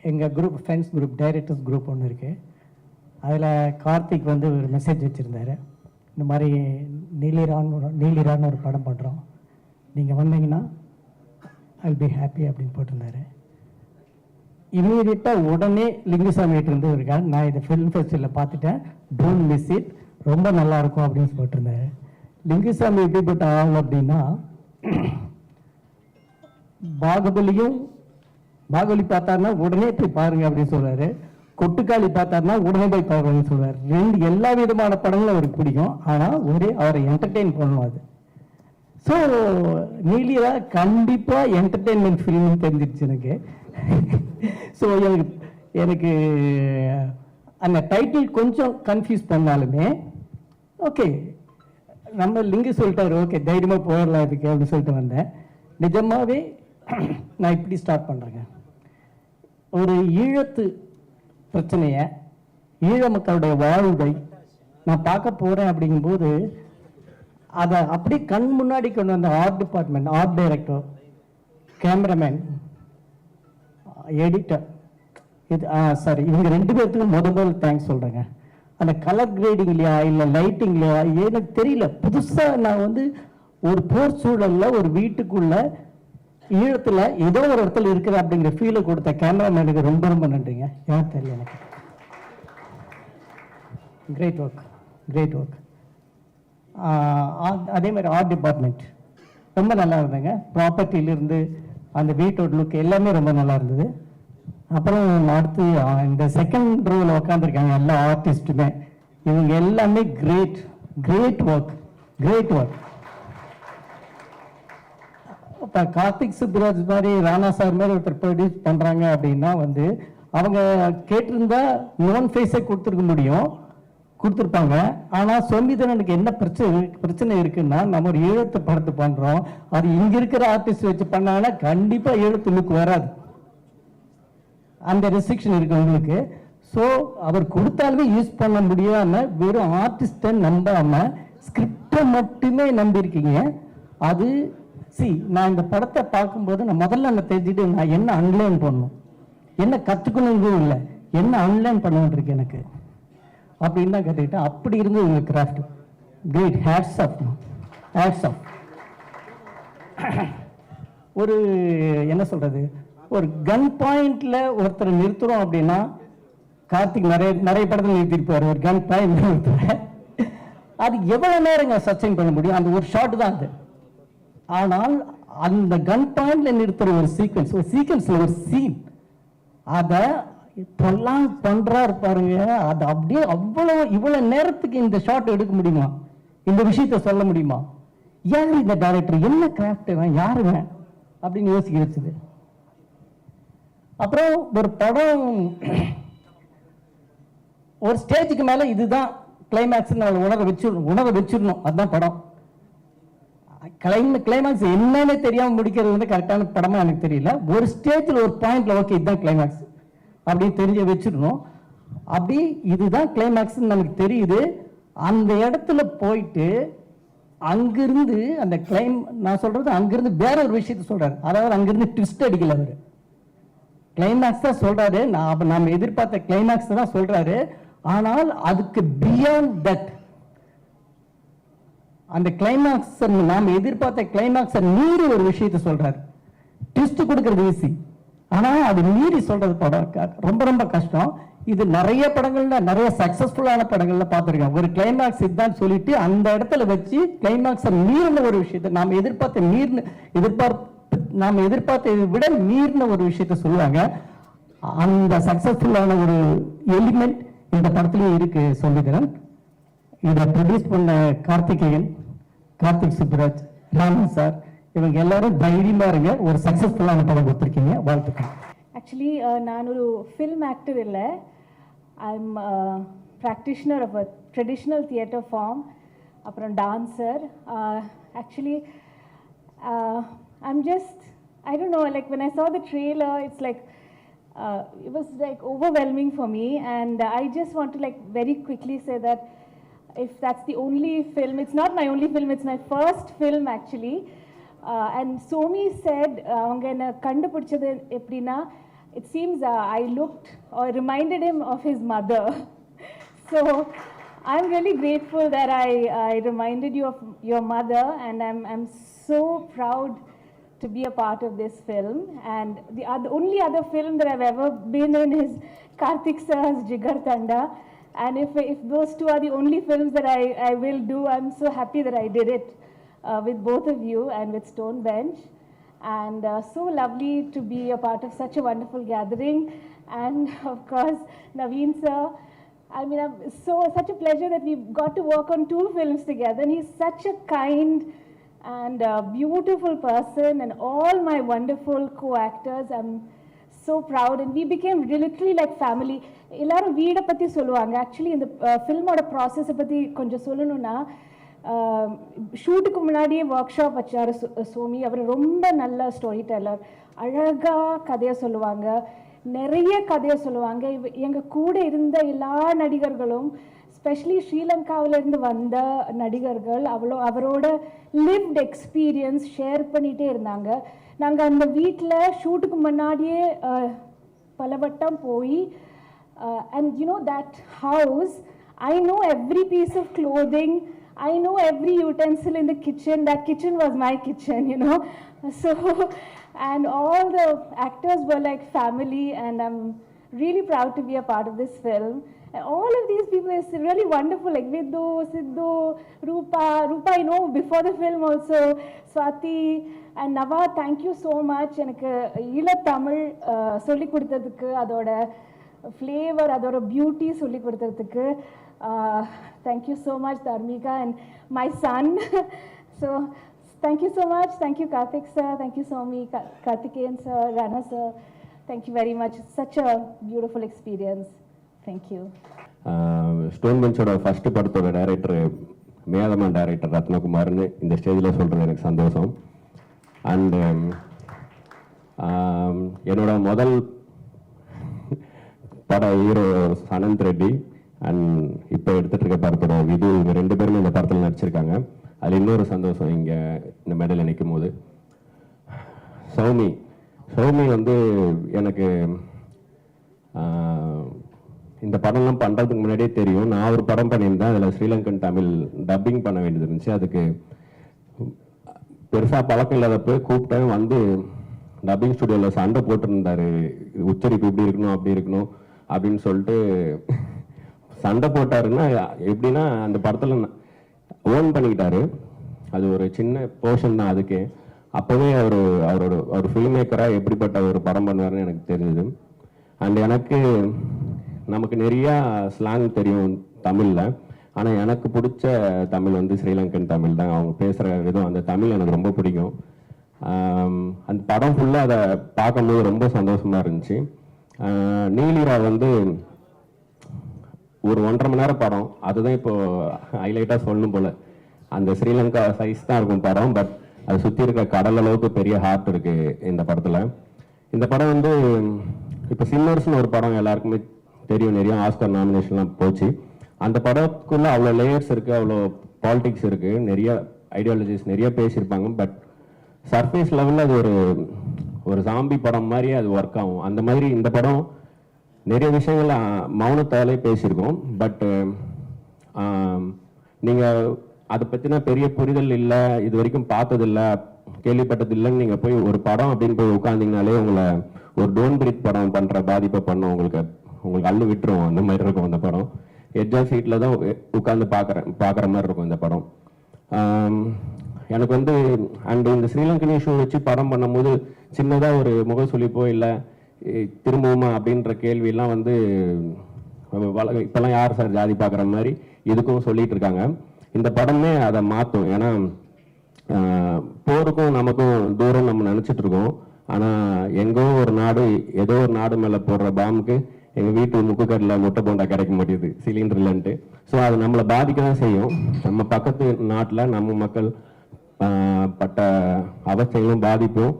எங்கள் group friends group directors group ஒன்று இருக்குது. அதில் கார்த்திக் வந்து ஒரு மெசேஜ் வச்சுருந்தார். இந்த மாதிரி நீலிரான்னு ஒரு படம் பண்ணுறோம், நீங்கள் வந்தீங்கன்னா ஐ பி ஹாப்பி அப்படின்னு போட்டிருந்தாரு. இமீடியட்டாக உடனே லிங்குசாமிகிட்ட இருந்து இருக்கா, நான் இதை ஃபிலிம் ஃபெஸ்டிவலில் பார்த்துட்டேன், டோன்ட் மிஸ் இட், ரொம்ப நல்லாயிருக்கும் அப்படின்னு போட்டிருந்தாரு. லிங்குசாமி எப்படிப்பட்ட ஆள் அப்படின்னா, பாகுபலி பார்த்தாருன்னா உடனே போய் பாருங்க அப்படின்னு சொல்றாரு, கொட்டுக்காளி பார்த்தாருன்னா உடனே போய் பாருங்கன்னு சொல்றாரு. எல்லா விதமான படங்களும் அவருக்கு பிடிக்கும். ஆனால் அவரை என்டர்டெயின் பண்ணணும். அது ஸோ நீலியா கண்டிப்பாக என்டர்டெயின்மெண்ட் ஃபிலிம்னு தெரிஞ்சிருச்சு எனக்கு. ஸோ எனக்கு அந்த டைட்டில் கொஞ்சம் கன்ஃபியூஸ் பண்ணாலுமே ஓகே, நம்ம லிங்கு சொல்லிட்டாரு, ஓகே தைரியமாக போயிடலாம் இதுக்கு அப்படின்னு சொல்லிட்டு வந்தேன். நிஜமாகவே நான் இப்படி ஸ்டார்ட் பண்ணுறேங்க. ஒரு ஈழத்து பிரச்சனையை, ஈழ மக்களுடைய வாழ்வை நான் பார்க்க போகிறேன் அப்படிங்கும்போது அதை அப்படியே கண் முன்னாடி கொண்டு வந்த art department, art director, cameraman, editor, இது சாரி, இவங்க 2 பேர்த்துக்கும் முதல் தேங்க்ஸ் சொல்கிறேங்க. அந்த கலர் கிரேடிங்லையா இல்லை லைட்டிங்லையா எனக்கு தெரியல, புதுசாக நான் வந்து ஒரு போர் சூழலில் ஒரு வீட்டுக்குள்ள ஈழத்தில் ஏதோ ஒரு இடத்துல இருக்குது அப்படிங்கிற ஃபீலை கொடுத்த கேமராமேனுக்கு ரொம்ப ரொம்ப நன்றிங்க. ஏன் தெரியல எனக்கு. Great work, great work. அதே மாதிரி ஆர்ட் டிபார்ட்மெண்ட் ரொம்ப நல்லா இருந்ததுங்க. ப்ராப்பர்ட்டியிலிருந்து அந்த வீட்டோட லுக் எல்லாமே ரொம்ப நல்லா இருந்தது. அப்புறம் அடுத்து இந்த செகண்ட் ரோவில் உட்காந்துருக்காங்க எல்லா ஆர்டிஸ்ட்டுமே, இவங்க எல்லாமே great great work, great work. இப்போ கார்த்திக் சுப்ராஜ் மாதிரி, ராணா சார் மாதிரி ஒருத்தர் ப்ரொடியூஸ் பண்ணுறாங்க அப்படின்னா வந்து அவங்க கேட்டிருந்தா நோன் ஃபேஸே கொடுத்துருக்க முடியும், கொடுத்துருப்பாங்க. ஆனால் சோம்பிதரனுக்கு என்ன பிரச்சனை இருக்குன்னா, நம்ம ஒரு ஈழத்து படத்தை பண்ணுறோம், அது இங்கே இருக்கிற ஆர்டிஸ்ட் வச்சு பண்ணாங்கன்னா கண்டிப்பாக ஈழத்து லுக் வராது, அந்த ரெஸ்ட்ரிக்ஷன் இருக்கு உங்களுக்கு. ஸோ அவர் கொடுத்தாலுமே யூஸ் பண்ண முடியாமல் வெறும் ஆர்டிஸ்ட்டை நம்பாமல் ஸ்கிரிப்டை மட்டுமே நம்பியிருக்கீங்க. அது நான் இந்த படத்தை பார்க்கும்போது நான் முதல்ல என்ன தெரிஞ்சுட்டு நான் என்ன அன்லைன் பண்ணணும், என்ன கற்றுக்கணுங்கும் இல்லை, என்ன அன்லைன் பண்ணணுன்னு இருக்கு எனக்கு அப்படின்னு தான் கற்றுக்கிட்டேன். அப்படி இருந்து உங்கள் craft great, hats off, hats off. ஒரு என்ன சொல்கிறது, ஒரு கன் பாயிண்ட்ல ஒருத்தரை நிறுத்துறோம் அப்படின்னா, கார்த்திக் நிறைய படத்தில் நிறுத்திருப்பார் ஒரு கன் பாயிண்ட் ஒருத்தர். அது எவ்வளவு நேரங்க சஸ்டைன் பண்ண முடியும், அந்த ஒரு ஷாட் தான் அது. ஆனால் அந்த கன் பாயிண்ட்ல நிறுத்துற ஒரு சீக்வன்ஸ்ல ஒரு சீன், அதை இப்பெல்லாம் பண்றாரு பாருங்க. அது அப்படியே இவ்வளவு நேரத்துக்கு இந்த ஷாட் எடுக்க முடியுமா, இந்த விஷயத்த சொல்ல முடியுமா, யார் இந்த டைரக்டர், என்ன கிராஃப்ட், யாருங்க அப்படின்னு யோசிக்க வச்சது. அப்புறம் ஒரு படம் ஒரு ஸ்டேஜுக்கு மேல இதுதான் கிளைமேக்ஸ் உணர வச்சிடணும், அதுதான் படம். கிளைமேக்ஸ் என்னன்னு தெரியாம முடிக்கிறது வந்து கரெக்டான படமா எனக்கு தெரியல. ஒரு ஸ்டேஜில் ஒரு பாயிண்ட்ல ஓகே இதுதான் கிளைமேக்ஸ் அப்படின்னு தெரிஞ்ச வச்சிடணும். அப்படி இதுதான் கிளைமேக்ஸ் நமக்கு தெரியுது. அந்த இடத்துல போயிட்டு அங்கிருந்து அந்த நான் சொல்றது அங்கிருந்து வேற ஒரு விஷயத்த சொல்றாரு. அதாவது அங்கிருந்து ட்விஸ்ட் அடிக்கல, அவரு கிளைமேக்ஸ் தான் சொல்றாரு, நாம எதிர்பார்த்த கிளைமேக்ஸ் தான் சொல்றாரு. ஆனால் அதுக்கு பியாண்ட் தட், அந்த கிளைமேக்ஸ் நாம எதிர்பார்த்த கிளைமேக்ஸ் மீறி ஒரு விஷயத்த சொல்றாரு. ட்விஸ்ட் கொடுக்கறது ஈஸி, ஆனா அது மீறி சொல்றது படம் ரொம்ப ரொம்ப கஷ்டம். இது நிறைய படங்கள்ல, நிறைய சக்சஸ்ஃபுல்லான படங்கள்ல பார்த்துருக்கேன். ஒரு கிளைமேக்ஸ் இதுதான் சொல்லிட்டு அந்த இடத்துல வச்சு கிளைமேக்ஸை மீறின ஒரு விஷயத்தை நாம எதிர்பார்த்ததை விட மீறின ஒரு விஷயத்த சொல்லுவாங்க. அந்த சக்சஸ்ஃபுல்லான ஒரு எலிமெண்ட் இந்த படத்துலயும் இருக்கு. சொல்லிக்கிறேன், இதை ப்ரொடியூஸ் பண்ண கார்த்திக் சுப்ராஜ், ராமன் சார், இவங்க எல்லாரும் தைரியமா இருங்க, ஒரு சக்சஸ்ஃபுல்லான படம் கொடுத்துருக்கீங்க, வாழ்த்துக்கள். ஆக்சுவலி நான் ஒரு ஃபில்ம் ஆக்டர் இல்லை, I am practitioner of a traditional theatre form, அப்புறம் dancer. Actually I'm just, I don't know, like when I saw the trailer, it's like it was like overwhelming for me, and I just want to like very quickly say that if that's the only film, it's not my only film, it's my first film actually. And Somi said avanga enna kandupidichadu epdina it seems I looked or reminded him of his mother. So I'm really grateful that I reminded you of your mother, and I'm so proud to be a part of this film. And the only other film that I've ever been in is Karthik Sir's Jigar Tanda. And if those two are the only films that I will do, I'm so happy that I did it with both of you and with Stone Bench. And so lovely to be a part of such a wonderful gathering. And of course, Naveen sir. I mean, such a pleasure that we got to work on 2 films together. And he's such a kind and beautiful person, and all my wonderful co-actors. I'm so proud, and we became literally like family. எல்லாரும் வீடை பற்றி சொல்லுவாங்க. Actually இந்த ஃபில்மோட ப்ராசஸை பற்றி கொஞ்சம் சொல்லணும்னா, ஷூட்டுக்கு முன்னாடியே ஒர்க் ஷாப் வச்சார் சோமி. அவர் ரொம்ப நல்ல ஸ்டோரி டெல்லர், அழகாக கதையை சொல்லுவாங்க, நிறைய கதையை சொல்லுவாங்க. எங்கள் கூட இருந்த எல்லா நடிகர்களும், ஸ்பெஷலி ஸ்ரீலங்காவிலேருந்து வந்த நடிகர்கள், அவரோட லிவ்ட் எக்ஸ்பீரியன்ஸ் ஷேர் பண்ணிகிட்டே இருந்தாங்க. நாங்கள் அந்த வீட்டில் ஷூட்டுக்கு முன்னாடியே பல வட்டம் போய், and you know that house, I know every piece of clothing, I know every utensil in the kitchen. That kitchen was my kitchen, you know. So, and all the actors were like family, and I'm really proud to be a part of this film. And all of these people is really wonderful, like Vidhu, Siddhu, Rupa, I know before the film also, Swati and Nava. Thank you so much. எனக்கு ஈழ தமிழ் சொல்லி கொடுத்ததுக்கு, அதோட flavour, அதோட beauty சொல்லி கொடுத்ததுக்கு thank you so much, Dharmika, and my son. So thank you so much. Thank you, Karthik sir. Thank you, Somi, Karthikeyan sir, Rana sir. Thank you very much. It's such a beautiful experience. Thank you. Stone பெஞ்சோட first படத்தோட director, மேதமன் director ரத்னகுமார்னு இந்த ஸ்டேஜில் சொல்கிறது எனக்கு சந்தோஷம். And என்னோட முதல் பட ஹீரோ அனந்த் ரெட்டி, அண்ட் இப்போ எடுத்துகிட்டு இருக்க படத்தோட விது, இவங்க 2 பேருமே இந்த படத்தில் நடிச்சிருக்காங்க. அது இன்னொரு சந்தோஷம் இங்கே இந்த மேடையில் நிற்கும் போது. சௌமி வந்து எனக்கு இந்த படம்லாம் பண்ணுறதுக்கு முன்னாடியே தெரியும். நான் ஒரு படம் பண்ணியிருந்தேன், அதில் ஸ்ரீலங்கன் தமிழ் டப்பிங் பண்ண வேண்டியது இருந்துச்சு. அதுக்கு பெருசாக பழக்கம் இல்லாதப்போ கூப்பிட்டேன். வந்து டப்பிங் ஸ்டுடியோவில் சண்டை போட்டிருந்தாரு, உச்சரிப்பு இப்படி இருக்கணும் அப்படி இருக்கணும் அப்படின்னு சொல்லிட்டு சண்டை போட்டாருன்னா எப்படின்னா, அந்த படத்தில் ஓன் பண்ணிக்கிட்டாரு. அது ஒரு சின்ன போர்ஷன் தான் அதுக்கு. அப்போவே அவர் ஃபில்ம் மேக்கராக எப்படிப்பட்ட ஒரு படம் பண்ணுவார்னு எனக்கு தெரிஞ்சது. அண்ட் நமக்கு நிறையா ஸ்லாங் தெரியும் தமிழில், ஆனால் எனக்கு பிடிச்ச தமிழ் வந்து ஸ்ரீலங்கன் தமிழ் தான். அவங்க பேசுகிற விதம், அந்த தமிழ் எனக்கு ரொம்ப பிடிக்கும். அந்த படம் ஃபுல்லாக அதை பார்க்கும்போது ரொம்ப சந்தோஷமாக இருந்துச்சு. நீலிரா வந்து ஒரு 1.5 மணி நேரம் படம், அதுதான் இப்போ ஹைலைட்டாக சொல்லணும் போல். அந்த ஸ்ரீலங்கா சைஸ் தான் இருக்கும் படம், பட் அது சுற்றி இருக்க கடல் அளவுக்கு பெரிய ஹார்ட் இருக்குது இந்த படத்தில். இந்த படம் வந்து இப்போ சிம்மர்ஸ்னு ஒரு படம் எல்லாருக்குமே தெரியும், நிறைய ஆஸ்கர் நாமினேஷன்லாம் போச்சு. அந்த படத்துக்குள்ளே அவ்வளோ லேயர்ஸ் இருக்குது, அவ்வளோ பாலிடிக்ஸ் இருக்குது, நிறைய ஐடியாலஜிஸ் நிறைய பேசியிருப்பாங்க. பட் சர்ஃபேஸ் லெவலில் அது ஒரு சாம்பி படம் மாதிரியே அது ஒர்க் ஆகும். அந்த மாதிரி இந்த படம் நிறைய விஷயங்கள் மௌனத்தாலே பேசியிருக்கோம். பட் நீங்கள் அதை பற்றின பெரிய புரிதல் இல்லை, இது வரைக்கும் பார்த்ததில்லை, கேள்விப்பட்டது இல்லைன்னு நீங்கள் போய் ஒரு படம் அப்படின்னு போய் உட்காந்திங்கனாலே உங்களை ஒரு டோன் பிரீத் படம் பண்ணுற பாதிப்பை பண்ணும். உங்களுக்கு அள்ளு விட்டுரும். அந்த மாதிரி இருக்கும் அந்த படம். எட்ஜ் ஆஃப் சீட்டில் தான் உட்காந்து பார்க்குற மாதிரி இருக்கும் இந்த படம். எனக்கு வந்து அண்ட் இந்த ஸ்ரீலங்கன் இஷ்யூ வச்சு படம் பண்ணும்போது சின்னதாக ஒரு முகசுளிப்போ இல்லை திரும்பவுமா அப்படின்ற கேள்வியெல்லாம் வந்து இப்போல்லாம் யார் சார் ஜாதி பார்க்குற மாதிரி இதுக்கும் சொல்லிட்டு இருக்காங்க. இந்த படமே அதை மாற்றும். ஏன்னா போருக்கும் நமக்கும் தூரம் நம்ம நினச்சிட்டு இருக்கோம். ஆனால் எங்கோ ஒரு நாடு, ஏதோ ஒரு நாடு மேலே போடுற பாம்புக்கு எங்கள் வீட்டு முக்குக்கட்டில் முட்டை போண்டா கிடைக்க மாட்டேங்குது சிலிண்டர் இல்லைன்ட்டு. ஸோ அது நம்மளை பாதிக்க தான் செய்யும். நம்ம பக்கத்து நாட்டில் நம்ம மக்கள் பட்ட அவஸ்தைகளும் பாதிப்பும்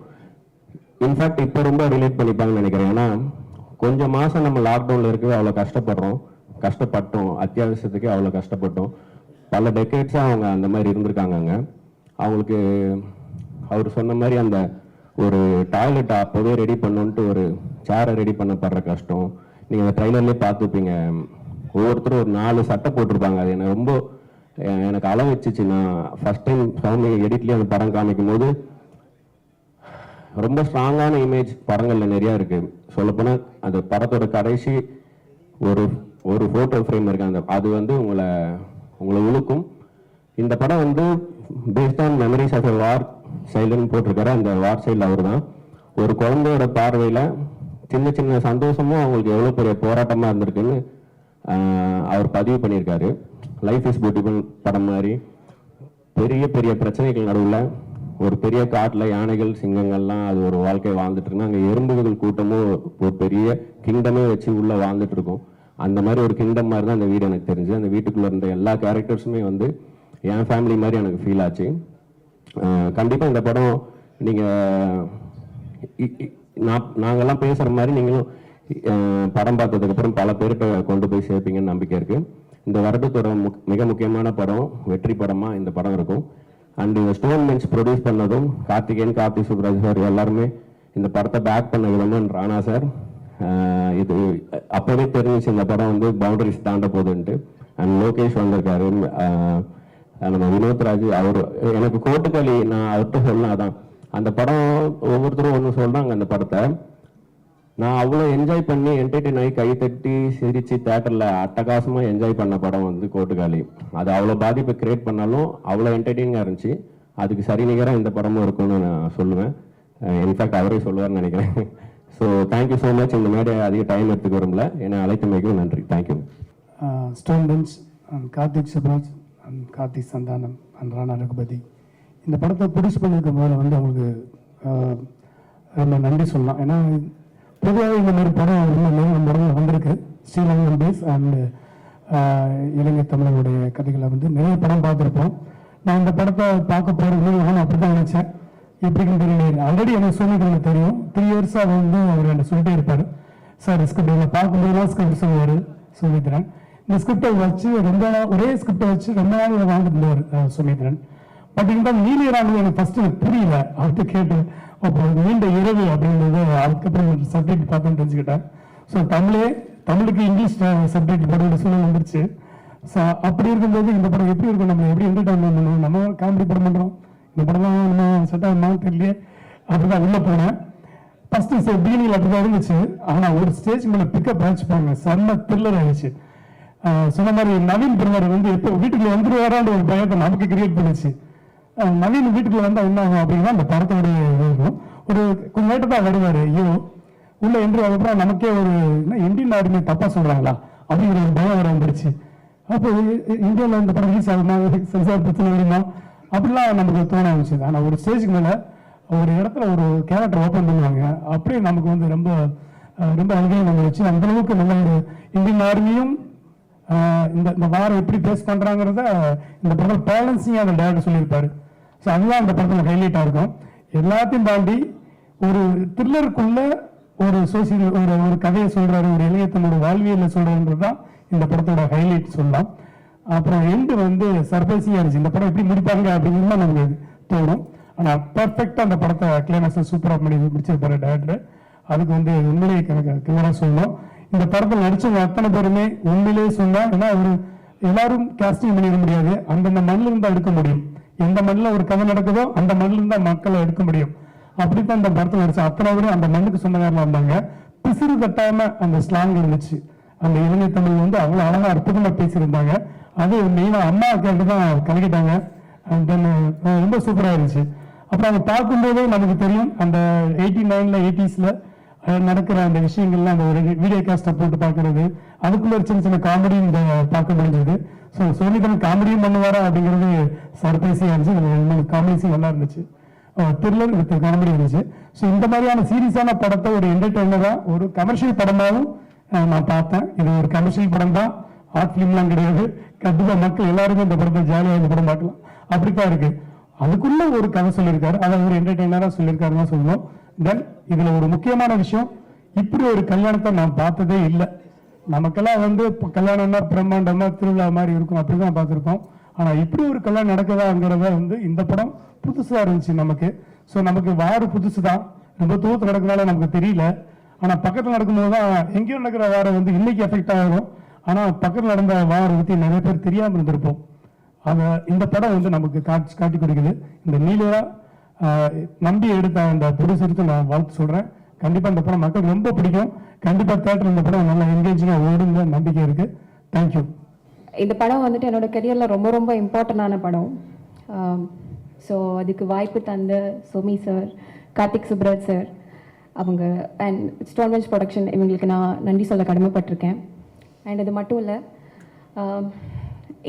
இன்ஃபேக்ட் இப்போ ரொம்ப ரிலேட் பண்ணிப்பாங்கன்னு நினைக்கிறேன். ஏன்னா கொஞ்சம் மாதம் நம்ம லாக்டவுனில் இருக்கவே அவ்வளோ கஷ்டப்பட்டோம், அத்தியாவசியத்துக்கு அவ்வளோ கஷ்டப்பட்டோம். பல டெக்கேட்ஸாக அவங்க அந்த மாதிரி இருந்திருக்காங்க. அவங்களுக்கு அவர் சொன்ன மாதிரி அந்த ஒரு டாய்லெட் அப்போவே ரெடி பண்ணுன்ட்டு ஒரு சேரை ரெடி பண்ண படுற கஷ்டம் நீங்கள் அந்த ட்ரைலர்லேயே பார்த்துப்பீங்க. ஒவ்வொருத்தரும் ஒரு 4 சட்டை போட்டிருப்பாங்க. அது எனக்கு ரொம்ப எனக்கு அளவு வச்சுச்சு. நான் ஃபர்ஸ்ட் டைம் சவுண்ட் எடிட்லேயே அந்த படம் காமிக்கும் போது ரொம்ப ஸ்ட்ராங்கான இமேஜ் படங்களில் நிறையா இருக்குது. சொல்லப்போனால் அந்த படத்தோட கடைசி ஒரு ஃபோட்டோ ஃப்ரேம் இருக்கு, அந்த அது வந்து உங்களை உழுக்கும். இந்த படம் வந்து பேஸ்ட் ஆன் மெமரிஸ் ஆஃப் வார் சைல்டுன்னு போட்டிருக்காரு. அந்த வார் சைல்டு அவர் தான். ஒரு குழந்தையோட பார்வையில் சின்ன சின்ன சந்தோஷமும் அவங்களுக்கு எவ்வளோ பெரிய போராட்டமாக இருந்திருக்குன்னு அவர் பதிவு பண்ணியிருக்காரு. லைஃப் இஸ் பியூட்டிஃபுல் படம் மாதிரி பெரிய பெரிய பிரச்சனைகள் நடுவில் ஒரு பெரிய காட்டில் யானைகள் சிங்கங்கள்லாம் அது ஒரு வாழ்க்கையை வாழ்ந்துட்டு இருக்குன்னா அங்கே எறும்புகள் கூட்டமும் ஒரு பெரிய கிங்டமே வச்சு உள்ளே வாழ்ந்துட்டு இருக்கும். அந்த மாதிரி ஒரு கிங்டம் மாதிரி தான் அந்த வீடு எனக்கு தெரிஞ்சு. அந்த வீட்டுக்குள்ளே இருந்த எல்லா கேரக்டர்ஸுமே வந்து என் ஃபேமிலி மாதிரி எனக்கு ஃபீல் ஆச்சு. கண்டிப்பாக இந்த படம் நீங்கள் நாங்கள்லாம் பேசுகிற மாதிரி நீங்களும் படம் பார்த்ததுக்கப்புறம் பல பேர்கிட்ட கொண்டு போய் சேர்ப்பீங்கன்னு நம்பிக்கை இருக்குது. இந்த வருடத்தோட மிக முக்கியமான படம் வெற்றி படமாக இந்த படம் இருக்கும். அண்ட் இந்த ஸ்டோன் பெஞ்ச் ப்ரொடியூஸ் பண்ணதும் கார்த்திக் சுப்ராஜ் சார் எல்லாருமே இந்த படத்தை பேக் பண்ண விதமாக ராணா சார் இது அப்போவே தெரிஞ்சிச்சு இந்த படம் வந்து பவுண்டரிஸ் தாண்ட போகுதுன்ட்டு. அண்ட் லோகேஷ் வந்திருக்காரு, நம்ம வினோத்ராஜ் அவர் எனக்கு கோட்டுக்களி நான் அவர்கிட்ட சொல்லலாம். அதான் அந்த படம் ஒவ்வொருத்தரும் ஒன்று சொல்கிறாங்க. அந்த படத்தை நான் அவ்வளோ என்ஜாய் பண்ணி என்டர்டெயின் ஆகி கை தட்டி சிரித்து தேட்டரில் அட்டகாசமாக என்ஜாய் பண்ண படம் வந்து கோட்டுக்காளி. அது அவ்வளோ பாதிப்பை கிரியேட் பண்ணாலும் அவ்வளோ என்டர்டெயினிங்காக இருந்துச்சு. அதுக்கு சரிநிகராக இந்த படமும் இருக்கும்னு நான் சொல்லுவேன். இன்ஃபேக்ட் அவரே சொல்லுவார்னு நினைக்கிறேன். So thank you so much. இந்த மேடை அதிக டைம் எடுத்துக்க விரும்பல. என்னை அழைத்தமைக்கும் நன்றி. Thank you. Stone bench and Karthik Subbaraj and Karthik Santhanam and Rana Raghupathi இந்த படத்தை ப்ரொடியூஸ் பண்ணியிருக்க போது வந்து அவங்களுக்கு ரொம்ப நன்றி சொல்லலாம். ஏன்னா பொதுவாக இந்த மாதிரி படம் நம்ம படம் வந்திருக்கு. ஸ்ரீலங்கன் பேஸ் அண்ட் இலங்கை தமிழர்களுடைய கதைகளை வந்து நிறைய படம் பார்த்துருப்போம். நான் இந்த படத்தை பார்க்க போகிறது நானும் அப்படி தான் நினச்சேன். எப்படின்னு தெரியல. ஆல்ரெடி எனக்கு சொல்லிட்டு தெரியும். 3 இயர்ஸாக வந்து அவர் என்ன சொல்லிட்டே இருப்பார். சார் ஸ்கிரிப்ட் பார்க்கும்போதுலாம் ஸ்கிரிப்ட் சொல்லுவார், சொல்லித்தரேன். இந்த ஸ்கிரிப்டை வச்சு ஒரே ஸ்கிரிப்டை வச்சு ரொம்ப நாள் வாழ்ந்துட்டு இருந்தார் சொல்லித்தரேன். பட் இருந்தாலும் நீலியரானது எனக்கு ஃபர்ஸ்ட் புரியல. அவர்கிட்ட கேட்டு அப்போ நீண்ட இரவு அப்படின்றது அதுக்கப்புறம் சப்ஜெக்ட் பார்த்து தெரிஞ்சுக்கிட்டேன். ஸோ தமிழுக்கு இங்கிலீஷ் சப்ஜெக்ட் போட சூழல் வந்துருச்சு. ஸோ அப்படி இருக்கும்போது இந்த படம் எப்படி இருக்கும், நம்ம எப்படி என்டர்டைன்மெண்ட் பண்ணுவோம், நம்ம காமெடி படம் பண்ணுறோம், இந்த படம்லாம் நம்ம செட் ஆகுமான்னு தெரியல. அப்படிதான் உள்ளே போனேன். ஃபர்ஸ்ட் பிகினியில் அப்படிதான் இருந்துச்சு. ஆனால் ஒரு ஸ்டேஜ் மேலே பிக்கப் ஆச்சுப்பாங்க, செம்ம த்ரில்லர் ஆயிடுச்சு. சொன்ன மாதிரி நவீன் பிரதர் வந்து எப்போ வீட்டுக்குள்ள வந்துருவாரான்னு ஒரு பயத்தை நமக்கு கிரியேட் பண்ணிச்சு. நவீன் வீட்டுக்குள்ள வந்தால் என்ன ஆகும் அப்படின்னா அந்த படத்தோடைய இருக்கும். ஒரு கொஞ்சம் நேரத்தை தான் வருவார். ஐயோ உள்ள என்று அதுக்கப்புறம் நமக்கே ஒரு இந்தியன் ஆர்மி தப்பா சொல்றாங்களா அப்படிங்கிற ஒரு பயம் வர வந்துருச்சு. அப்போ இந்தியாவில் இந்த படம் ரிலீஸ் ஆகுமா, சென்சார் பிரச்சனை வருமா அப்படிலாம் நமக்கு தோண ஆரம்பிச்சது. ஆனால் ஒரு ஸ்டேஜுக்கு மேலே ஒரு இடத்துல ஒரு கேரக்டர் ஓப்பன் பண்ணுவாங்க. அப்படியே நமக்கு வந்து ரொம்ப ரொம்ப அங்கேயும் நம்ம வச்சு அந்த அளவுக்கு நல்ல ஒரு இந்தியன் ஆர்மியும் இந்த வாரம் எப்படி பேஸ் பண்றாங்கிறத இந்த படத்தில் பேலன்சிங்காக அந்த டேரக்டர் சொல்லியிருப்பாரு. ஸோ அதுதான் அந்த படத்தில் ஹைலைட்டாக இருக்கும். எல்லாத்தையும் தாண்டி ஒரு த்ரில்லருக்குள்ள ஒரு சோசியல் ஒரு கதையை சொல்றாரு, ஒரு இளையத்தனோட வாழ்வியலை சொல்றதுன்றது தான் இந்த படத்தோட ஹைலைட் சொல்லலாம். அப்புறம் எண்டு வந்து சர்ப்ரைசிங்காக இருந்துச்சு. இந்த படம் எப்படி முடிப்பாங்க அப்படிங்கிறது தான் நமக்கு தோணும். ஆனால் பர்ஃபெக்டாக அந்த படத்தை கிளைமேக்ஸை சூப்பராக பண்ணி முடிச்சிருப்பாரு டேரக்டர். அதுக்கு வந்து உண்மையிலேயே கிளியராக சொல்லணும். இந்த படத்தில் நடிச்சவங்க அத்தனை பேருமே உண்மையிலேயே சொன்னா, ஏன்னா ஒரு எல்லாரும் கேஸ்டிங் பண்ணிட முடியாது. அந்தந்த மண்ணில் இருந்தால் எடுக்க முடியும். எந்த மண்ணில் ஒரு கதை நடக்குதோ அந்த மண்ணில் இருந்தால் மக்களை எடுக்க முடியும். அப்படித்தான் இந்த படத்தில் நடிச்ச அத்தனை பேரும் அந்த மண்ணுக்கு சொந்தக்காரலாம் இருந்தாங்க. பிசிறு தட்டாம அந்த ஸ்லாங் இருந்துச்சு. அந்த இலங்கை தமிழ் வந்து அவ்வளோ அழகா அற்புதமாக பேசியிருந்தாங்க. அது மெயினாக அம்மா கேட்டு தான் கலக்கிட்டாங்க. ரொம்ப சூப்பராக இருந்துச்சு. அப்புறம் அதை பார்க்கும்போதே நமக்கு தெரியும் அந்த 89ல 80ஸ்ல நடக்கிற அந்த விஷயங்கள்லாம் அந்த ஒரு வீடியோ காஸ்ட்டை போட்டு பார்க்கறது, அதுக்குள்ள ஒரு சின்ன சின்ன காமெடி இந்த பார்க்க முடிஞ்சது. ஸோ சோனிதன் காமெடியும் பண்ணுவாரா அப்படிங்கிறது சர்ப்ரைஸாக இருந்துச்சு. காமெடிஸும் நல்லா இருந்துச்சு. த்ரில்லர் வித் காமெடி இருந்துச்சு. ஸோ இந்த மாதிரியான சீரியஸான படத்தை ஒரு என்டர்டெய்னராக ஒரு கமர்ஷியல் படமாகவும் நான் பார்த்தேன். இது ஒரு கமர்ஷியல் படம் தான், ஆர்ட் ஃபிலிம்லாம் கிடையாது. கண்டிப்பாக மக்கள் எல்லாருமே இந்த படத்தை ஜாலியாக இந்த படம் பார்க்கலாம். அப்படித்தான் இருக்கு. அதுக்குள்ள ஒரு கதை சொல்லியிருக்காரு, அதை ஒரு என்டர்டெய்னராக சொல்லியிருக்காருன்னு சொல்லணும். தென் இதுல ஒரு முக்கியமான விஷயம், இப்படி ஒரு கல்யாணத்தை நான் பார்த்ததே இல்லை. நமக்கெல்லாம் வந்து கல்யாணம்னா பிரம்மாண்டமா திருவிழா மாதிரி இருக்கும், அப்படிதான் பார்த்துருக்கோம். ஆனால் இப்படி ஒரு கல்யாணம் நடக்குதாங்கிறத வந்து இந்த படம் புதுசாக இருந்துச்சு நமக்கு. ஸோ நமக்கு வார் புதுசு தான், ரொம்ப தூரத்தில் நடக்கிறதால நமக்கு தெரியல. ஆனால் பக்கத்தில் நடக்கும்போது தான் எங்கேயோ நடக்கிற வாரம் வந்து இன்னைக்கு எஃபெக்ட் ஆகும். ஆனால் பக்கத்தில் நடந்த வாரம் பற்றி நிறைய பேர் தெரியாமல் இருந்திருப்போம். இந்த படம் வந்து நமக்கு காட்டி கொடுக்குது. இந்த நீலியா நம்பி எடுத்த அந்த ப்ரொடியூசருக்கு நான் வாழ்த்து சொல்கிறேன். கண்டிப்பாக இந்த படம் மக்களுக்கு ரொம்ப பிடிக்கும். கண்டிப்பாக தேட்டர் இந்த படம் நல்லா என்கேஜிங்காக ஓடுங்க நம்பிக்கை இருக்குது. தேங்க்யூ. இந்த படம் வந்துட்டு என்னோட கரியரில் ரொம்ப ரொம்ப இம்பார்ட்டண்டான படம். ஸோ அதுக்கு வாய்ப்பு தந்த சோமி சார், கார்த்திக் சுப்ராஜ் சார் அவங்க அண்ட் ஸ்டோன்வெஞ்ச் ப்ரொடக்ஷன் இவங்களுக்கு நான் நன்றி சொல்ல கடமைப்பட்டிருக்கேன். அண்ட் இது மட்டும் இல்லை,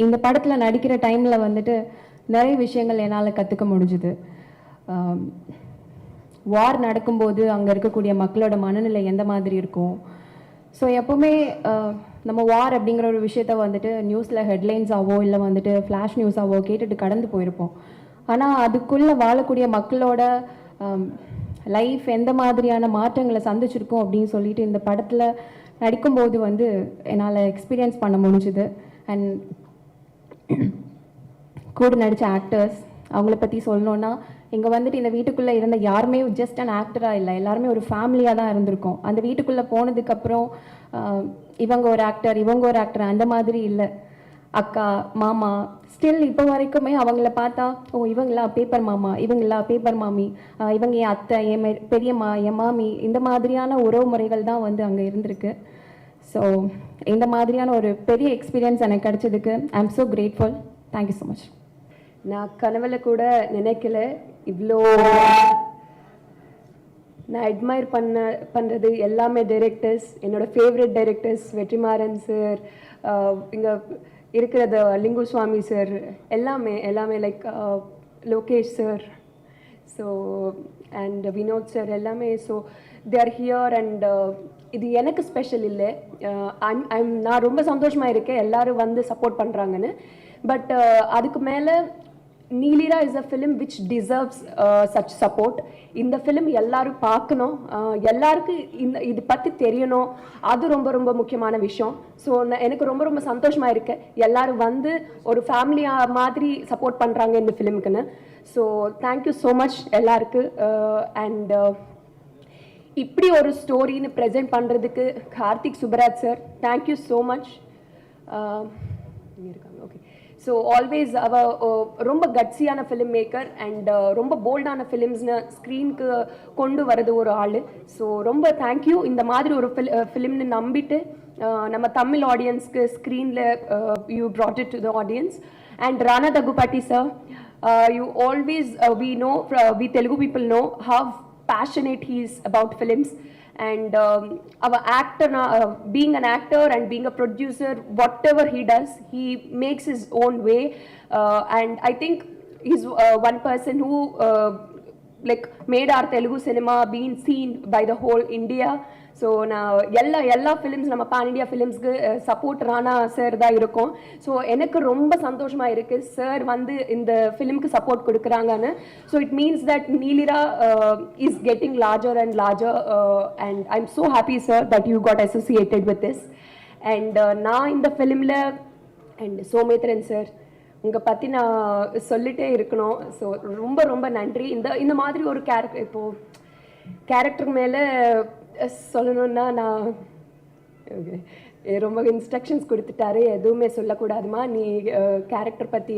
இந்த படத்தில் நடிக்கிற டைமில் வந்துட்டு நிறைய விஷயங்கள் என்னால் கற்றுக்க முடிஞ்சுது. வார் நடக்கும்போது அங்கே இருக்கக்கூடிய மக்களோட மனநிலை எந்த மாதிரி இருக்கும். ஸோ எப்போவுமே நம்ம வார் அப்படிங்கிற ஒரு விஷயத்த வந்துட்டு நியூஸில் ஹெட்லைன்ஸாவோ இல்லை வந்துட்டு ஃப்ளாஷ் நியூஸாவோ கேட்டுட்டு கடந்து போயிருப்போம். ஆனால் அதுக்குள்ளே வாழக்கூடிய மக்களோட லைஃப் எந்த மாதிரியான மாற்றங்களை சந்திச்சிருக்கோம் அப்படின்னு சொல்லிட்டு இந்த படத்தில் நடிக்கும்போது வந்து என்னால் எக்ஸ்பீரியன்ஸ் பண்ண முடிஞ்சுது. அண்ட் கூட நடித்த ஆக்டர்ஸ் அவங்கள பற்றி சொல்லணுன்னா, இங்கே வந்துட்டு இந்த வீட்டுக்குள்ளே இருந்த யாருமே ஜஸ்ட் அண்ட் ஆக்டராக இல்லை, எல்லாருமே ஒரு ஃபேமிலியாக தான் இருந்திருக்கோம். அந்த வீட்டுக்குள்ளே போனதுக்கப்புறம் இவங்க ஒரு ஆக்டர் இவங்க ஒரு ஆக்டர் அந்த மாதிரி இல்லை. அக்கா மாமா ஸ்டில் இப்போ வரைக்குமே அவங்கள பார்த்தா, ஓ இவங்களா பேப்பர் மாமா, இவங்களா பேப்பர் மாமி, இவங்க என் அத்தை, என் பெரியம்மா, என் மாமி, இந்த மாதிரியான உறவு முறைகள் தான் வந்து அங்கே இருந்திருக்கு. ஸோ இந்த மாதிரியான ஒரு பெரிய எக்ஸ்பீரியன்ஸ் எனக்கு கிடைச்சதுக்கு ஐ am so grateful. Thank you so much. நான் கனவுல கூட நினைக்கல இவ்வளோ. நான் அட்மையர் பண்ணுறது எல்லாமே டைரக்டர்ஸ், என்னோட ஃபேவரட் டைரக்டர்ஸ் வெற்றிமாறன் சார், இங்கே இருக்கிறது லிங்கு சுவாமி சார், எல்லாமே like Lokesh sir, so and Vinoth sir எல்லாமே. So they are here. And இது எனக்கு ஸ்பெஷல் இல்லை, நான் ரொம்ப சந்தோஷமாக இருக்கேன் எல்லாரும் வந்து சப்போர்ட் பண்ணுறாங்கன்னு. பட் அதுக்கு மேலே Neelira is a film which deserves such support. இந்த ஃபிலிம் எல்லாரும் பார்க்கணும், எல்லாருக்கும் இது பற்றி தெரியணும், அது ரொம்ப ரொம்ப முக்கியமான விஷயம். ஸோ எனக்கு ரொம்ப ரொம்ப சந்தோஷமாக இருக்கு எல்லாரும் வந்து ஒரு ஃபேமிலியாக மாதிரி சப்போர்ட் பண்ணுறாங்க இந்த ஃபிலிமுக்குன்னு. ஸோ தேங்க்யூ ஸோ மச் எல்லாருக்கு. அண்ட் இப்படி ஒரு ஸ்டோரின்னு ப்ரெசென்ட் பண்ணுறதுக்கு Karthik Subbaraj sir, thank you so much. இருக்காங்க ஓகே. ஸோ ஆல்வேஸ் ரொம்ப கட்ஸியான ஃபிலிம் மேக்கர் அண்ட் ரொம்ப போல்டான ஃபிலிம்ஸ்னு ஸ்க்ரீனுக்கு கொண்டு வரது ஒரு ஆள். ஸோ ரொம்ப தேங்க்யூ. இந்த மாதிரி ஒரு ஃபிலிம்னு நம்பிட்டு நம்ம தமிழ் ஆடியன்ஸ்க்கு ஸ்க்ரீனில் you brought it to the audience. And Rana Daggubati sir, you always we Telugu people know how passionate he is about films. And our actor, being an actor and being a producer, whatever he does, he makes his own way. And I think he's one person who like made our Telugu cinema being seen by the whole India. So நான் எல்லா films நம்ம pan India ஃபிலிம்ஸ்க்கு support Rana sir தான் இருக்கும். So எனக்கு ரொம்ப சந்தோஷமாக இருக்குது சார் வந்து இந்த ஃபிலிம்க்கு சப்போர்ட் கொடுக்குறாங்கன்னு. So it means that Neelira is getting larger and larger. And I am so happy sir that you got associated with this. And நான் இந்த ஃபிலிமில் அண்ட் சோமேத்ரன் சார் உங்கள் பற்றி நான் சொல்லிட்டே இருக்கணும். ஸோ ரொம்ப ரொம்ப நன்றி. இந்த மாதிரி ஒரு கேரக்டர் மேலே சொல்லணுன்னா நான் ரொம்ப இன்ஸ்ட்ரக்ஷன்ஸ் கொடுத்துட்டாரு, எதுவுமே சொல்லக்கூடாதுமா நீ கேரக்டர் பற்றி.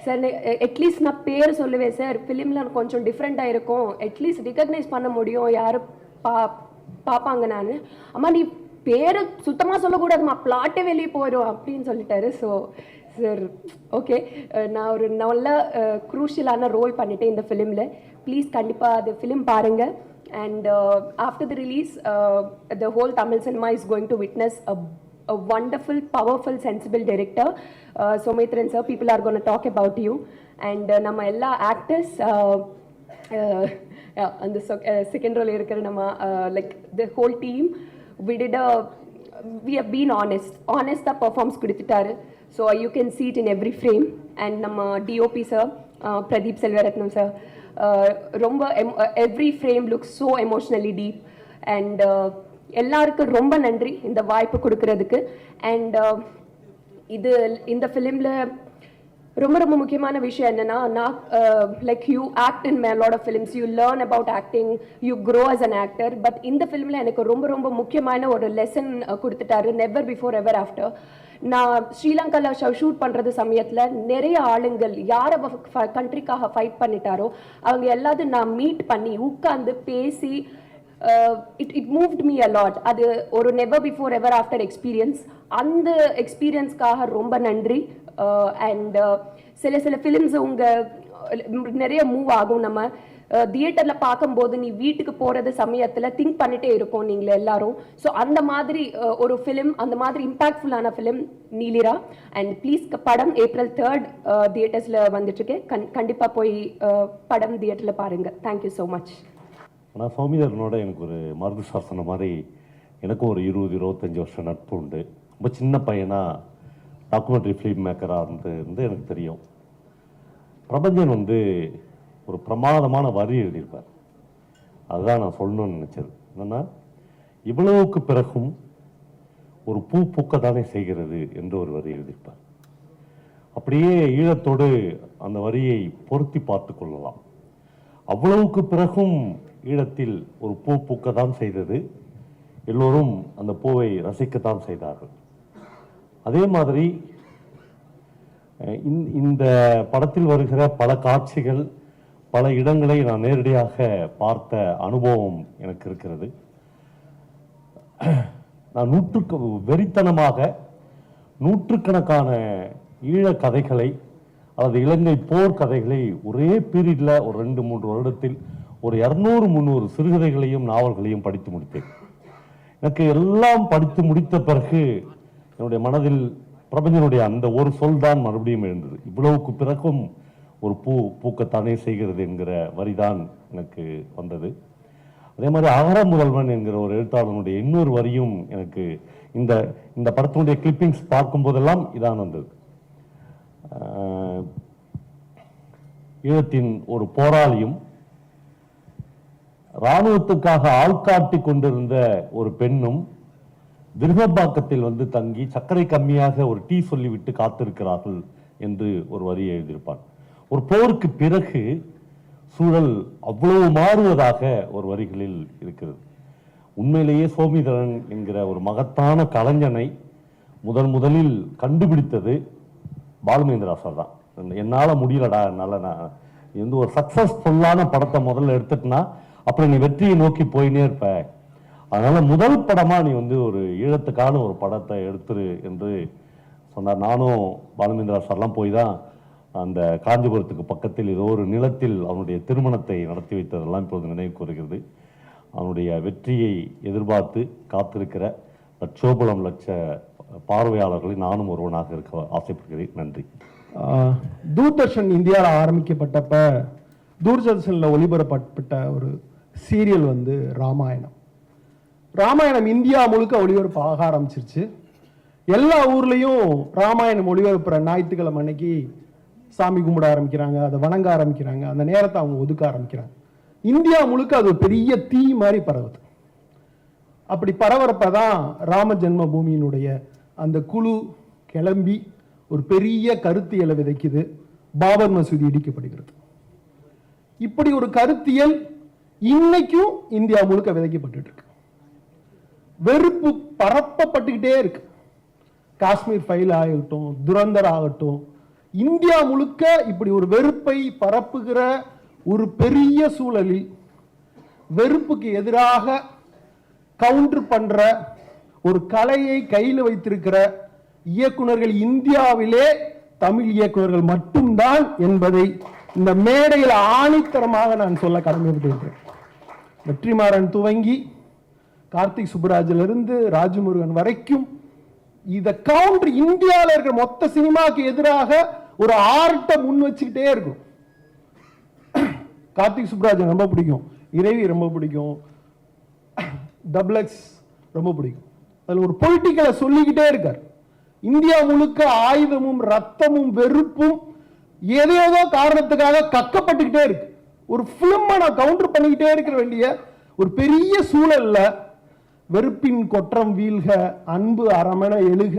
சார் அட்லீஸ்ட் நான் பேர் சொல்லுவேன் சார், ஃபிலிமில் கொஞ்சம் டிஃப்ரெண்ட்டாக இருக்கும், அட்லீஸ்ட் ரிகக்னைஸ் பண்ண முடியும் யார் பார்ப்பாங்க. நான் அம்மா நீ பேரை சுத்தமாக சொல்லக்கூடாதுமா, பிளாட்டே வெளியே போயிடும் அப்படின்னு சொல்லிட்டாரு. ஸோ சார் ஓகே, நான் ஒரு நல்ல க்ரூஷியலான ரோல் பண்ணிட்டேன் இந்த ஃபிலிமில். ப்ளீஸ் கண்டிப்பாக அது ஃபிலிம் பாருங்கள். And after the release, the whole Tamil cinema is going to witness a wonderful, powerful, sensible director. Soumithran sir, people are going to talk about you. And nama ella actors, and the second role irukra nama like the whole team, we have been honest the performs kuduttaru. So you can see it in every frame. And nama DOP sir, Pradeep Selvaratnam sir, ரொம்ப every frame looks so emotionally deep. And எல்லாருக்கும் ரொம்ப நன்றி இந்த வாய்ப்பு கொடுக்கறதுக்கு. And இந்த ஃபிலிமில் ரொம்ப ரொம்ப முக்கியமான விஷயம் என்னன்னா, நான் like you act in my lot of films, you learn about acting, you grow as an actor. But இந்த ஃபிலிமில் எனக்கு ரொம்ப ரொம்ப முக்கியமான ஒரு லெசன் கொடுத்துட்டாரு, நெவர் பிஃபோர் எவர் ஆஃப்டர். நான் ஸ்ரீலங்காவில் ஷூட் பண்ணுறது சமயத்தில் நிறைய ஆளுங்கள் யாரை கண்ட்ரிக்காக ஃபைட் பண்ணிட்டாரோ அவங்க எல்லாத்தையும் நான் மீட் பண்ணி உட்காந்து பேசி it moved me a lot. அது ஒரு நெவர் பிஃபோர் எவர் ஆஃப்டர் எக்ஸ்பீரியன்ஸ். அந்த எக்ஸ்பீரியன்ஸ்க்காக ரொம்ப நன்றி. அண்ட் சில ஃபிலிம்ஸ் நிறைய மூவ் ஆகும். நம்ம தியேட்டரில் பார்க்கும்போது நீ வீட்டுக்கு போகிறது சமயத்தில் திங்க் பண்ணிட்டே இருக்கோம் நீங்கள் எல்லாரும். ஸோ அந்த மாதிரி ஒரு ஃபிலிம், அந்த மாதிரி இம்பாக்ட்ஃபுல்லான ஃபிலிம் நீலிரா. அண்ட் ப்ளீஸ் படம் April 3 தியேட்டர்ஸில் வந்துட்டுருக்கு. கண்டிப்பாக போய் படம் தியேட்டரில் பாருங்கள். Thank you so much. ஆனால் சௌமிதரனோட எனக்கு ஒரு மருது சாசனம் மாதிரி எனக்கும் ஒரு 20-25 வருஷம் நட்பு உண்டு. ரொம்ப சின்ன பையனாக டாக்குமெண்ட்ரி ஃபிலிம் மேக்கராக இருந்து எனக்கு தெரியும். பிரபஞ்சன் ஒரு பிரமாதமான வரி எழுதியிருப்பார். அதுதான் நான் சொல்லணும்னு நினச்சது. என்னென்னா, இவ்வளவுக்கு பிறகும் ஒரு பூ பூக்கத்தானே செய்கிறது என்று ஒரு வரி எழுதியிருப்பார். அப்படியே ஈழத்தோடு அந்த வரியை பொருத்தி பார்த்து கொள்ளலாம். அவ்வளவுக்கு பிறகும் ஈழத்தில் ஒரு பூ பூக்கத்தான் செய்தது, எல்லோரும் அந்த பூவை ரசிக்கத்தான் செய்தார்கள். அதே மாதிரி இந்த படத்தில் வருகிற பல காட்சிகள், பல இடங்களை நான் நேரடியாக பார்த்த அனுபவம் எனக்கு இருக்கிறது. நான் வெறித்தனமாக நூற்றுக்கணக்கான ஈழ கதைகளை அல்லது இலங்கை போர் கதைகளை ஒரே பீரியட்ல ஒரு 2-3 வருடத்தில் ஒரு 200-300 சிறுகதைகளையும் நாவல்களையும் படித்து முடித்தேன். எனக்கு எல்லாம் படித்து முடித்த பிறகு என்னுடைய மனதில் பிரபஞ்சனுடைய அந்த ஒரு சொல் தான் மறுபடியும் எழுந்தது. இவ்வளவுக்கு பிறகும் ஒரு பூ பூக்கத்தானே செய்கிறது என்கிற வரிதான் எனக்கு வந்தது. அதே மாதிரி அகர முதல்வன் என்கிற ஒரு எழுத்தாளனுடைய இன்னொரு வரியும் எனக்கு இந்த படத்தினுடைய கிளிப்பிங்ஸ் பார்க்கும் போதெல்லாம் இதான் வந்தது. ஈழத்தின் ஒரு போராளியும் இராணுவத்துக்காக ஆள்காட்டி கொண்டிருந்த ஒரு பெண்ணும் விருகம்பாக்கத்தில் தங்கி சர்க்கரை கம்மியாக ஒரு டீ சொல்லிவிட்டு காத்திருக்கிறார்கள் என்று ஒரு வரியை எழுதியிருப்பான். ஒரு போருக்கு பிறகு சூழல் அவ்வளவு மாறுவதாக ஒரு வரிகளில் இருக்கிறது. உண்மையிலேயே சோமிதரன் என்கிற ஒரு மகத்தான கலைஞனை முதலில் கண்டுபிடித்தது பாலுமேந்திரா சார் தான். என்னால் முடியலடா, என்னால் நான் ஒரு சக்சஸ்ஃபுல்லான படத்தை முதல்ல எடுத்துட்டுனா அப்புறம் நீ வெற்றியை நோக்கி போயினே இருப்ப, அதனால முதல் படமா நீ ஒரு ஈழத்துக்கான ஒரு படத்தை எடுத்துரு என்று சொன்னார். நானும் பாலுமேந்திரா சார்லாம் போய் தான் அந்த காஞ்சிபுரத்துக்கு பக்கத்தில் ஏதோ ஒரு நிலத்தில் அவனுடைய திருமணத்தை நடத்தி வைத்ததெல்லாம் இப்போது நினைவு கூறுகிறது. அவனுடைய வெற்றியை எதிர்பார்த்து காத்திருக்கிற லட்சோபலம் லட்ச பார்வையாளர்களை நானும் ஒருவனாக இருக்க ஆசைப்படுகிறேன். நன்றி. தூர்தர்ஷன் இந்தியாவில் ஆரம்பிக்கப்பட்டப்ப தூர்தர்ஷனில் ஒளிபரப்பட்ட ஒரு சீரியல் ராமாயணம். ராமாயணம் இந்தியா முழுக்க ஒளிபரப்பு ஆக ஆரம்பிச்சிருச்சு. எல்லா ஊர்லேயும் ராமாயணம் ஒளிபரப்புற ஞாயிற்றுக்கிழமை அன்னைக்கு சாமி கும்பிட ஆரம்பிக்கிறாங்க, அதை வணங்க ஆரம்பிக்கிறாங்க, அந்த நேரத்தை அவங்க ஒதுக்க ஆரம்பிக்கிறாங்க. இந்தியா முழுக்க அது ஒரு பெரிய தீ மாதிரி பரவுது. அப்படி பரவறப்பதான் ராம ஜென்ம பூமியினுடைய அந்த குழு கிளம்பி ஒரு பெரிய கருத்தியலை விதைக்குது. பாபர் மசூதி இடிக்கப்படுகிறது. இப்படி ஒரு கருத்தியல் இன்னைக்கும் இந்தியா முழுக்க விதைக்கப்பட்டு இருக்கு. வெறுப்பு பரப்பப்பட்டுக்கிட்டே இருக்கு. காஷ்மீர் ஃபைல் ஆகட்டும், துரந்தர் ஆகட்டும், இந்தியா முழுக்க இப்படி ஒரு வெறுப்பை பரப்புகிற ஒரு பெரிய சூழலில் வெறுப்புக்கு எதிராக கவுண்டர் பண்ற ஒரு கலையை கையில் வைத்திருக்கிற இயக்குனர்கள் இந்தியாவிலே தமிழ் இயக்குனர்கள் மட்டும்தான் என்பதை இந்த மேடையில் ஆணித்தரமாக நான் சொல்ல கடமைப்பட்டிருக்கிறேன். வெற்றிமாறன் துவங்கி கார்த்திக் சுப்புராஜிலிருந்து ராஜமுருகன் வரைக்கும் இத கவுண்டர் இந்தியாவில் இருக்கிற மொத்த சினிமாக்கு எதிராக ஒரு ஆர்ட்டை முன் வச்சுக்கிட்டே இருக்கும். கார்த்திக் சுப்புராஜன் ரொம்ப பிடிக்கும், இறைவி ரொம்ப பிடிக்கும், டபுள்எக்ஸ் ரொம்ப பிடிக்கும். அதில் ஒரு பொலிட்டிக்கலை சொல்லிக்கிட்டே இருக்கார். இந்தியா முழுக்க ஆயுதமும் ரத்தமும் வெறுப்பும் ஏதோ காரணத்துக்காக கக்கப்பட்டுக்கிட்டே இருக்கு. ஒரு பிலிம் நான் கவுண்டர் பண்ணிக்கிட்டே இருக்க வேண்டிய ஒரு பெரிய சூழல்ல வெறுப்பின் கொற்றம் வீழ்க, அன்பு அரமண எழுக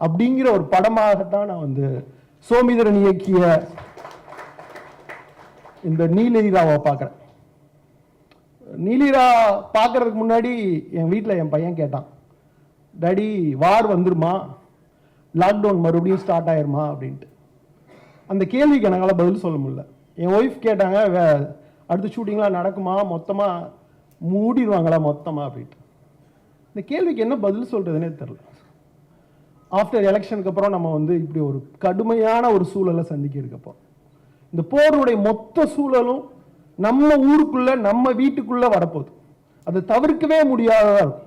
அப்படிங்கிற ஒரு படமாகத்தான் நான் சோமிதரன் இயக்கிய இந்த நீலிராவை பார்க்குறேன். நீலிரா பார்க்கறதுக்கு முன்னாடி என் வீட்டில் என் பையன் கேட்டான், டாடி வார் வந்துருமா, லாக்டவுன் மறுபடியும் ஸ்டார்ட் ஆயிருமா அப்படின்ட்டு. அந்த கேள்விக்கு என்னால் பதில் சொல்ல முடியல. என் ஒய்ஃப் கேட்டாங்க, அடுத்த ஷூட்டிங்லாம் நடக்குமா, மொத்தமாக மூடிடுவாங்களா மொத்தமாக அப்படின்ட்டு. இந்த கேள்விக்கு என்ன பதில் சொல்கிறதுனே தெரில. ஆஃப்டர் எலெக்ஷனுக்கு அப்புறம் நம்ம வந்து இப்படி ஒரு கடுமையான ஒரு சூழலை சந்திக்க இருக்கப்போ, இந்த போருடைய மொத்த சூழலும் நம்ம ஊருக்குள்ள நம்ம வீட்டுக்குள்ள வரப்போகுது. அதை தவிர்க்கவே முடியாததா இருக்கும்.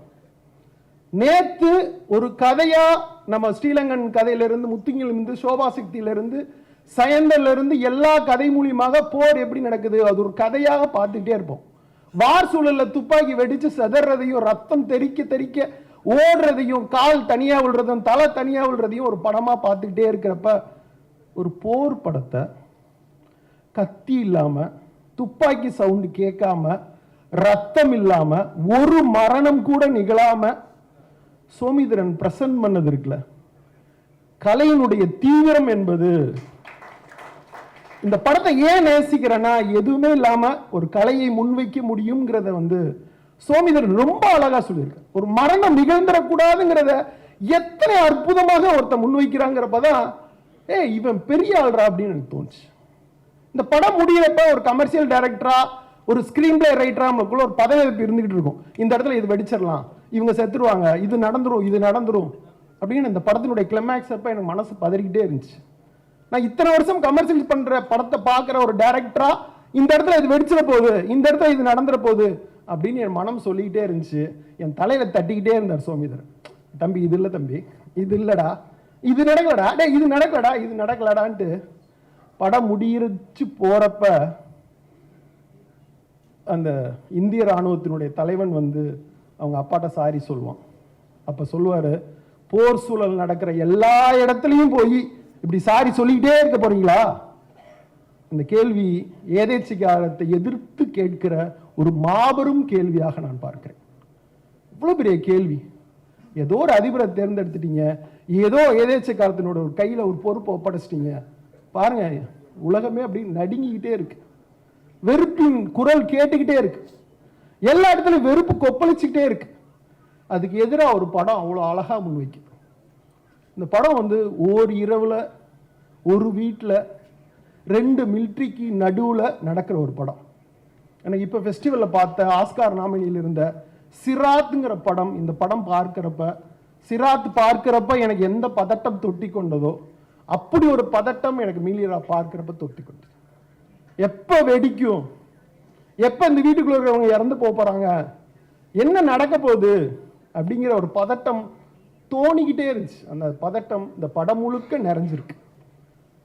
நேத்து ஒரு கதையா நம்ம ஸ்ரீலங்கன் கதையிலிருந்து, முத்துங்கிலிருந்து, சோபா சக்தியிலிருந்து, சயந்தர்ல இருந்து எல்லா கதை மூலியமாக போர் எப்படி நடக்குது அது ஒரு கதையாக பார்த்துட்டே இருப்போம். வார் சூழல்ல துப்பாக்கி வெடிச்சு செதறதையும், ரத்தம் தெறிக்க தெறிக்க ஓடுறதையும், கால் தனியா விழுறதும், தலை தனியா விழுறதையும் ஒரு படமா பார்த்துக்கிட்டே இருக்கிறப்ப, ஒரு போர் படத்தை கத்தி இல்லாம, துப்பாக்கி சவுண்டு கேட்காம, ரத்தம் இல்லாம, ஒரு மரணம் கூட நிகழாம சோமிதரன் பிரசன்ட் பண்ணது இருக்குல்ல, கலையினுடைய தீவிரம் என்பது. இந்த படத்தை ஏன் நேசிக்கிறேன்னா, எதுவுமே இல்லாம ஒரு கலையை முன்வைக்க முடியுங்கிறத வந்து சோமிதரன் ரொம்ப அழகா சொல்லியிருக்க. ஒரு மரணம் நிகழ்ந்துடக்கூடாதுங்கிறத எத்தனை அற்புதமாக ஒருத்த முன்வைக்கிறாங்கிறப்பதான் இவன் பெரிய ஆள்றா அப்படின்னு எனக்கு தோணுச்சு. இந்த படம் முடியறப்ப ஒரு கமர்ஷியல் டைரக்டரா, ஒரு ஸ்கிரீன் பிளே ரைட்டரா நமக்குள்ள ஒரு பதவி இருந்துகிட்டு இருக்கும். இந்த இடத்துல இது வெடிச்சிடலாம், இவங்க செத்துருவாங்க, இது நடந்துரும், இது நடந்துரும் அப்படின்னு இந்த படத்தினுடைய கிளைமேக்ஸ் அப்ப எனக்கு மனசு பதறிக்கிட்டே இருந்துச்சு. நான் இத்தனை வருஷம் கமர்ஷியல் பண்ற படத்தை பார்க்குற ஒரு டைரக்டரா, இந்த இடத்துல இது வெடிச்சிட போகுது, இந்த இடத்துல இது நடந்துட போகுது அப்படின்னு என் மனம் சொல்லிக்கிட்டே இருந்துச்சு. என் தலையில தட்டிக்கிட்டே இருந்தார் சோமிதரன், தம்பி இது இல்லை தம்பி, இது இல்லடா, இது நடக்கலடா, டே இது நடக்கலடா, இது நடக்கலடான்ட்டு. படம் முடியிருச்சு போறப்ப அந்த இந்திய ராணுவத்தினுடைய தலைவன் வந்து அவங்க அப்பாட்ட சாரி சொல்லுவான். அப்ப சொல்லுவாரு, போர் சூழல் நடக்கிற எல்லா இடத்துலையும் போய் இப்படி சாரி சொல்லிக்கிட்டே இருக்க போறீங்களா? இந்த கேள்வி ஏதேச்சிகாரத்தை எதிர்த்து கேட்கிற ஒரு மாபெரும் கேள்வியாக நான் பார்க்கிறேன். இவ்வளவு பெரிய கேள்வி. ஏதோ ஒரு அதிபரை தேர்ந்தெடுத்துட்டீங்க, ஏதோ ஏதேச்சிகாரத்தினோட ஒரு கையில ஒரு பொறுப்பை ஒப்படைச்சிட்டீங்க. பாருங்க, உலகமே அப்படி நடுங்கிக்கிட்டே இருக்கு, வெறுப்பின் குரல் கேட்டுக்கிட்டே இருக்கு, எல்லா இடத்துலையும் வெறுப்பு கொப்பளிச்சுக்கிட்டே இருக்கு. அதுக்கு எதிராக ஒரு படம் அவ்வளோ அழகா முன்வைக்குது. இந்த படம் வந்து ஒரு இரவுல ஒரு வீட்டில் 2 மிலிட்ரிக்கு நடுவில் நடக்கிற ஒரு படம். எனக்கு இப்போ ஃபெஸ்டிவலில் பார்த்த ஆஸ்கார் நாமினியில் இருந்த சிராத்துங்கிற படம், இந்த படம் பார்க்கிறப்ப எனக்கு எந்த பதட்டம் தொட்டி கொண்டதோ அப்படி ஒரு பதட்டம் எனக்கு மீலிரா பார்க்கிறப்ப தொட்டி கொண்டது. எப்போ வெடிக்கும், எப்போ இந்த வீட்டுக்குள்ள இருக்கிறவங்க இறந்து போறாங்க, என்ன நடக்க போகுது அப்படிங்கிற ஒரு பதட்டம் தோணிக்கிட்டே இருந்துச்சு. அந்த பதட்டம் இந்த படம் முழுக்க நிறைஞ்சிருக்கு.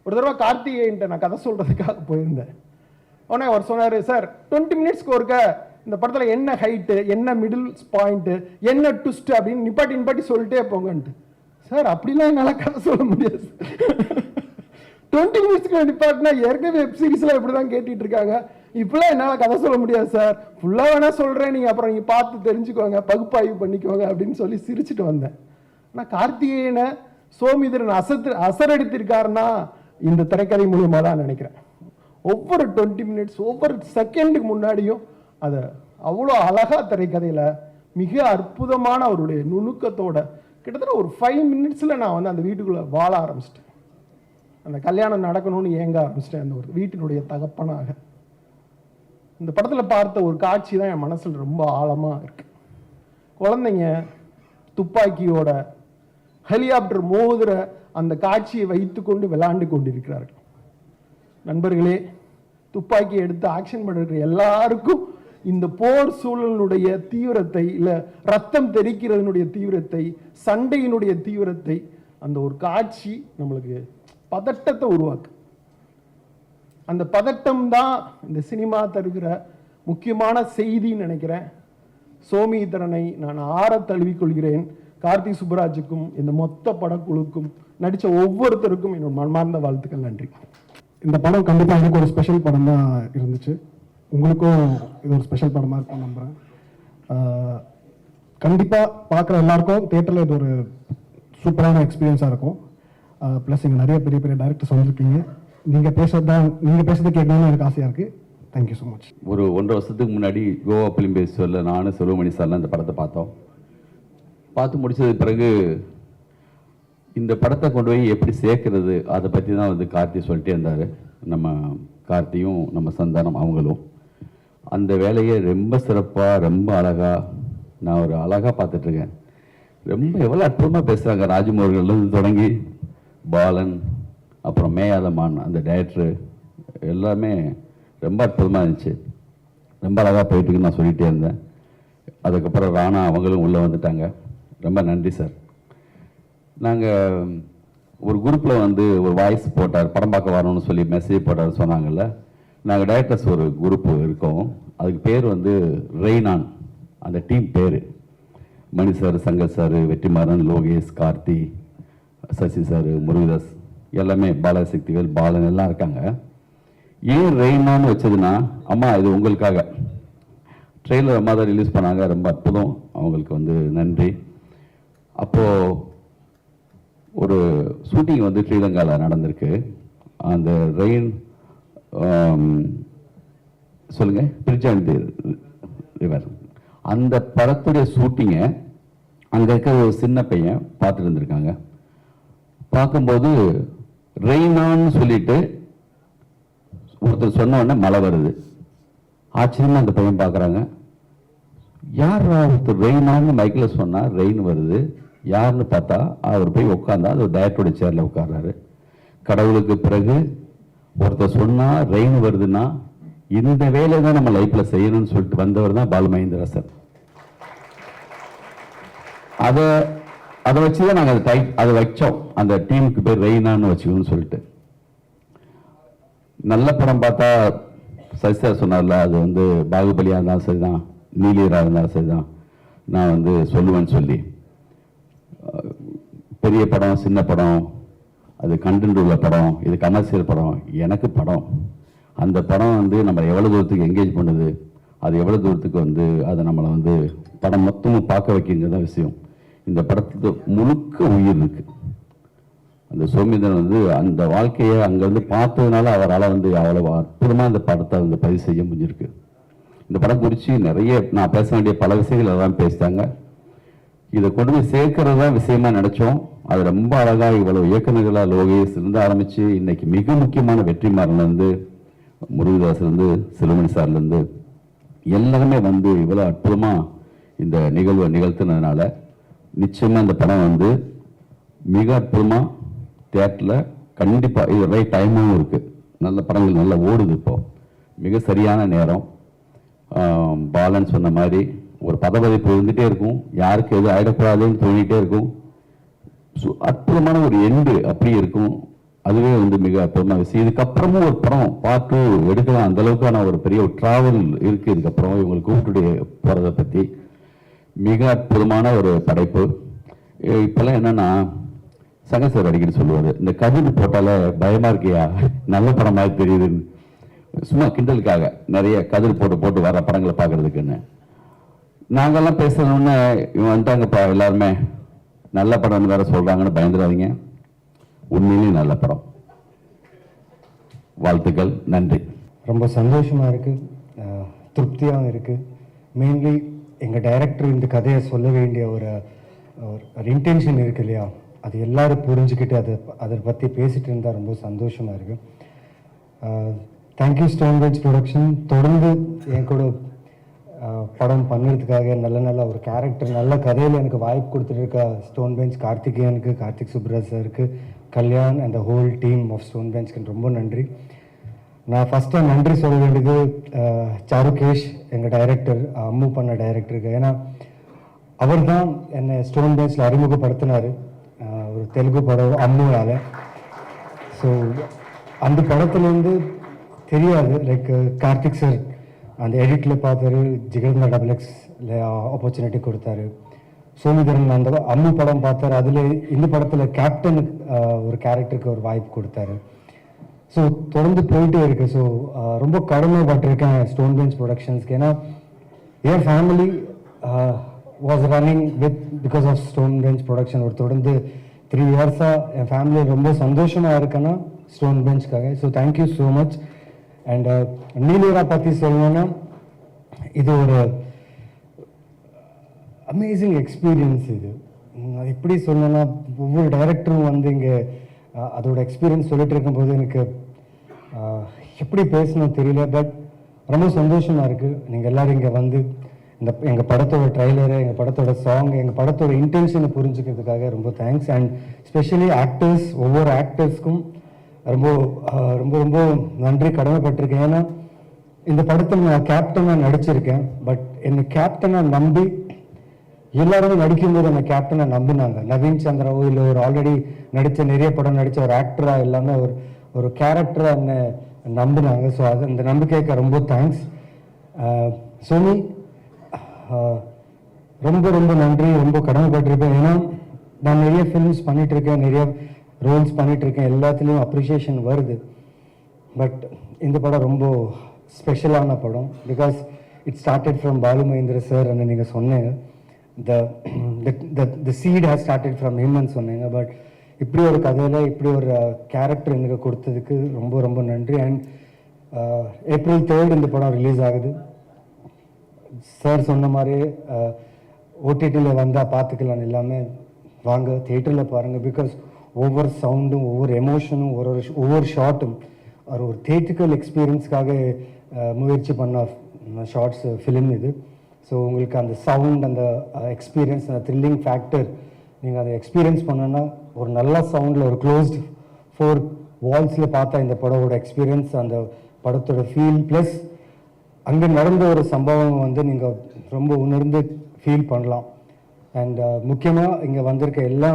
ஒரு தடவை கார்த்திகேயன்ட்ட நான் கதை சொல்றதுக்காக போயிருந்தேன். உடனே அவர் சொன்னாரு, சார் 20 மினிட்ஸ்க்கு ஒருக்க இந்த படத்தில் என்ன ஹைட்டு, என்ன மிடில் பாயிண்ட், என்ன ட்விஸ்ட் அப்படின்னு நிப்பாட்டி சொல்லிட்டே போங்கன்ட்டு. சார் அப்படிலாம் என்னால் கதை சொல்ல முடியாது. 20 மினிட்ஸ்க்கு நிப்பாட்டினா ஏற்கனவே வெப் சீரிஸ்லாம் இப்படி தான் கேட்டுட்டு இருக்காங்க, இப்பெல்லாம் என்னால் கதை சொல்ல முடியாது சார், ஃபுல்லாக வேணா சொல்கிறேன், நீங்கள் அப்புறம் நீங்கள் பார்த்து தெரிஞ்சுக்கோங்க, பகுப்பாய்வு பண்ணிக்கோங்க அப்படின்னு சொல்லி சிரிச்சுட்டு வந்தேன். ஆனால் கார்த்திகேயனை சோமிதரன் அசரடித்திருக்காருன்னா இந்த திரைக்கதை மூலியமாக தான் நினைக்கிறேன். ஒவ்வொரு 20 மினிட்ஸ், ஒவ்வொரு செகண்டுக்கு முன்னாடியும் அதை அவ்வளோ அழகா திரைக்கதையில் மிக அற்புதமான அவருடைய நுணுக்கத்தோட கிட்டத்தட்ட ஒரு 5 மினிட்ஸில் நான் வந்து அந்த வீட்டுக்குள்ளே வாழ ஆரம்பிச்சிட்டேன். அந்த கல்யாணம் நடக்கணும்னு ஏங்க ஆரம்பிச்சிட்டேன். அந்த ஒரு வீட்டினுடைய தகப்பனாக இந்த படத்தில் பார்த்த ஒரு காட்சி தான் என் மனசில் ரொம்ப ஆழமாக இருக்கு. குழந்தைங்க துப்பாக்கியோட ஹெலிகாப்டர் மோதுற அந்த காட்சியை வைத்துக்கொண்டு விளையாண்டு கொண்டிருக்கிறார்கள். நண்பர்களே, துப்பாக்கி எடுத்து ஆக்ஷன் பண்ணுற எல்லாருக்கும் இந்த போர் சூழலினுடைய தீவிரத்தை, இல்லை ரத்தம் தெரிக்கிறதனுடைய தீவிரத்தை, சண்டையினுடைய தீவிரத்தை, அந்த ஒரு காட்சி நம்மளுக்கு பதட்டத்தை உருவாக்கு. அந்த பதட்டம் தான் இந்த சினிமா தருகிற முக்கியமான செய்தின்னு நினைக்கிறேன். சோமிதரனை நான் ஆற தழுவிக்கொள்கிறேன். கார்த்தி சுப்புராஜுக்கும் இந்த மொத்த படக்குழுக்கும் நடித்த ஒவ்வொருத்தருக்கும் என்னோட மனமார்ந்த வாழ்த்துக்கள். நன்றி. இந்த படம் கண்டிப்பாக எனக்கு ஒரு ஸ்பெஷல் படம் தான் இருந்துச்சு. உங்களுக்கும் இது ஒரு ஸ்பெஷல் படமாக இருக்கும் நம்புகிறேன். கண்டிப்பாக பார்க்குற எல்லாருக்கும் தியேட்டரில் இது ஒரு சூப்பரான எக்ஸ்பீரியன்ஸாக இருக்கும். ப்ளஸ் இங்கே நிறைய பெரிய பெரிய டைரக்டர்ஸ் வந்திருக்கீங்க. நீங்கள் பேசுறதை கேட்கணும்னு எனக்கு ஆசையாக இருக்குது. Thank you so much. ஒரு 1.5 வருஷத்துக்கு முன்னாடி கோவா ஃபிலிம் ஃபெஸ்டிவலில் நானும் செல்வமணி சார்லாம் இந்த படத்தை பார்த்தோம். பார்த்து முடிச்சது பிறகு இந்த படத்தை கொண்டு போய் எப்படி சேர்க்கறது அதை பற்றி தான் வந்து கார்த்தி சொல்லிட்டே இருந்தார். நம்ம கார்த்தியும் நம்ம சந்தானம் அவங்களும் அந்த வேலையை ரொம்ப சிறப்பாக ரொம்ப அழகாக நான் ஒரு அழகாக பார்த்துட்ருக்கேன். ரொம்ப எவ்வளோ அற்புதமாக பேசுகிறாங்க. ராஜமோகன்லேருந்து தொடங்கி பாலன் அப்புறம் மேயாதமான் அந்த டைரக்டரு எல்லாமே ரொம்ப அற்புதமாக இருந்துச்சு. ரொம்ப அழகாக போயிட்டுருக்குன்னு நான் சொல்லிகிட்டே இருந்தேன். அதுக்கப்புறம் ராணா அவங்களும் உள்ளே வந்துட்டாங்க. ரொம்ப நன்றி சார். நாங்கள் ஒரு குரூப்பில் வந்து ஒரு வாய்ஸ் போட்டார், படம் பார்க்க வரணும்னு சொல்லி மெசேஜ் போட்டார் சொன்னாங்கல்ல. நாங்கள் டைரக்டர்ஸ் ஒரு குரூப் இருக்கோம். அதுக்கு பேர் வந்து ரெய்னான். அந்த டீம் பேர் Mani sir, Shankar sir, Vetrimaaran, Lokesh, Karthi, Sasi sir, Murugadoss எல்லாமே, பாலசக்திவேல், பாலன் எல்லாம் இருக்காங்க. ஏன் ரெய்னான்னு வச்சதுன்னா, அம்மா இது உங்களுக்காக ட்ரெயிலர் அம்மா தான் ரிலீஸ் பண்ணாங்க. ரொம்ப அற்புதம். அவங்களுக்கு வந்து நன்றி. அப்போது ஒரு ஷூட்டிங் வந்து ஸ்ரீலங்காவில் நடந்திருக்கு. அந்த ரெயின் சொல்லுங்கள் பிரிஜாந்தி ரிவர் அந்த படத்துடைய ஷூட்டிங்கை அங்கே இருக்கிற ஒரு சின்ன பையன் பார்த்துட்டு இருந்திருக்காங்க. பார்க்கும்போது ரெய்னான்னு சொல்லிட்டு ஒருத்தர் சொன்ன உடனே மழை வருது. ஆச்சரியமாக அந்த பையன் பார்க்குறாங்க. யார் ஒருத்தர் ரெய்னான்னு மைக்கில் சொன்னால் ரெயின் வருது யாருன்னு பார்த்தா அவர் போய் உட்காந்தா அது டைரக்டரோட சேரில் உட்கார்றாரு. கடவுளுக்கு பிறகு ஒருத்தர் சொன்னால் ரெயின் வருதுன்னா இந்த வேலையை தான் நம்ம லைஃப்பில் செய்யணும்னு சொல்லிட்டு வந்தவர் தான் பாலு மகேந்திரா சார். அதை வச்சு தான் நாங்கள் அதை வச்சோம். அந்த டீமுக்கு பேர் ரெய்னான்னு வச்சுக்கணும்னு சொல்லிட்டு. நல்ல படம் பார்த்தா சசியா சொன்னார்ல, அது வந்து பாகுபலியாக இருந்தாலும் சரிதான், நீலியராக இருந்தாலும் சரிதான், நான் வந்து சொல்லுவேன்னு சொல்லி. பெரிய படம் சின்ன படம், அது கண்டென்ட் உள்ள படம், இது கமர்ஷியல் படம், எனக்கு படம். அந்த படம் வந்து நம்ம எவ்வளோ தூரத்துக்கு என்கேஜ் பண்ணுது, அது எவ்வளோ தூரத்துக்கு வந்து அதை நம்மளை வந்து படம் மொத்தமும் பார்க்க வைக்கிறது தான் விஷயம். இந்த படத்துக்கு முழுக்க உயிர் இருக்கு. அந்த சோமேந்திரன் வந்து அந்த வாழ்க்கையை அங்கே வந்து பார்த்ததுனால அவரால் வந்து அவ்வளோ அற்புதமாக அந்த படத்தை வந்து பதிவு செய்ய முடிஞ்சிருக்கு. இந்த படம் குறித்து நிறைய நான் பேச வேண்டிய பல விஷயங்கள் எல்லாம் பேசிட்டாங்க. இதை கொண்டு போய் சேர்க்கறது தான் விஷயமா நினைச்சோம். அது ரொம்ப அழகாக இவ்வளவு இயக்குநர்களாக லோகேஷ் இருந்து ஆரம்பித்து இன்னைக்கு மிக முக்கியமான வெற்றிமாறன்லேருந்து முருகதாஸ்லேருந்து செல்வமணி சார்லேருந்து எல்லாருமே வந்து இவ்வளோ அற்புதமாக இந்த நிகழ்வை நிகழ்த்தினதுனால நிச்சயமாக இந்த படம் வந்து மிக அற்புதமாக தியேட்டரில் கண்டிப்பாக இது ரைட் டைமாகவும் இருக்குது. நல்ல படங்கள் நல்லா ஓடுது. இப்போ மிக சரியான நேரம். பாலன் சொன்ன மாதிரி ஒரு பதவிப்பு இருந்துகிட்டே இருக்கும், யாருக்கு எதுவும் ஆயிடக்கூடாதுன்னு தோணிகிட்டே இருக்கும். அற்புதமான ஒரு எண்டு அப்படியே இருக்கும். அதுவே வந்து மிக அற்புதமான விஷயம். இதுக்கப்புறமும் ஒரு படம் பார்ட் 2 எடுக்கலாம், அந்த அளவுக்கான ஒரு பெரிய ஒரு டிராவல் இருக்குது. இதுக்கப்புறம் இவங்களுக்கு கூப்பிட்டு போகிறத பற்றி மிக அற்புதமான ஒரு படைப்பு. இப்போல்லாம் என்னன்னா சங்க சார் அடிக்கடி சொல்லுவார், இந்த கதிர் போட்டால பயமா இருக்கியா, நல்ல படமாக தெரியுதுன்னு. சும்மா கிண்டலுக்காக நிறைய கதிர் போட்டு வர படங்களை பார்க்கறதுக்குன்னு. நாங்கெல்லாம் பேசணும்னு இவன் வந்துட்டாங்கப்பா எல்லாருமே நல்ல படம்னு வேற சொல்றாங்கன்னு பயந்துடாதீங்க. உண்மையிலேயே நல்ல படம். வாழ்த்துக்கள், நன்றி. ரொம்ப சந்தோஷமாக இருக்குது, திருப்தியாகவும் இருக்குது. மெயின்லி எங்கள் டைரக்டர் இந்த கதையை சொல்ல வேண்டிய ஒரு இன்டென்ஷன் இருக்கு இல்லையா, அது எல்லாரும் புரிஞ்சுக்கிட்டு அதை பற்றி பேசிகிட்டு இருந்தால் ரொம்ப சந்தோஷமாக இருக்குது. Thank you stone bench production. தொடர்ந்து என் கூட படம் பண்ணுறதுக்காக நல்ல ஒரு கேரக்டர் நல்ல கதையில் எனக்கு வாய்ப்பு கொடுத்துட்டு இருக்க ஸ்டோன் பெஞ்ச் கார்த்திகேயனுக்கு, கார்த்திக் சுப்ராஜ் சாருக்கு, Kalyan and the whole team of Stone பெஞ்ச்க்கு ரொம்ப நன்றி. நான் ஃபஸ்ட்டாக நன்றி சொல்ல வேண்டியது சாருகேஷ், எங்கள் டைரக்டர், அம்மு பண்ண டைரக்டருக்கு. ஏன்னா அவர் தான் என்னை ஸ்டோன் பெஞ்சில் அறிமுகப்படுத்தினார் ஒரு தெலுங்கு படம் அம்முவால். ஸோ அந்த படத்துலேருந்து தெரியாது, லைக் கார்த்திக் சார் அந்த எடிட்டில் பார்த்தாரு, ஜிகர்னா XX ஆப்பர்ச்சுனிட்டி கொடுத்தாரு. சோமிதரன் அந்த அம்மு படம் பார்த்தாரு, அதில் இந்த படத்தில் கேப்டன் ஒரு கேரக்டருக்கு ஒரு வாய்ப்பு கொடுத்தாரு. ஸோ தொடர்ந்து போயிட்டே இருக்கு. ஸோ ரொம்ப கடமைப்பட்டிருக்கேன் ஸ்டோன் பெஞ்ச் ப்ரொடக்ஷன்ஸ்க்கு. ஏன்னா என் family was running with because of stone bench production. ஒரு தொடர்ந்து 3 இயர்ஸாக என் ஃபேமிலி ரொம்ப சந்தோஷமாக இருக்கேன்னா ஸ்டோன் பெஞ்ச்காக. So thank you so much. And Neelira பற்றி சொல்லணும்னா இது ஒரு அமேசிங் எக்ஸ்பீரியன்ஸ். இது அது எப்படி சொல்லணும்னா ஒவ்வொரு டைரக்டரும் வந்து இங்கே அதோட எக்ஸ்பீரியன்ஸ் சொல்லிட்டு இருக்கும்போது எனக்கு எப்படி பேசணும் தெரியல. பட் ரொம்ப சந்தோஷமாக இருக்குது நீங்கள் எல்லோரும் இங்கே வந்து எங்கள் படத்தோட ட்ரைலரு, எங்கள் படத்தோட சாங், எங்கள் படத்தோட இன்டென்ஷனை புரிஞ்சுக்கிறதுக்காக ரொம்ப தேங்க்ஸ். அண்ட் ஸ்பெஷலி ஆக்டர்ஸ், ஒவ்வொரு ஆக்டர்ஸ்க்கும் ரொம்ப ரொம்ப ரொம்ப நன்றி கடமைப்பட்டிருக்கேன். ஏன்னா இந்த படத்தில் நான் கேப்டனாக நடிச்சிருக்கேன். பட் என்னை கேப்டனாக நம்பி எல்லாருமே நடிக்கும்போது அந்த கேப்டனை நம்பினாங்க. நவீன் சந்திராவோ இல்லை ஒரு ஆல்ரெடி நிறைய படம் நடித்த ஒரு ஆக்டராக இல்லாமல் ஒரு கேரக்டராக என்னை நம்பினாங்க. ஸோ அது அந்த நம்பிக்கைக்கு ரொம்ப தேங்க்ஸ். சோனி ரொம்ப ரொம்ப நன்றி, ரொம்ப கடமைப்பட்டிருப்பேன். ஏன்னா நான் நிறைய ஃபிலிம்ஸ் பண்ணிகிட்ருக்கேன், நிறைய ரோல்ஸ் பண்ணிகிட்ருக்கேன், எல்லாத்துலேயும் அப்ரிஷியேஷன் வருது. பட் இந்த படம் ரொம்ப ஸ்பெஷலான படம். Because it started from Balu Mahendra sir and நீங்கள் சொன்னீங்க the seed has started from him ன்னு சொன்னீங்க. பட் இப்படி ஒரு கதையில் இப்படி ஒரு கேரக்டர் எனக்கு கொடுத்ததுக்கு ரொம்ப ரொம்ப நன்றி. அண்ட் April 3rd இந்த படம் ரிலீஸ் ஆகுது. சார் சொன்ன மாதிரி ஓடிடியில் வந்தால் பார்த்துக்கலாம், எல்லாமே வாங்க தியேட்டரில் பாருங்கள். பிகாஸ் ஒவ்வொரு சவுண்டும் ஒவ்வொரு எமோஷனும் ஒவ்வொரு ஷார்ட்டும் ஒரு தியேட்ரிக்கல் எக்ஸ்பீரியன்ஸ்க்காக முயற்சி பண்ண ஷார்ட்ஸ் ஃபிலிம் இது. ஸோ உங்களுக்கு அந்த சவுண்ட், அந்த எக்ஸ்பீரியன்ஸ், அந்த த்ரில்லிங் ஃபேக்டர் நீங்கள் அதை எக்ஸ்பீரியன்ஸ் பண்ணோன்னா ஒரு நல்ல சவுண்டில் ஒரு க்ளோஸ்டு 4 வால்ஸில் பார்த்தா இந்த படத்தோட எக்ஸ்பீரியன்ஸ், அந்த படத்தோட ஃபீல் ப்ளஸ் அங்கே நடந்த ஒரு சம்பவம் வந்து நீங்கள் ரொம்ப உணர்ந்து ஃபீல் பண்ணலாம். அண்ட் முக்கியமாக இங்கே வந்திருக்க எல்லா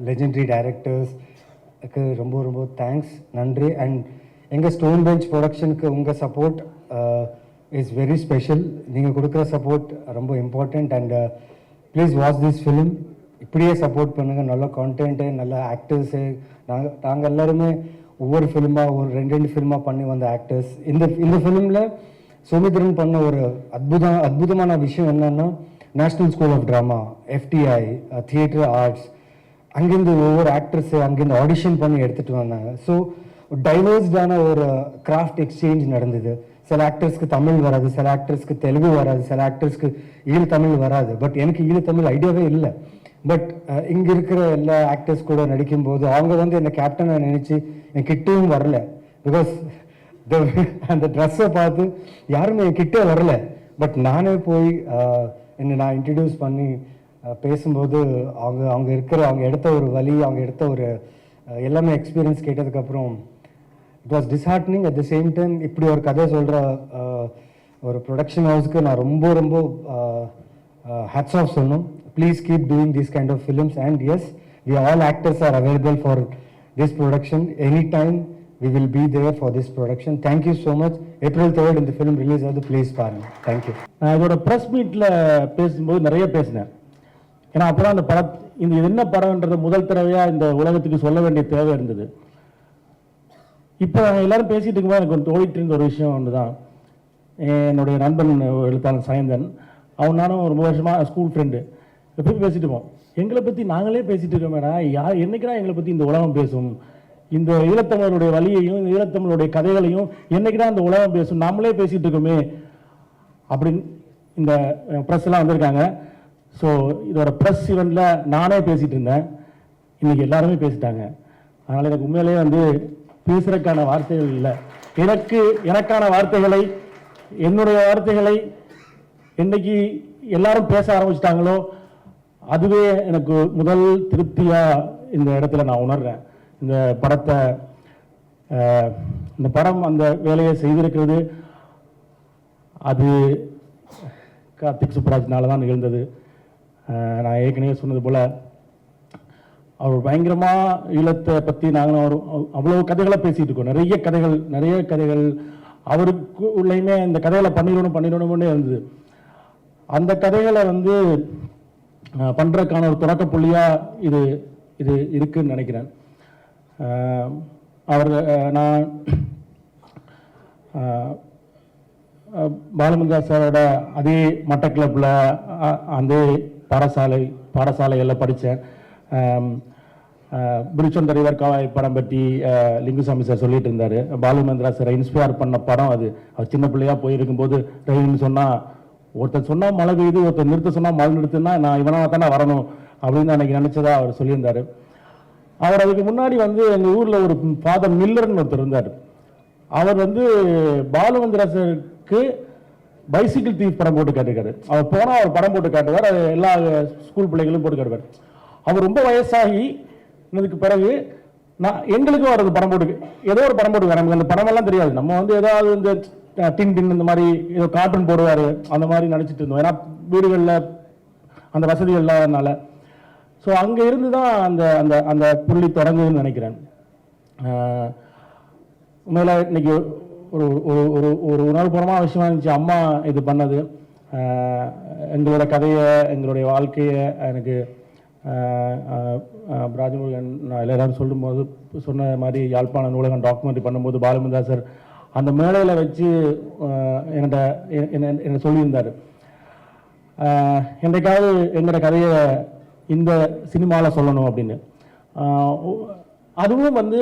லெஜெண்டரி டைரக்டர்ஸ்க்கு ரொம்ப ரொம்ப தேங்க்ஸ், நன்றி. அண்ட் எங்கள் ஸ்டோன் பெஞ்ச் ப்ரொடக்ஷனுக்கு உங்கள் சப்போர்ட் இஸ் வெரி ஸ்பெஷல். நீங்கள் கொடுக்குற சப்போர்ட் ரொம்ப important. And please watch this film. இப்படியே சப்போர்ட் பண்ணுங்கள். நல்ல கான்டென்ட்டு, நல்ல ஆக்டர்ஸு. நாங்கள் எல்லாருமே ஒவ்வொரு ஃபிலிமாக ஒரு 2 ஃபிலிமாக பண்ணி வந்த ஆக்டர்ஸ். இந்த ஃபிலிமில் சௌமித்ரன் பண்ண ஒரு அற்புதமான விஷயம் என்னென்னா national school of drama, FTI, theatre arts, அங்கேருந்து ஒவ்வொரு ஆக்டர்ஸு அங்கேருந்து ஆடிஷன் பண்ணி எடுத்துகிட்டு வந்தாங்க. ஸோ டைவர்ஸ்டான ஒரு கிராஃப்ட் எக்ஸ்சேஞ்ச் நடந்தது. சில ஆக்டர்ஸ்க்கு தமிழ் வராது, சில ஆக்டர்ஸ்க்கு தெலுங்கு வராது, சில ஆக்டர்ஸ்க்கு ஈழத்தமிழ் வராது. பட் எனக்கு ஈழத்தமிழ் ஐடியாவே இல்லை. பட் இங்கே இருக்கிற எல்லா ஆக்டர்ஸ் கூட நடிக்கும்போது அவங்க வந்து என்னை கேப்டனாக நினச்சி என் கிட்டேயும் வரல. பிகாஸ் அந்த ட்ரெஸ்ஸை பார்த்து யாருமே என் கிட்டே வரல. பட் நானே போய் என்னை நான் இன்ட்ரடியூஸ் பண்ணி பேசும்போது அவங்க எடுத்த ஒரு வழி, அவங்க எடுத்த ஒரு எல்லாமே எக்ஸ்பீரியன்ஸ் கேட்டதுக்கப்புறம் it was disheartening. At the same time இப்படி ஒரு கதை சொல்கிற ஒரு ப்ரொடக்ஷன் ஹவுஸ்க்கு நான் ரொம்ப ரொம்ப ஹேட்ஸ் ஆஃப் சொல்லணும். Please keep doing this kind of films. And yes, we all actors are available for this production. Any time we will be there for this production. Thank you so much. April 3rd இந்த film release ஆகுது, please பாருங்கள். Thank you. நான் இதோட press மீட்டில் பேசும்போது நிறைய பேசினேன். ஏன்னா அப்போ அந்த இது என்ன படம்ன்றது முதல் தடவையாக இந்த உலகத்துக்கு சொல்ல வேண்டிய தேவை இருந்தது. இப்போ எல்லாரும் பேசிகிட்டு இருக்கும்போது எனக்கு ஓடிட்டு இருந்த ஒரு விஷயம் ஒன்று தான். என்னுடைய நண்பன் எழுத்தாளர் சாயந்தன், அவன் நானும் ரொம்ப வருஷமாக ஸ்கூல் ஃப்ரெண்டு, எப்பயும் பேசிட்டு இருப்போம். எங்களை பற்றி நாங்களே பேசிகிட்டு இருக்கோம் மேடா, என்னைக்குடா எங்களை பற்றி இந்த உலகம் பேசும், இந்த ஈழத்தமிழருடைய வழியையும் ஈழத்தமிழருடைய கதைகளையும் என்னைக்குடா இந்த உலகம் பேசும், நம்மளே பேசிகிட்டு இருக்கோமே அப்படின்னு இந்த ப்ரெஸ்லாம் வந்திருக்காங்க. ஸோ இதோட ப்ரெஸ் ஈவெண்ட்டில் நானே பேசிகிட்டு இருந்தேன், இன்றைக்கி எல்லாருமே பேசிட்டாங்க. அதனால் எனக்கு உண்மையிலேயே பேசுறதுக்கான வார்த்தைகள் இல்லை. எனக்கான வார்த்தைகளை, என்னுடைய வார்த்தைகளை என்னைக்கு எல்லாரும் பேச ஆரம்பிச்சிட்டாங்களோ அதுவே எனக்கு முதல் திருப்தியாக இந்த இடத்துல நான் உணர்றேன். இந்த படம் அந்த வேலையை செய்திருக்கிறது அது கார்த்திக் சுப்ராஜ்னால தான் நிகழ்ந்தது. நான் ஏற்கனவே சொன்னது போல் அவர் பயங்கரமாக ஈழத்தை பற்றி நாங்களும் அவ்வளோ கதைகளை பேசிகிட்டு இருக்கோம். நிறைய கதைகள் அவருக்கு உள்ளேயுமே இந்த கதைகளை பண்ணிடணும்னு இருந்தது. அந்த கதைகளை பண்ணுறதுக்கான ஒரு தொடக்க புள்ளியாக இது இருக்குன்னு நினைக்கிறேன். நான் பாலுமங்கா சாரோட அதே மட்டக்கிளப்பில் அந்த பாடசாலைகளில் படித்தேன். பிரிச்சொந்த ரிவர் காவாய் படம் பற்றி லிங்குசாமி சார் சொல்லிட்டு இருந்தார். பாலு மந்திரா சாரை இன்ஸ்பயர் பண்ண படம் அது. அவர் சின்ன பிள்ளையாக போயிருக்கும்போது ரயில்னு சொன்னால் ஒருத்தர் சொன்னால் மழை பெய்யுது, ஒருத்தர் நிறுத்த சொன்னால் மழை நிறுத்துனா நான் இவனாக தானே வரணும் அப்படின்னு அன்றைக்கி நினச்சதா அவர் சொல்லியிருந்தார். அவர் அதுக்கு முன்னாடி வந்து எங்கள் ஊரில் ஒரு ஃபாதர் மில்லர்னு ஒருத்தர் இருந்தார். அவர் வந்து பாலு மந்திரா சாருக்கு பைசிக்கிள் தீப் படம் போட்டு காட்டிருக்காரு. அவர் போனால் அவர் படம் போட்டு காட்டுவார், அது எல்லா ஸ்கூல் பிள்ளைகளும் போட்டு காட்டுவார். அவர் ரொம்ப வயசாகி இதுக்கு பிறகு எங்களுக்கும் அவர் படம் போட்டு ஏதோ ஒரு படம் போட்டு நமக்கு அந்த படமெல்லாம் தெரியாது. நம்ம வந்து ஏதாவது இந்த டின் இந்த மாதிரி ஏதோ கார்ட்டூன் போடுவார் அந்த மாதிரி நினச்சிட்டு இருந்தோம். ஏன்னா வீடுகளில் அந்த வசதிகள் இல்லாதனால. ஸோ அங்கே இருந்து தான் அந்த அந்த அந்த புள்ளி தொடங்குதுன்னு நினைக்கிறேன். உண்மையில் இன்னைக்கு ஒரு ஒரு ஒரு உணர்வுபூர்வமான விஷயமா இருந்துச்சு அம்மா இது பண்ணது. எங்களோட கதையை எங்களுடைய வாழ்க்கையை எனக்கு ராஜமுருகன் நான் எல்லாரும் சொல்லும்போது சொன்ன மாதிரி யாழ்ப்பாண நூலகம் டாக்குமெண்ட்ரி பண்ணும்போது பாலுமந்திரா சார் அந்த மேடையில் வச்சு என்ன சொல்லியிருந்தார், என்றைக்காவது எங்களோட கதையை இந்த சினிமாவில் சொல்லணும் அப்படின்னு. அதுவும் வந்து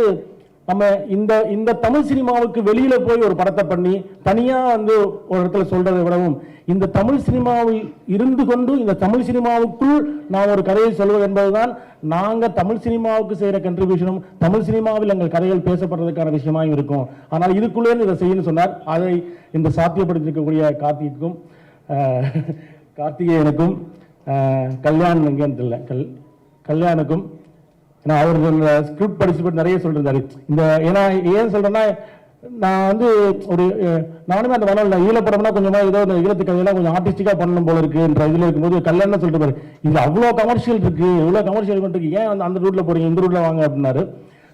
நம்ம இந்த இந்த தமிழ் சினிமாவுக்கு வெளியில போய் ஒரு படத்தை பண்ணி தனியா வந்து ஒரு இடத்துல சொல்றதை விடவும் இந்த தமிழ் சினிமாவில் இருந்து கொண்டு இந்த தமிழ் சினிமாவுக்குள் நான் ஒரு கதையை சொல்வது என்பதுதான் நாங்க தமிழ் சினிமாவுக்கு செய்யற கண்ட்ரிபியூஷனும் தமிழ் சினிமாவில் எங்கள் கதைகள் பேசப்படுறதுக்கான விஷயமாயும் இருக்கும். ஆனால் இதுக்குள்ளே இதை செய்யணும்னு சொன்னார். அதை இந்த சாத்தியப்படுத்திருக்கக்கூடிய கார்த்திகேயனுக்கும் கல்யாணம் எங்கேன்னு தெரியல கல்யாணுக்கும் ஏன்னா அவர் ஸ்கிரிப்ட் படிச்சுட்டு நிறைய சொல்லிருந்தாரு. இந்த ஏன்னா ஏன் சொல்றேன்னா நான் வந்து ஒரு நானுமே அந்த வரல ஈழப்படம்னா கொஞ்சமா ஏதோ இந்த ஈழத்து கதையெல்லாம் கொஞ்சம் ஆர்டிஸ்டிக்கா பண்ணணும் போல இருக்குன்ற இதுல இருக்கும்போது கல்யாணம் சொல்லிட்டு பாரு இது அவ்வளோ கமர்ஷியல் இருக்கு, இவ்வளோ கமர்ஷியல் இருக்கு, ஏன் அந்த ரூட்ல போறீங்க, இந்த ரூட்ல வாங்க அப்படின்னாரு.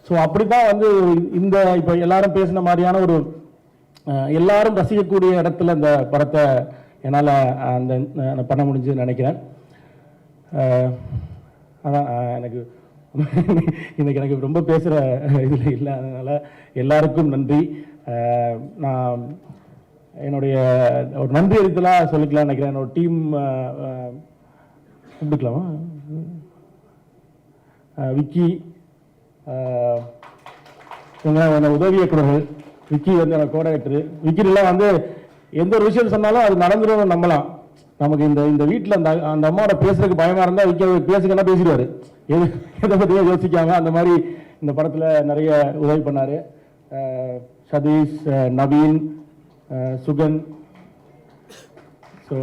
ஸோ அப்படிதான் வந்து இந்த இப்போ எல்லாரும் பேசின மாதிரியான ஒரு எல்லாரும் ரசிக்கக்கூடிய இடத்துல இந்த படத்தை என்னால் அந்த பண்ண முடிஞ்சுன்னு நினைக்கிறேன். அதான் எனக்கு இன்னைக்கு எனக்கு ரொம்ப பேசுகிற இதில் இல்லை, அதனால் எல்லாருக்கும் நன்றி. நான் என்னுடைய ஒரு நன்றி அறித்தலாக சொல்லிக்கலாம் நினைக்கிறேன். என்னோட டீம் கூப்பிட்டுக்கலாமா, விக்கி இவங்க உதவி இயக்குநர்கள், விக்கி வந்து எனக்கு கோஆர்டினேட்டர். விக்கிலாம் வந்து எந்த ஒரு விஷயம் சொன்னாலும் அது நடந்துடும் நம்பலாம். நமக்கு இந்த வீட்டில் அந்த அம்மாவோட பேசுறதுக்கு பயமா இருந்தால் விக்கி பேசுங்கன்னா பேசிடுவாரு, எதை பற்றியும் யோசிக்காம. அந்த மாதிரி இந்த படத்தில் நிறைய உதவி பண்ணார். சதீஷ், நவீன், சுகன். ஸோ